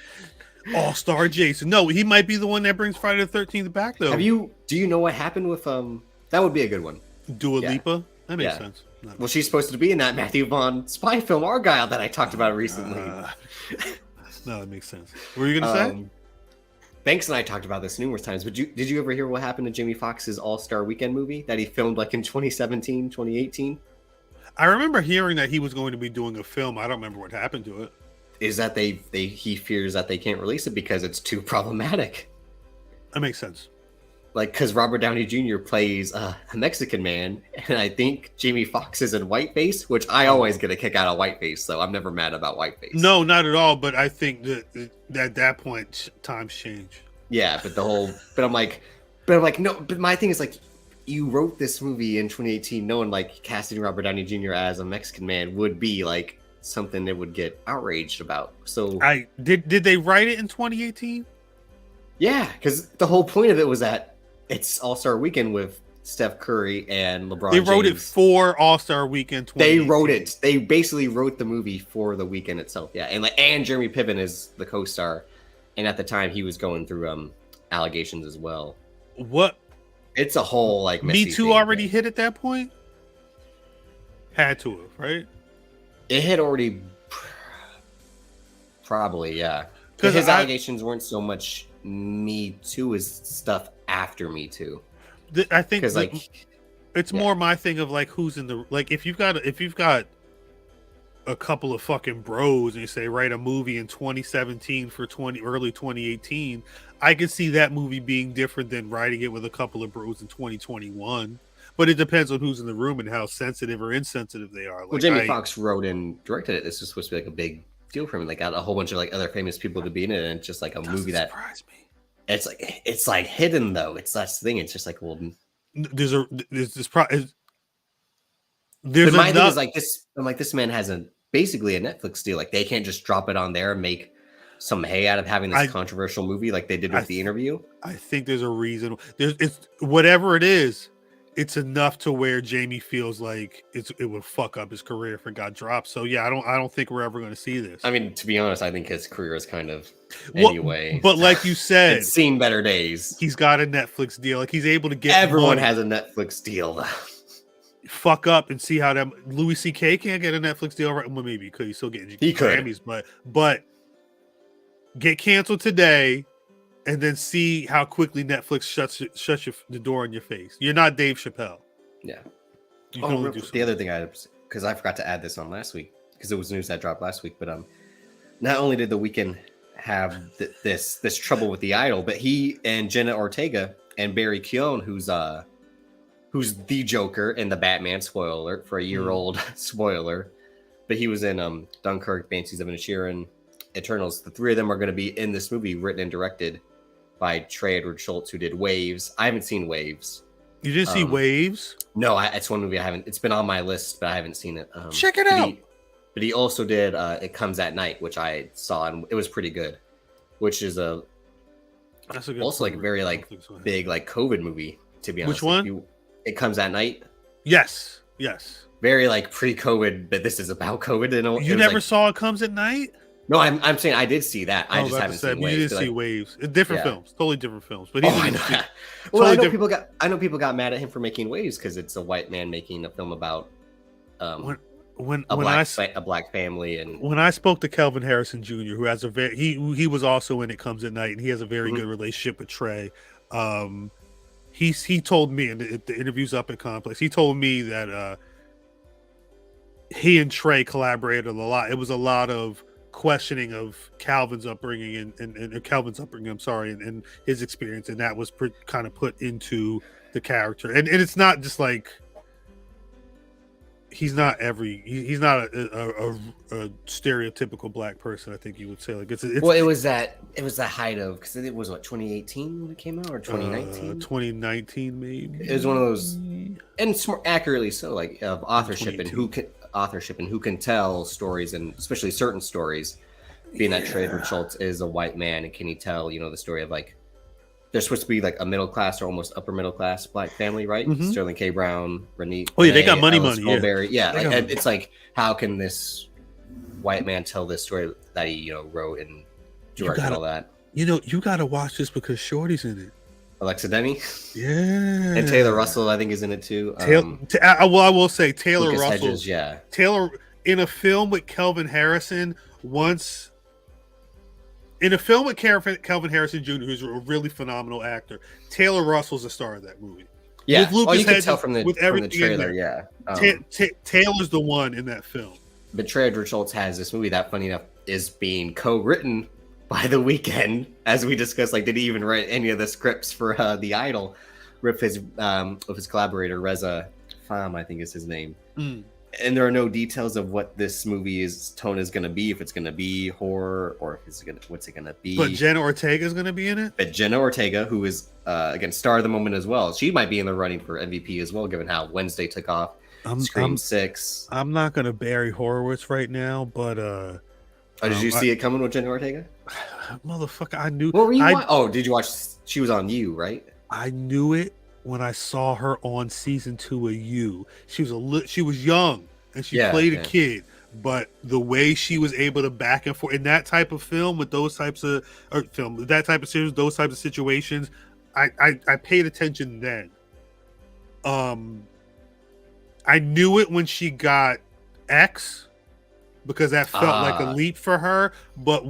all-star Jason. No, he might be the one that brings Friday the 13th back though. Do you know what happened with that would be a good one. Dua Lipa? That makes sense. Well, she's supposed to be in that Matthew Vaughn spy film Argyle that I talked about recently. No, that makes sense. What were you gonna say? Banks and I talked about this numerous times, but did you ever hear what happened to Jamie Foxx's All-Star Weekend movie that he filmed like in 2017, 2018? I remember hearing that he was going to be doing a film. I don't remember what happened to it. Is that he fears that they can't release it because it's too problematic. That makes sense. Like, because Robert Downey Jr. plays a Mexican man, and I think Jamie Foxx is in whiteface, which I always get a kick out of whiteface, so I'm never mad about whiteface. No, not at all. But I think that at that point, times change. Yeah, but I'm like, no. But my thing is like, you wrote this movie in 2018 knowing like casting Robert Downey Jr. as a Mexican man would be like something that would get outraged about. So did they write it in 2018? Yeah, because the whole point of it was that it's All-Star Weekend with Steph Curry and LeBron James. They wrote it for All-Star Weekend 2018. They wrote it. They basically wrote the movie for the weekend itself. Yeah, and Jeremy Piven is the co-star, and at the time he was going through allegations as well. What? It's a whole like Me Too already hit at that point. Had to have, right? It had already, probably, yeah. Because his allegations weren't so much Me Too is stuff after Me Too. I think because like it's more my thing of like who's in the like if you've got a couple of fucking bros and you say write a movie in 2017 for early 2018, I could see that movie being different than writing it with a couple of bros in 2021. But it depends on who's in the room and how sensitive or insensitive they are. Like, well, Jamie Foxx wrote and directed it. This was supposed to be like a big deal for him. Like got a whole bunch of like other famous people to be in it, and it's just like a movie that surprise me. It's like hidden though. It's that thing. It's just like, well, there's my thing is like this. I'm like, this man has basically a Netflix deal. Like they can't just drop it on there and make some hay out of having this controversial movie like they did with The Interview. I think there's a reason. It's whatever it is. It's enough to where Jamie feels like it would fuck up his career if it got dropped. So yeah, I don't think we're ever going to see this. I mean, to be honest, I think his career is kind of anyway. But like you said, it's seen better days. He's got a Netflix deal. Like he's able to get everyone has a Netflix deal. Fuck up and see how that Louis C.K. can't get a Netflix deal, right? Well, maybe he's still getting Grammys, but get canceled today. And then see how quickly Netflix shuts the door in your face. You're not Dave Chappelle. Yeah. The other thing because I forgot to add this on last week because it was news that dropped last week. But not only did The Weeknd have this trouble with The Idol, but he and Jenna Ortega and Barry Keoghan, who's the Joker in the Batman, spoiler alert for a year-old spoiler, but he was in Dunkirk, Banshees of Inisherin, Eternals. The three of them are going to be in this movie written and directed by Trey Edward Schultz, who did Waves. I haven't seen Waves. You didn't see Waves? No, it's one movie I haven't. It's been on my list, but I haven't seen it. Check it out. But he also did It Comes at Night, which I saw, and it was pretty good. Which is also like a very like big like COVID movie, to be honest. Which one? It Comes at Night. Yes. Very like pre-COVID, but this is about COVID. And you never saw It Comes at Night? No, I'm saying I did see that. I just haven't seen Waves. You didn't see Waves. Different films, totally different films. But I know. Well, I know people got mad at him for making Waves because it's a white man making a film about a black family. And when I spoke to Kelvin Harrison Jr., who has he was also in It Comes at Night, and he has a very good relationship with Trey. He told me, and the interview's up at Complex. He told me that he and Trey collaborated a lot. It was a lot of questioning of Calvin's upbringing and his experience, and that was kind of put into the character. And it's not just like he's not a stereotypical black person. I think you would say like it's it was the height of because it was 2018 when it came out or 2019. 2019 maybe. It was one of those, and it's more accurately so like of authorship and who can tell stories, and especially certain stories, being that Trey Edward Schultz is a white man, and can he tell the story of like they're supposed to be like a middle class or almost upper middle class black family, right? Mm-hmm. Sterling K. Brown, Renee. Oh yeah, they got money. Yeah, like, it's like how can this white man tell this story that he wrote and directed all that? You got to watch this because Shorty's in it. Alexa Demi, yeah, and Taylor Russell, I think, is in it too. I will say Taylor Lucas Russell, Hedges, yeah, Taylor in a film with Kelvin Harrison once. In a film with Kelvin Harrison Jr., who's a really phenomenal actor, Taylor Russell's the star of that movie. Yeah, with Lucas you can Hedges, tell from the trailer. Yeah, Taylor's the one in that film. But Trey Edward Schultz has this movie that, funny enough, is being co-written by The Weeknd, as we discussed. Like, did he even write any of the scripts for The Idol with his collaborator Reza Fam, I think is his name. Mm. And there are no details of what this movie's tone is going to be, if it's going to be horror or if what's it going to be. But Jenna Ortega is going to be in it. But Jenna Ortega, who is again star of the moment as well, she might be in the running for MVP as well, given how Wednesday took off. Scream 6. I'm not going to Barry Horowitz right now, but did you see it coming with Jenna Ortega? Motherfucker, I knew. What were you? Did you watch? She was on You, right? I knew it when I saw her on season 2 of You. She was young and she played a kid, but the way she was able to back and forth in that type of film with those types of that type of series, those types of situations, I paid attention then. I knew it when she got X because that felt like a leap for her, but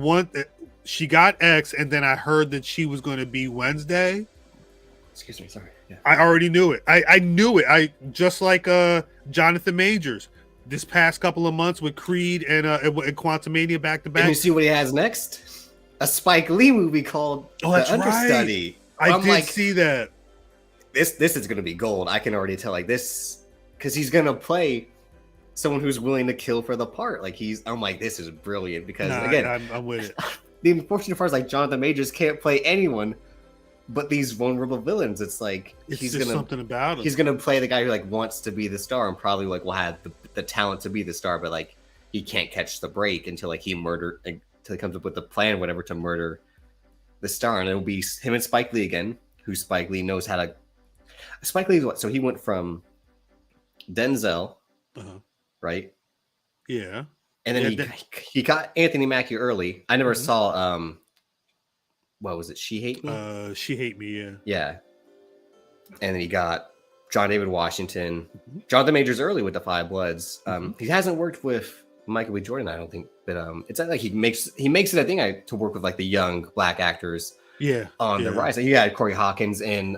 she got X, and then I heard that she was going to be Wednesday. Excuse me, sorry. Yeah. I already knew it. I knew it. I just like Jonathan Majors this past couple of months with Creed and Quantumania back to back. And you see what he has next? A Spike Lee movie called The Understudy. Right. I did see that. This is going to be gold. I can already tell. Like this, because he's going to play someone who's willing to kill for the part. Like I'm like, this is brilliant. Because again, I'm with it. The unfortunate part is like Jonathan Majors can't play anyone but these vulnerable villains. It's like he's gonna something about him. He's gonna play the guy who like wants to be the star and probably like will have the talent to be the star, but like he can't catch the break until like until he comes up with the plan, whatever, to murder the star. And it'll be him and Spike Lee again, who Spike Lee knows how to. Spike Lee is what? So he went from Denzel, right? Yeah. And then he got Anthony Mackie early. I never saw what was it? She Hate Me? She Hate Me, yeah. Yeah. And then he got John David Washington. Jonathan Majors early with the Five Bloods. He hasn't worked with Michael B. Jordan, I don't think. But it's not like he makes it a thing to work with like the young black actors on the rise. He had Corey Hawkins in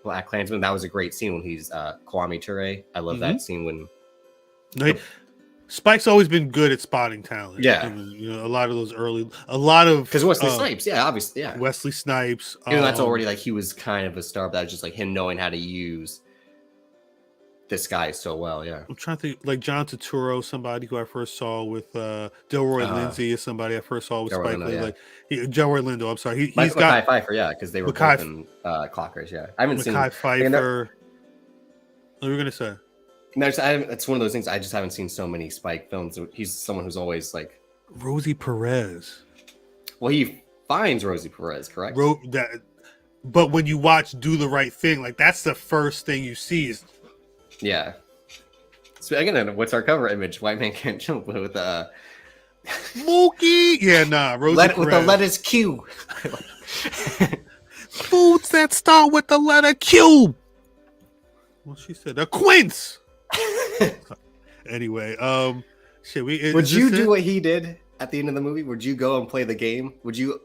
Black Klansman. That was a great scene when he's Kwame Ture. I love that scene when Spike's always been good at spotting talent. Yeah. You know, a lot of because Wesley Snipes, obviously, Wesley Snipes. That's already like he was kind of a star, but that was just like him knowing how to use this guy so well. Yeah. I'm trying to think, like John Turturro, somebody who I first saw with Delroy Lindsay is somebody I first saw with Spike Lee. Like Delroy Lindo, I'm sorry. He's got Mekhi Phifer, because they were both in Clockers. Yeah. I haven't seen Mekhi Phifer. What were you gonna say? No, it's one of those things. I just haven't seen so many Spike films. He's someone who's always like Rosie Perez. Well, he finds Rosie Perez, correct? But when you watch Do the Right Thing, like that's the first thing you see is. Yeah. So again, what's our cover image? White Man Can't Jump with Mookie. Yeah, nah. Rosie Perez with the letters Q. Foods that start with the letter Q. Well, she said a quince. Anyway, would you do what he did at the end of the movie? Would you go and play the game? Would you?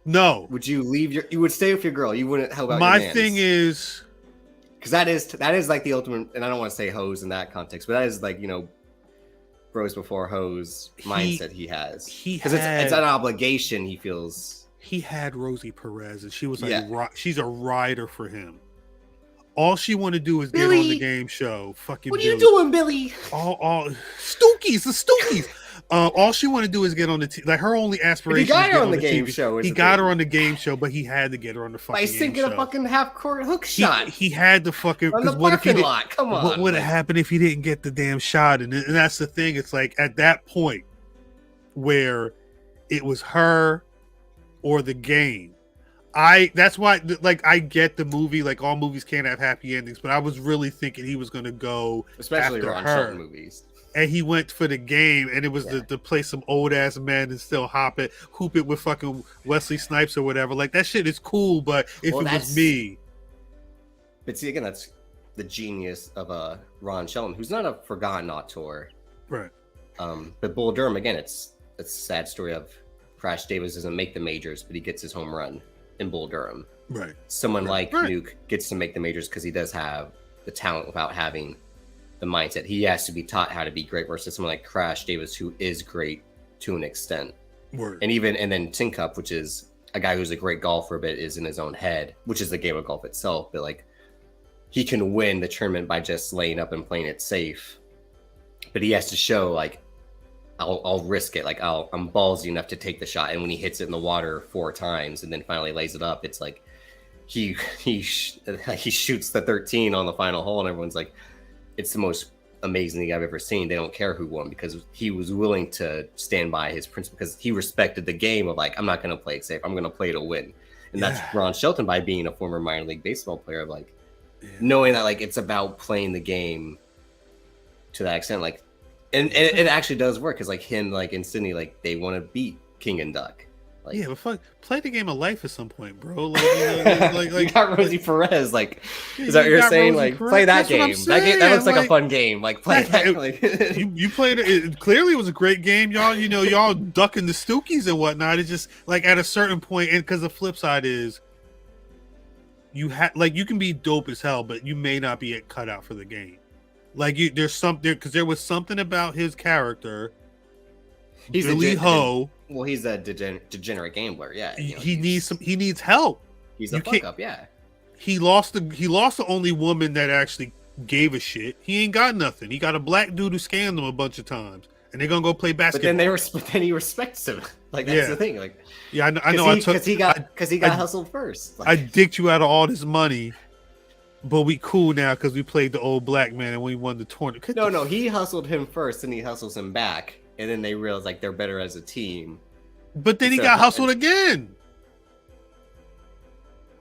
No. Would you leave you would stay with your girl? You wouldn't help out my your mans. Thing is, because that is like the ultimate, and I don't want to say hoes in that context, but that is like, bros before hoes mindset he has. Because it's an obligation he feels. He had Rosie Perez, and she was like, she's a rider for him. All she want to do is Billy, get on the game show. Fucking what are Billy. you doing, Billy? All Stookies, the Stookies. All she want to do is get on the like her only aspiration. He got her on the game show. He got her on the game show, but he had to get her on the fucking game show. By sinking a fucking half-court hook shot. He had to fucking on the parking lot. Come on. What would have happened if he didn't get the damn shot? And that's the thing. It's like at that point where it was her or the game. That's why, like, I get the movie, like, all movies can't have happy endings, but I was really thinking he was going to go especially after Ron her. Shelton movies. And he went for the game, and it was to play some old-ass men and still hoop it with fucking Wesley Snipes or whatever. Like, that shit is cool, but if it was me. But see, again, that's the genius of Ron Shelton, who's not a forgotten auteur. Right. But Bull Durham, again, it's a sad story of Crash Davis doesn't make the majors, but he gets his home run in Bull Durham. Right. Someone like Nuke gets to make the majors because he does have the talent without having the mindset. He has to be taught how to be great versus someone like Crash Davis, who is great to an extent. Word. And then Tin Cup, which is a guy who's a great golfer, but is in his own head, which is the game of golf itself. But like, he can win the tournament by just laying up and playing it safe. But he has to show like, I'll risk it. Like I'm ballsy enough to take the shot. And when he hits it in the water 4 times and then finally lays it up, it's like he shoots the 13 on the final hole, and everyone's like, it's the most amazing thing I've ever seen. They don't care who won because he was willing to stand by his principle because he respected the game of like, I'm not going to play it safe. I'm going to play to win. And that's Ron Shelton by being a former minor league baseball player of like knowing that like it's about playing the game to that extent. Like, and it actually does work because like him, like in Sydney, like they want to beat King and Duck. Like, yeah, but fuck, play the game of life at some point, bro. Like, you got Rosie Perez. Like, yeah, is that what you're saying? Rosie Like, Perez. play that That's what game. I'm saying. That looks like like a fun game. Like, play that. Like, you played it. It clearly was a great game, y'all. You know, y'all ducking the Stookies and whatnot. It's just like at a certain point, and because the flip side is, you can be dope as hell, but you may not be cut out for the game. Like, there's something because there was something about his character. He's Billy Ho. Well, he's a degenerate gambler. Yeah, he needs help. He's a fuck up. Yeah, he lost the only woman that actually gave a shit. He ain't got nothing. He got a black dude who scammed him a bunch of times, and they're gonna go play basketball. But then he respects him. Like, that's the thing. Like, yeah, I know. Because he got hustled first. Like, I dicked you out of all this money, but we cool now because we played the old black man and we won the tournament. No, he hustled him first, and he hustles him back. And then they realize like they're better as a team. But then he got hustled again.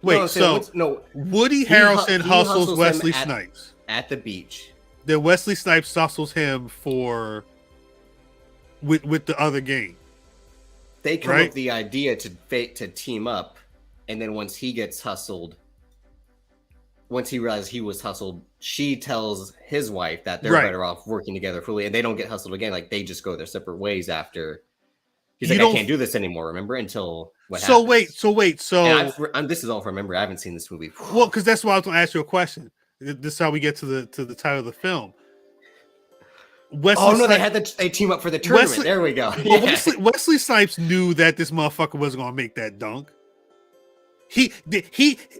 Wait, Woody Harrelson hustles Wesley Snipes at the beach. Then Wesley Snipes hustles him with the other game. They come up with the idea to team up, and then once he gets hustled, once he realizes he was hustled, she tells his wife that they're better off working together fully, and they don't get hustled again. Like, they just go their separate ways after. He's like, I can't do this anymore. Remember until what happens? Wait. This is all from memory. I haven't seen this movie. Well, because that's why I was going to ask you a question. This is how we get to the title of the film. They team up for the tournament. There we go. Yeah. Wesley Snipes knew that this motherfucker wasn't going to make that dunk. The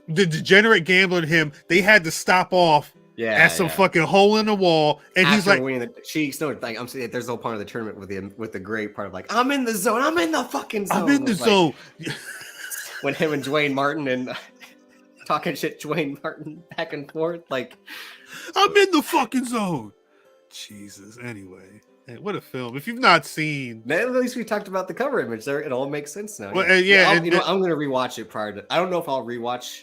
degenerate gambler in him, they had to stop off at some fucking hole in the wall, and after he's like, I'm saying there's no part of the tournament with the great part of like, I'm in the zone, I'm in the fucking zone. I'm in the zone. When him and Dwayne Martin and talking shit, Dwayne Martin back and forth, like, I'm in the fucking zone. Jesus. Anyway, what a film! If you've not seen, at least we talked about the cover image there. It all makes sense now. Well, I'm gonna rewatch it prior to. I don't know if I'll rewatch.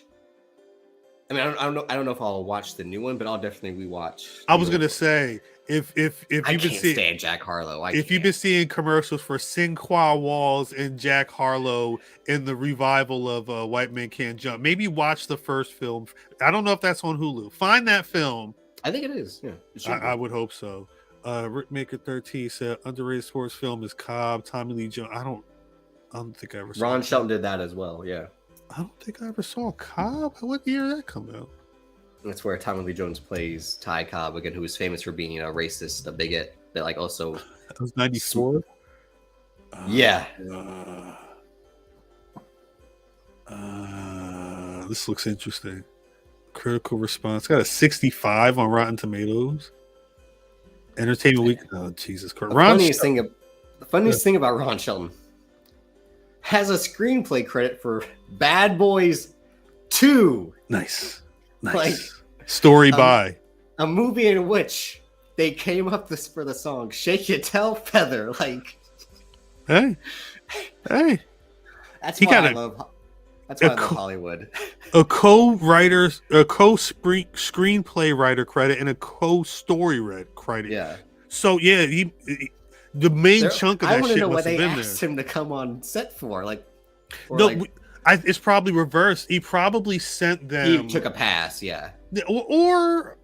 I mean, I don't know if I'll watch the new one, but I'll definitely rewatch. I was gonna say if you've been seeing stand Jack Harlow, you've been seeing commercials for Sinqua Walls and Jack Harlow in the revival of White Men Can't Jump, maybe watch the first film. I don't know if that's on Hulu. Find that film. I think it is. Yeah, I would hope so. Rick Maker 13 said underrated sports film is Cobb, Tommy Lee Jones. I don't think I ever saw Ron Shelton did that as well. Yeah. I don't think I ever saw Cobb. What year did that come out? That's where Tommy Lee Jones plays Ty Cobb again, who was famous for being a racist, a bigot, but like also. That was 94. Yeah. This looks interesting. Critical response. Got a 65 on Rotten Tomatoes. Entertainment Week. Oh, Jesus Christ. The funniest thing about Ron Shelton has a screenplay credit for Bad Boys 2. Nice. Like, story by a movie in which they came up for the song "Shake Your Tail Feather." Like, hey. That's why I love Hollywood. A screenplay writer credit and a co-story credit. Yeah. So yeah, the main chunk of that shit know must what have they been asked there. him to come on set for. It's probably reversed. He probably sent them. He took a pass. Yeah. Or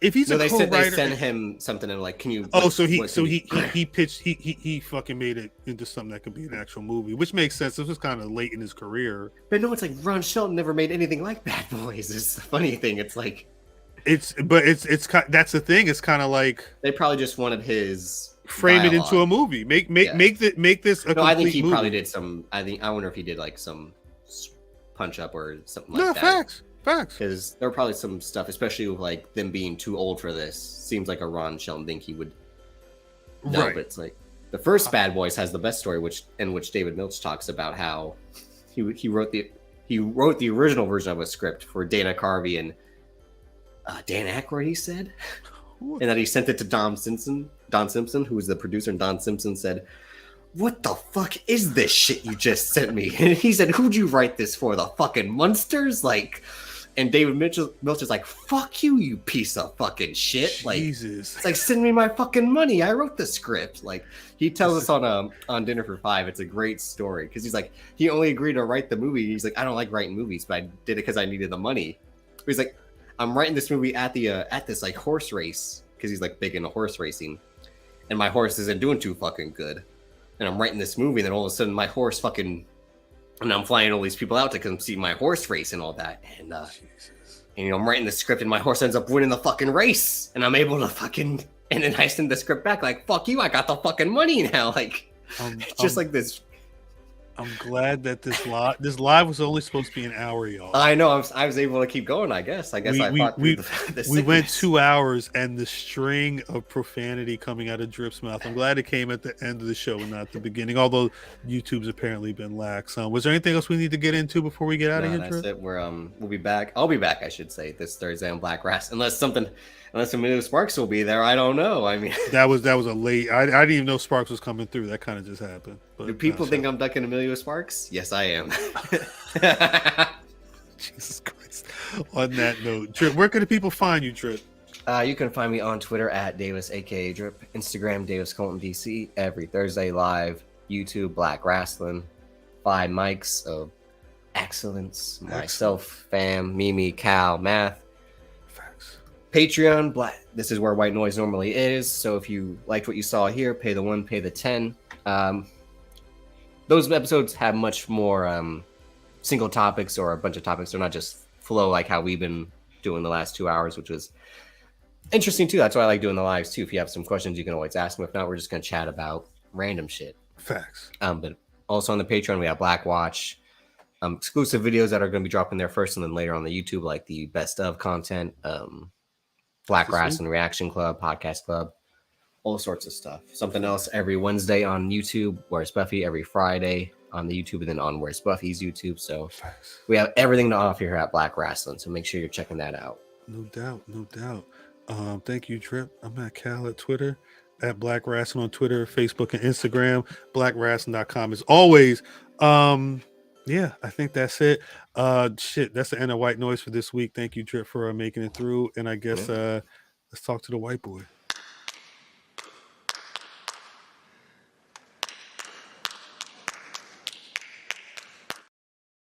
if he's a co-writer, they sent him something and like, can you? He pitched. He fucking made it into something that could be an actual movie, which makes sense. This was kind of late in his career. But no, it's like Ron Shelton never made anything like Bad Boys. It's the funny thing. It's like, that's the thing. It's kind of like they probably just wanted his frame dialogue. it into a movie. Make this a complete I think he movie. probably did some. I wonder if he did like some punch up or something like that. Facts. Because there were probably some stuff, especially with like them being too old for this. Seems like a Ron Shelton thing he would know, but it's like the first Bad Boys has the best story, in which David Milch talks about how he wrote the original version of a script for Dana Carvey and Dan Aykroyd, he said, and that he sent it to Don Simpson, who was the producer, and Don Simpson said, "What the fuck is this shit you just sent me?" And he said, "Who'd you write this for? The fucking Munsters?" Like, And David Milcher's like, fuck you, you piece of fucking shit. Like, Jesus. it's like, send me my fucking money. I wrote the script. Like, he tells us on Dinner for Five. It's a great story because he's like, he only agreed to write the movie. He's like, I don't like writing movies, but I did it because I needed the money. But he's like, I'm writing this movie at this like horse race because he's like big into horse racing, and my horse isn't doing too fucking good. And I'm writing this movie, and then all of a sudden my horse fucking. And I'm flying all these people out to come see my horse race and all that. And you know, I'm writing the script and my horse ends up winning the fucking race. And I'm able to fucking, and then I send the script back like, fuck you, I got the fucking money now. Like, it's just like this. I'm glad that this live was only supposed to be an hour, y'all. I know. I was able to keep going, I guess. We went 2 hours, and the string of profanity coming out of Drip's mouth. I'm glad it came at the end of the show and not the beginning, although YouTube's apparently been lax. Was there anything else we need to get into before we get out of here, that's Drip? it. We'll be back. I'll be back, I should say, this Thursday on Black Rass. Unless Emilio Sparks will be there. I don't know. I mean, that was a late. I didn't even know Sparks was coming through. That kind of just happened. But do people think I'm ducking Emilio Sparks? Yes, I am. Jesus Christ. On that note, Drip, where can the people find you, Drip? You can find me on Twitter at Davis, aka Drip, Instagram Davis Colton DC, every Thursday live, YouTube Black Wrestling, 5 mics of excellence, myself, Fam, Mimi, Khal, Math. Patreon, this is where White Noise normally is. So if you liked what you saw here, pay the 1, pay the 10. Those episodes have much more single topics or a bunch of topics. They're not just flow like how we've been doing the last 2 hours, which was interesting too. That's why I like doing the lives too. If you have some questions, you can always ask them. If not, we're just going to chat about random shit. Facts. But also on the Patreon, we have Black Watch, exclusive videos that are going to be dropping there first and then later on the YouTube, like the best of content, Black Wrestling Reaction Club, Podcast Club, all sorts of stuff. Something else every Wednesday on YouTube, Where's Buffy, every Friday on the YouTube, and then on Where's Buffy's YouTube. So we have everything to offer here at Black Wrestling, so make sure you're checking that out. No doubt. Thank you, Drip. I'm at Khal at Twitter, at Black Wrestling on Twitter, Facebook, and Instagram, blackwrestling.com as always. Yeah, I think that's it. That's the end of White Noise for this week. Thank you, Drip, for making it through. And I guess let's talk to the white boy.